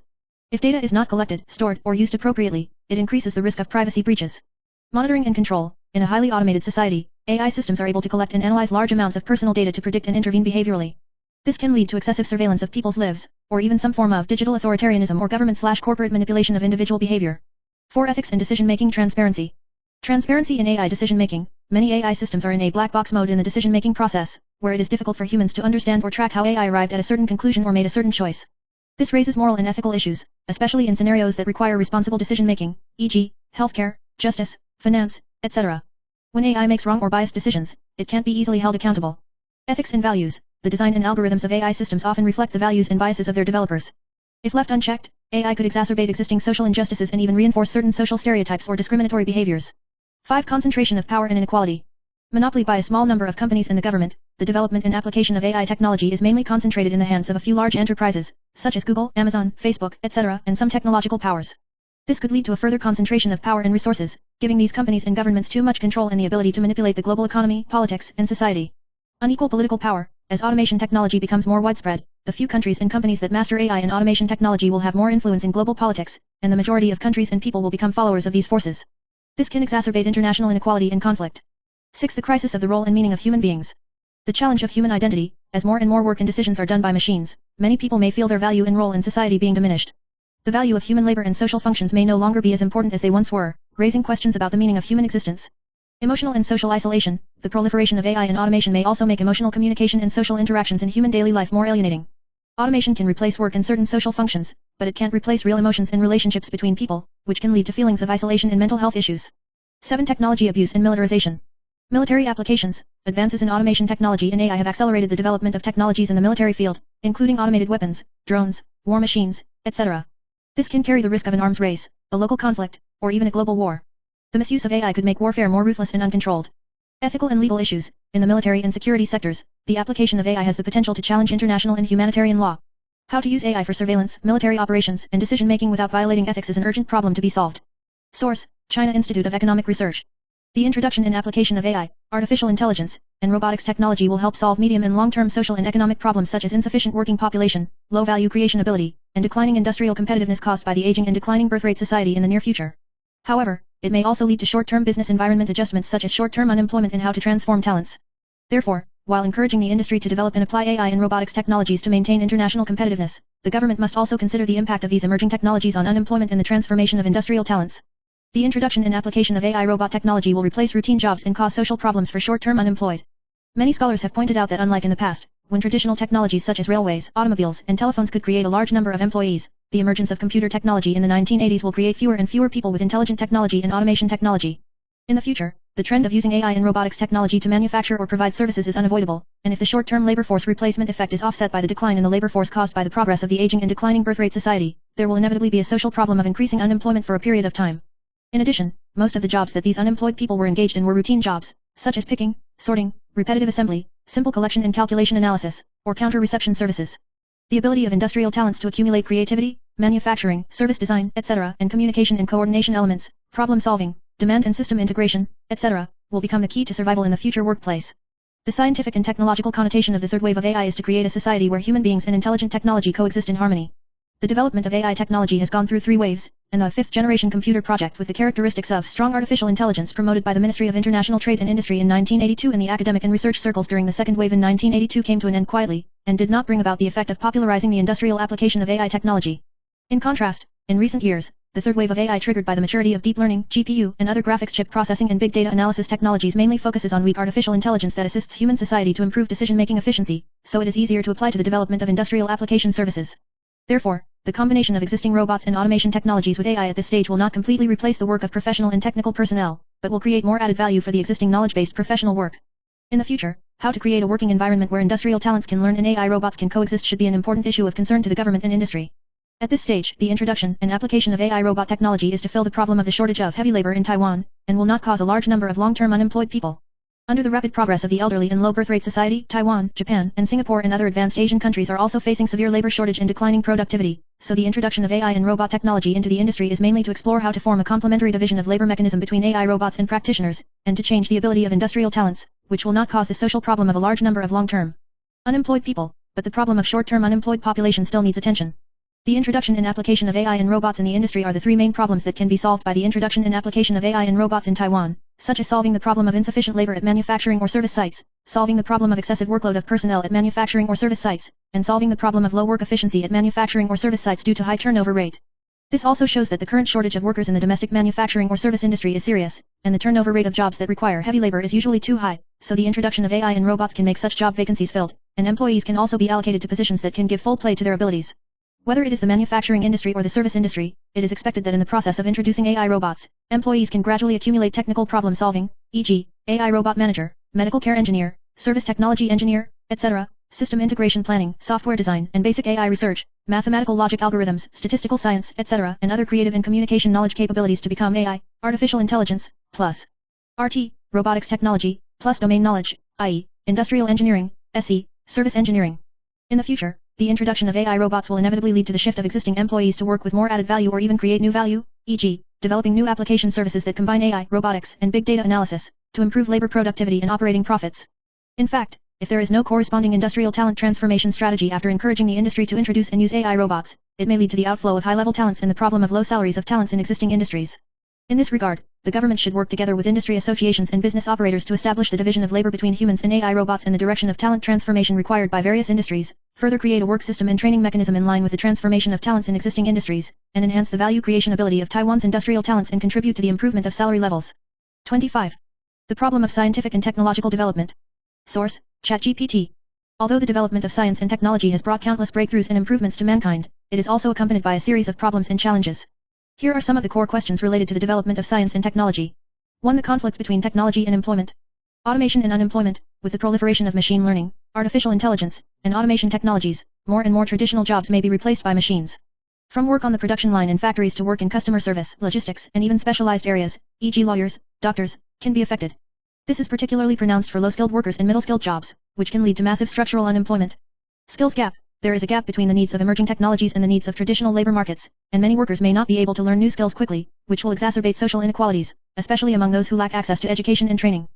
If data is not collected, stored, or used appropriately, it increases the risk of privacy breaches. Monitoring and control. In a highly automated society, AI systems are able to collect and analyze large amounts of personal data to predict and intervene behaviorally. This can lead to excessive surveillance of people's lives, or even some form of digital authoritarianism or government/corporate manipulation of individual behavior. 4. Ethics and decision-making transparency. Transparency in AI decision-making. Many AI systems are in a black box mode in the decision-making process, where it is difficult for humans to understand or track how AI arrived at a certain conclusion or made a certain choice. This raises moral and ethical issues, especially in scenarios that require responsible decision-making, e.g., healthcare, justice, finance, etc. When AI makes wrong or biased decisions, it can't be easily held accountable. Ethics and values. The design and algorithms of AI systems often reflect the values and biases of their developers. If left unchecked, AI could exacerbate existing social injustices and even reinforce certain social stereotypes or discriminatory behaviors. 5. Concentration of power and inequality. Monopoly by a small number of companies and the government, the development and application of AI technology is mainly concentrated in the hands of a few large enterprises, such as Google, Amazon, Facebook, etc., and some technological powers. This could lead to a further concentration of power and resources, giving these companies and governments too much control and the ability to manipulate the global economy, politics, and society. Unequal political power. As automation technology becomes more widespread, the few countries and companies that master AI and automation technology will have more influence in global politics, and the majority of countries and people will become followers of these forces. This can exacerbate international inequality and conflict. 6. The crisis of the role and meaning of human beings. The challenge of human identity. As more and more work and decisions are done by machines, many people may feel their value and role in society being diminished. The value of human labor and social functions may no longer be as important as they once were, raising questions about the meaning of human existence. Emotional and social isolation. The proliferation of AI and automation may also make emotional communication and social interactions in human daily life more alienating. Automation can replace work and certain social functions, but it can't replace real emotions and relationships between people, which can lead to feelings of isolation and mental health issues. 7. Technology abuse and militarization. Military applications. Advances in automation technology and AI have accelerated the development of technologies in the military field, including automated weapons, drones, war machines, etc. This can carry the risk of an arms race, a local conflict, or even a global war. The misuse of AI could make warfare more ruthless and uncontrolled. Ethical and legal issues. In the military and security sectors, the application of AI has the potential to challenge international and humanitarian law. How to use AI for surveillance, military operations, and decision-making without violating ethics is an urgent problem to be solved. Source: China Institute of Economic Research. The introduction and application of AI, artificial intelligence, and robotics technology will help solve medium and long-term social and economic problems such as insufficient working population, low-value creation ability, and declining industrial competitiveness caused by the aging and declining birth rate society in the near future. However, it may also lead to short-term business environment adjustments such as short-term unemployment and how to transform talents. Therefore, while encouraging the industry to develop and apply AI and robotics technologies to maintain international competitiveness, the government must also consider the impact of these emerging technologies on unemployment and the transformation of industrial talents. The introduction and application of AI robot technology will replace routine jobs and cause social problems for short-term unemployed. Many scholars have pointed out that unlike in the past, when traditional technologies such as railways, automobiles, and telephones could create a large number of employees, the emergence of computer technology in the 1980s will create fewer and fewer people with intelligent technology and automation technology. In the future, the trend of using AI and robotics technology to manufacture or provide services is unavoidable, and if the short-term labor force replacement effect is offset by the decline in the labor force caused by the progress of the aging and declining birth rate society, there will inevitably be a social problem of increasing unemployment for a period of time. In addition, most of the jobs that these unemployed people were engaged in were routine jobs, such as picking, sorting, repetitive assembly, simple collection and calculation analysis, or counter-reception services. The ability of industrial talents to accumulate creativity, manufacturing, service design, etc., and communication and coordination elements, problem-solving, demand and system integration, etc., will become the key to survival in the future workplace. The scientific and technological connotation of the third wave of AI is to create a society where human beings and intelligent technology coexist in harmony. The development of AI technology has gone through 3 waves, and the 5th-generation computer project with the characteristics of strong artificial intelligence promoted by the Ministry of International Trade and Industry in 1982 and the academic and research circles during the second wave in 1982 came to an end quietly, and did not bring about the effect of popularizing the industrial application of AI technology. In contrast, in recent years, the third wave of AI triggered by the maturity of deep learning, GPU, and other graphics chip processing and big data analysis technologies mainly focuses on weak artificial intelligence that assists human society to improve decision-making efficiency, so it is easier to apply to the development of industrial application services. Therefore, the combination of existing robots and automation technologies with AI at this stage will not completely replace the work of professional and technical personnel, but will create more added value for the existing knowledge-based professional work. In the future, how to create a working environment where industrial talents can learn and AI robots can coexist should be an important issue of concern to the government and industry. At this stage, the introduction and application of AI robot technology is to fill the problem of the shortage of heavy labor in Taiwan, and will not cause a large number of long-term unemployed people. Under the rapid progress of the elderly and low birth rate society, Taiwan, Japan, and Singapore and other advanced Asian countries are also facing severe labor shortage and declining productivity, so the introduction of AI and robot technology into the industry is mainly to explore how to form a complementary division of labor mechanism between AI robots and practitioners, and to change the ability of industrial talents, which will not cause the social problem of a large number of long-term unemployed people, but the problem of short-term unemployed population still needs attention. The introduction and application of AI and robots in the industry are the 3 main problems that can be solved by the introduction and application of AI and robots in Taiwan, such as solving the problem of insufficient labor at manufacturing or service sites, solving the problem of excessive workload of personnel at manufacturing or service sites, and solving the problem of low work efficiency at manufacturing or service sites due to high turnover rate. This also shows that the current shortage of workers in the domestic manufacturing or service industry is serious, and the turnover rate of jobs that require heavy labor is usually too high, so the introduction of AI and robots can make such job vacancies filled, and employees can also be allocated to positions that can give full play to their abilities. Whether it is the manufacturing industry or the service industry, it is expected that in the process of introducing AI robots, employees can gradually accumulate technical problem solving, e.g., AI robot manager, medical care engineer, service technology engineer, etc., system integration planning, software design, and basic AI research, mathematical logic algorithms, statistical science, etc., and other creative and communication knowledge capabilities to become AI, artificial intelligence, plus RT, robotics technology, plus domain knowledge, i.e., industrial engineering, SE, service engineering. In the future, the introduction of AI robots will inevitably lead to the shift of existing employees to work with more added value or even create new value, e.g., developing new application services that combine AI, robotics, and big data analysis, to improve labor productivity and operating profits. In fact, if there is no corresponding industrial talent transformation strategy after encouraging the industry to introduce and use AI robots, it may lead to the outflow of high-level talents and the problem of low salaries of talents in existing industries. In this regard, the government should work together with industry associations and business operators to establish the division of labor between humans and AI robots in the direction of talent transformation required by various industries, further create a work system and training mechanism in line with the transformation of talents in existing industries, and enhance the value creation ability of Taiwan's industrial talents and contribute to the improvement of salary levels. 25. The problem of scientific and technological development. Source: ChatGPT. Although the development of science and technology has brought countless breakthroughs and improvements to mankind, it is also accompanied by a series of problems and challenges. Here are some of the core questions related to the development of science and technology. 1. The conflict between technology and employment. Automation and unemployment. With the proliferation of machine learning, artificial intelligence, and automation technologies, more and more traditional jobs may be replaced by machines. From work on the production line in factories to work in customer service, logistics, and even specialized areas, e.g. lawyers, doctors, can be affected. This is particularly pronounced for low-skilled workers and middle-skilled jobs, which can lead to massive structural unemployment. Skills gap. There is a gap between the needs of emerging technologies and the needs of traditional labor markets, and many workers may not be able to learn new skills quickly, which will exacerbate social inequalities, especially among those who lack access to education and training.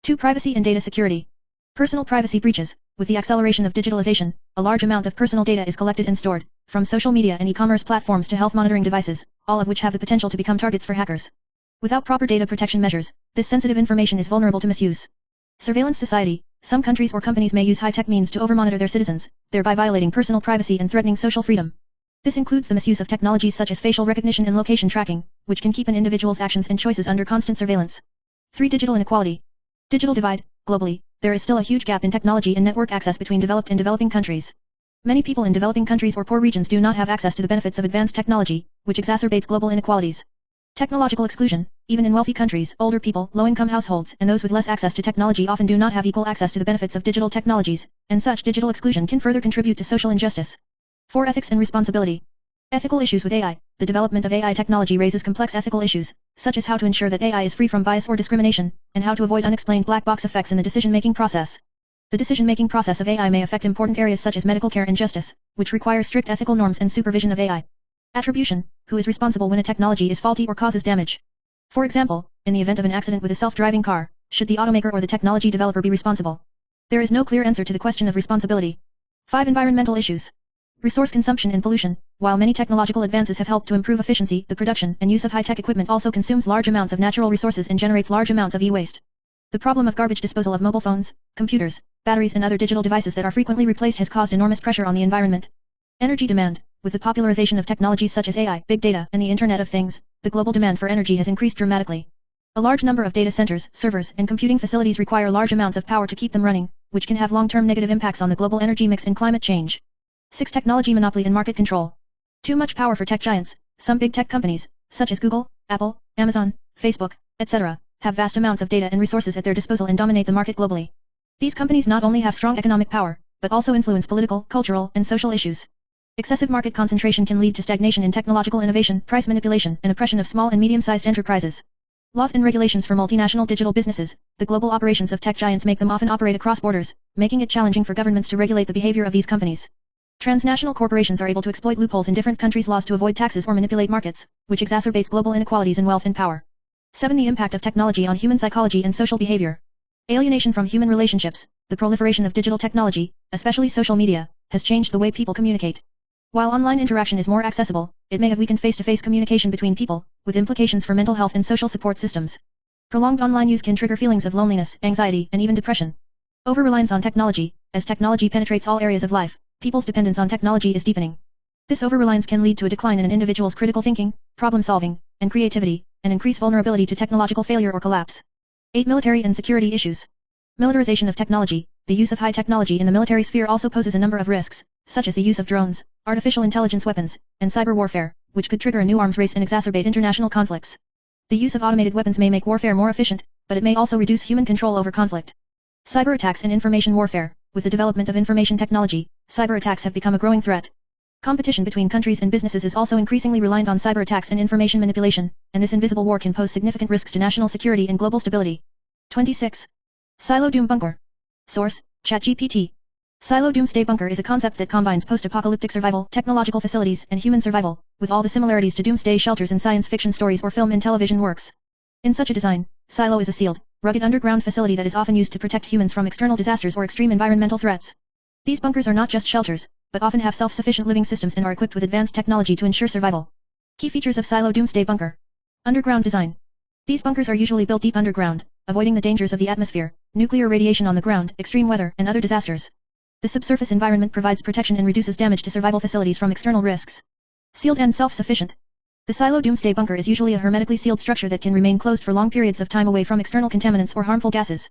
2. Privacy and data security. Personal privacy breaches. With the acceleration of digitalization, a large amount of personal data is collected and stored, from social media and e-commerce platforms to health monitoring devices, all of which have the potential to become targets for hackers. Without proper data protection measures, this sensitive information is vulnerable to misuse. Surveillance society. Some countries or companies may use high-tech means to overmonitor their citizens, thereby violating personal privacy and threatening social freedom. This includes the misuse of technologies such as facial recognition and location tracking, which can keep an individual's actions and choices under constant surveillance. 3. Digital inequality. Digital divide. Globally, there is still a huge gap in technology and network access between developed and developing countries. Many people in developing countries or poor regions do not have access to the benefits of advanced technology, which exacerbates global inequalities. Technological exclusion. Even in wealthy countries, older people, low-income households, and those with less access to technology often do not have equal access to the benefits of digital technologies, and such digital exclusion can further contribute to social injustice. 4. Ethics and responsibility. Ethical issues with AI. The development of AI technology raises complex ethical issues, such as how to ensure that AI is free from bias or discrimination, and how to avoid unexplained black box effects in the decision-making process. The decision-making process of AI may affect important areas such as medical care and justice, which require strict ethical norms and supervision of AI. Attribution. Who is responsible when a technology is faulty or causes damage? For example, in the event of an accident with a self-driving car, should the automaker or the technology developer be responsible? There is no clear answer to the question of responsibility. 5. Environmental issues. Resource consumption and pollution. While many technological advances have helped to improve efficiency, the production and use of high-tech equipment also consumes large amounts of natural resources and generates large amounts of e-waste. The problem of garbage disposal of mobile phones, computers, batteries and other digital devices that are frequently replaced has caused enormous pressure on the environment. Energy demand. With the popularization of technologies such as AI, big data, and the Internet of Things, the global demand for energy has increased dramatically. A large number of data centers, servers, and computing facilities require large amounts of power to keep them running, which can have long-term negative impacts on the global energy mix and climate change. 6. Technology monopoly and market control. Too much power for tech giants. Some big tech companies, such as Google, Apple, Amazon, Facebook, etc., have vast amounts of data and resources at their disposal and dominate the market globally. These companies not only have strong economic power, but also influence political, cultural, and social issues. Excessive market concentration can lead to stagnation in technological innovation, price manipulation, and oppression of small and medium-sized enterprises. Laws and regulations for multinational digital businesses. The global operations of tech giants make them often operate across borders, making it challenging for governments to regulate the behavior of these companies. Transnational corporations are able to exploit loopholes in different countries' laws to avoid taxes or manipulate markets, which exacerbates global inequalities in wealth and power. 7. The impact of technology on human psychology and social behavior. Alienation from human relationships. The proliferation of digital technology, especially social media, has changed the way people communicate. While online interaction is more accessible, it may have weakened face-to-face communication between people, with implications for mental health and social support systems. Prolonged online use can trigger feelings of loneliness, anxiety, and even depression. Over-reliance on technology. As technology penetrates all areas of life, people's dependence on technology is deepening. This over-reliance can lead to a decline in an individual's critical thinking, problem-solving, and creativity, and increase vulnerability to technological failure or collapse. 8. Military and security issues. Militarization of technology. The use of high technology in the military sphere also poses a number of risks, such as the use of drones, artificial intelligence weapons, and cyber warfare. which could trigger a new arms race and exacerbate international conflicts. The use of automated weapons may make warfare more efficient, but it may also reduce human control over conflict. Cyber attacks and information warfare. With the development of information technology, cyber attacks have become a growing threat. Competition between countries and businesses is also increasingly reliant on cyber attacks and information manipulation, and this invisible war can pose significant risks to national security and global stability. 26. Silo Doom Bunker. Source: ChatGPT. Silo Doomsday Bunker is a concept that combines post-apocalyptic survival, technological facilities, and human survival, with all the similarities to doomsday shelters in science fiction stories or film and television works. In such a design, Silo is a sealed, rugged underground facility that is often used to protect humans from external disasters or extreme environmental threats. These bunkers are not just shelters, but often have self-sufficient living systems and are equipped with advanced technology to ensure survival. Key features of Silo Doomsday Bunker. Underground design. These bunkers are usually built deep underground, avoiding the dangers of the atmosphere, nuclear radiation on the ground, extreme weather, and other disasters. The subsurface environment provides protection and reduces damage to survival facilities from external risks. Sealed and self-sufficient. The Silo Doomsday Bunker is usually a hermetically sealed structure that can remain closed for long periods of time away from external contaminants or harmful gases.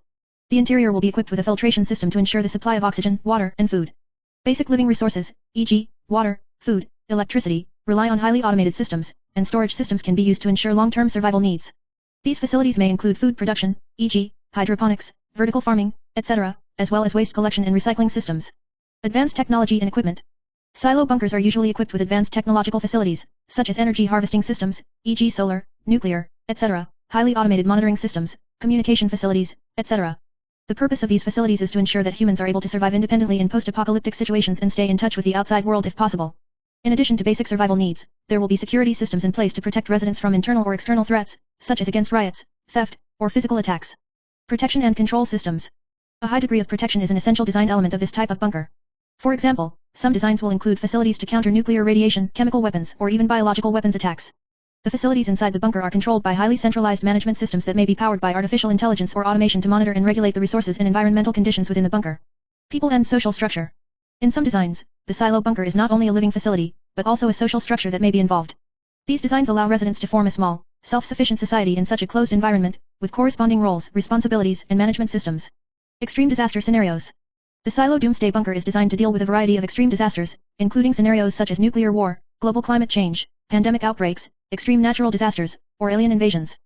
The interior will be equipped with a filtration system to ensure the supply of oxygen, water, and food. Basic living resources, e.g., water, food, electricity, rely on highly automated systems, and storage systems can be used to ensure long-term survival needs. These facilities may include food production, e.g., hydroponics, vertical farming, etc., as well as waste collection and recycling systems. Advanced technology and equipment. Silo bunkers are usually equipped with advanced technological facilities, such as energy harvesting systems, e.g. solar, nuclear, etc., highly automated monitoring systems, communication facilities, etc. The purpose of these facilities is to ensure that humans are able to survive independently in post-apocalyptic situations and stay in touch with the outside world if possible. In addition to basic survival needs, there will be security systems in place to protect residents from internal or external threats, such as against riots, theft, or physical attacks. Protection and control systems. A high degree of protection is an essential design element of this type of bunker. For example, some designs will include facilities to counter nuclear radiation, chemical weapons, or even biological weapons attacks. The facilities inside the bunker are controlled by highly centralized management systems that may be powered by artificial intelligence or automation to monitor and regulate the resources and environmental conditions within the bunker. People and social structure. In some designs, the silo bunker is not only a living facility, but also a social structure that may be involved. These designs allow residents to form a small, self-sufficient society in such a closed environment, with corresponding roles, responsibilities, and management systems. Extreme disaster scenarios. The Silo Doomsday Bunker is designed to deal with a variety of extreme disasters, including scenarios such as nuclear war, global climate change, pandemic outbreaks, extreme natural disasters, or alien invasions.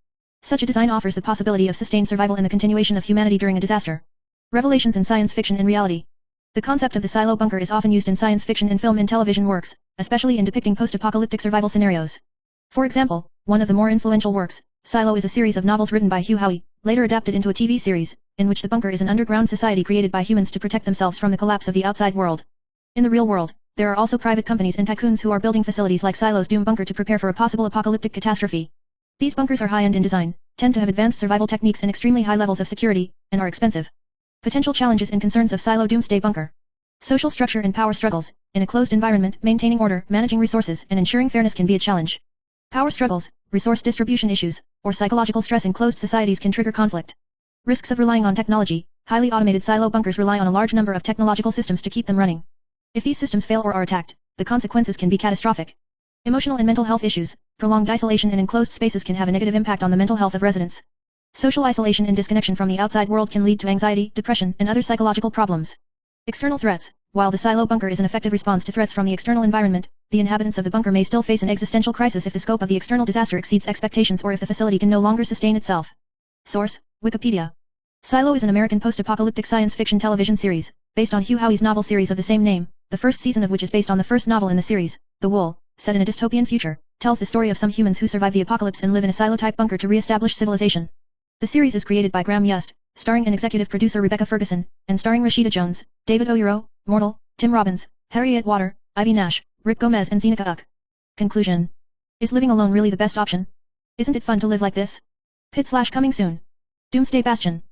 Such a design offers the possibility of sustained survival and the continuation of humanity during a disaster. Revelations in science fiction and reality. The concept of the silo bunker is often used in science fiction and film and television works, especially in depicting post-apocalyptic survival scenarios. For example, one of the more influential works, Silo, is a series of novels written by Hugh Howey, later adapted into a TV series, in which the bunker is an underground society created by humans to protect themselves from the collapse of the outside world. In the real world, there are also private companies and tycoons who are building facilities like Silo's Doom Bunker to prepare for a possible apocalyptic catastrophe. These bunkers are high-end in design, tend to have advanced survival techniques and extremely high levels of security, and are expensive. Potential challenges and concerns of Silo Doomsday Bunker. Social structure and power struggles. In a closed environment, maintaining order, managing resources, and ensuring fairness can be a challenge. Power struggles, resource distribution issues, or psychological stress in closed societies can trigger conflict. Risks of relying on technology. Highly automated silo bunkers rely on a large number of technological systems to keep them running. If these systems fail or are attacked, the consequences can be catastrophic. Emotional and mental health issues. Prolonged isolation in enclosed spaces can have a negative impact on the mental health of residents. Social isolation and disconnection from the outside world can lead to anxiety, depression, and other psychological problems. External threats. While the silo bunker is an effective response to threats from the external environment, the inhabitants of the bunker may still face an existential crisis if the scope of the external disaster exceeds expectations or if the facility can no longer sustain itself. Source: Wikipedia. Silo is an American post-apocalyptic science fiction television series, based on Hugh Howey's novel series of the same name, the first season of which is based on the first novel in the series, The Wool, set in a dystopian future, tells the story of some humans who survive the apocalypse and live in a silo-type bunker to re-establish civilization. The series is created by Graham Yost, starring and executive producer Rebecca Ferguson, and starring Rashida Jones, David Oyeron, Mortal, Tim Robbins, Harriet Water, Ivy Nash, Rick Gomez and Zenica Uck. Conclusion. Is living alone really the best option? Isn't it fun to live like this? Coming soon. Doomsday Bastion.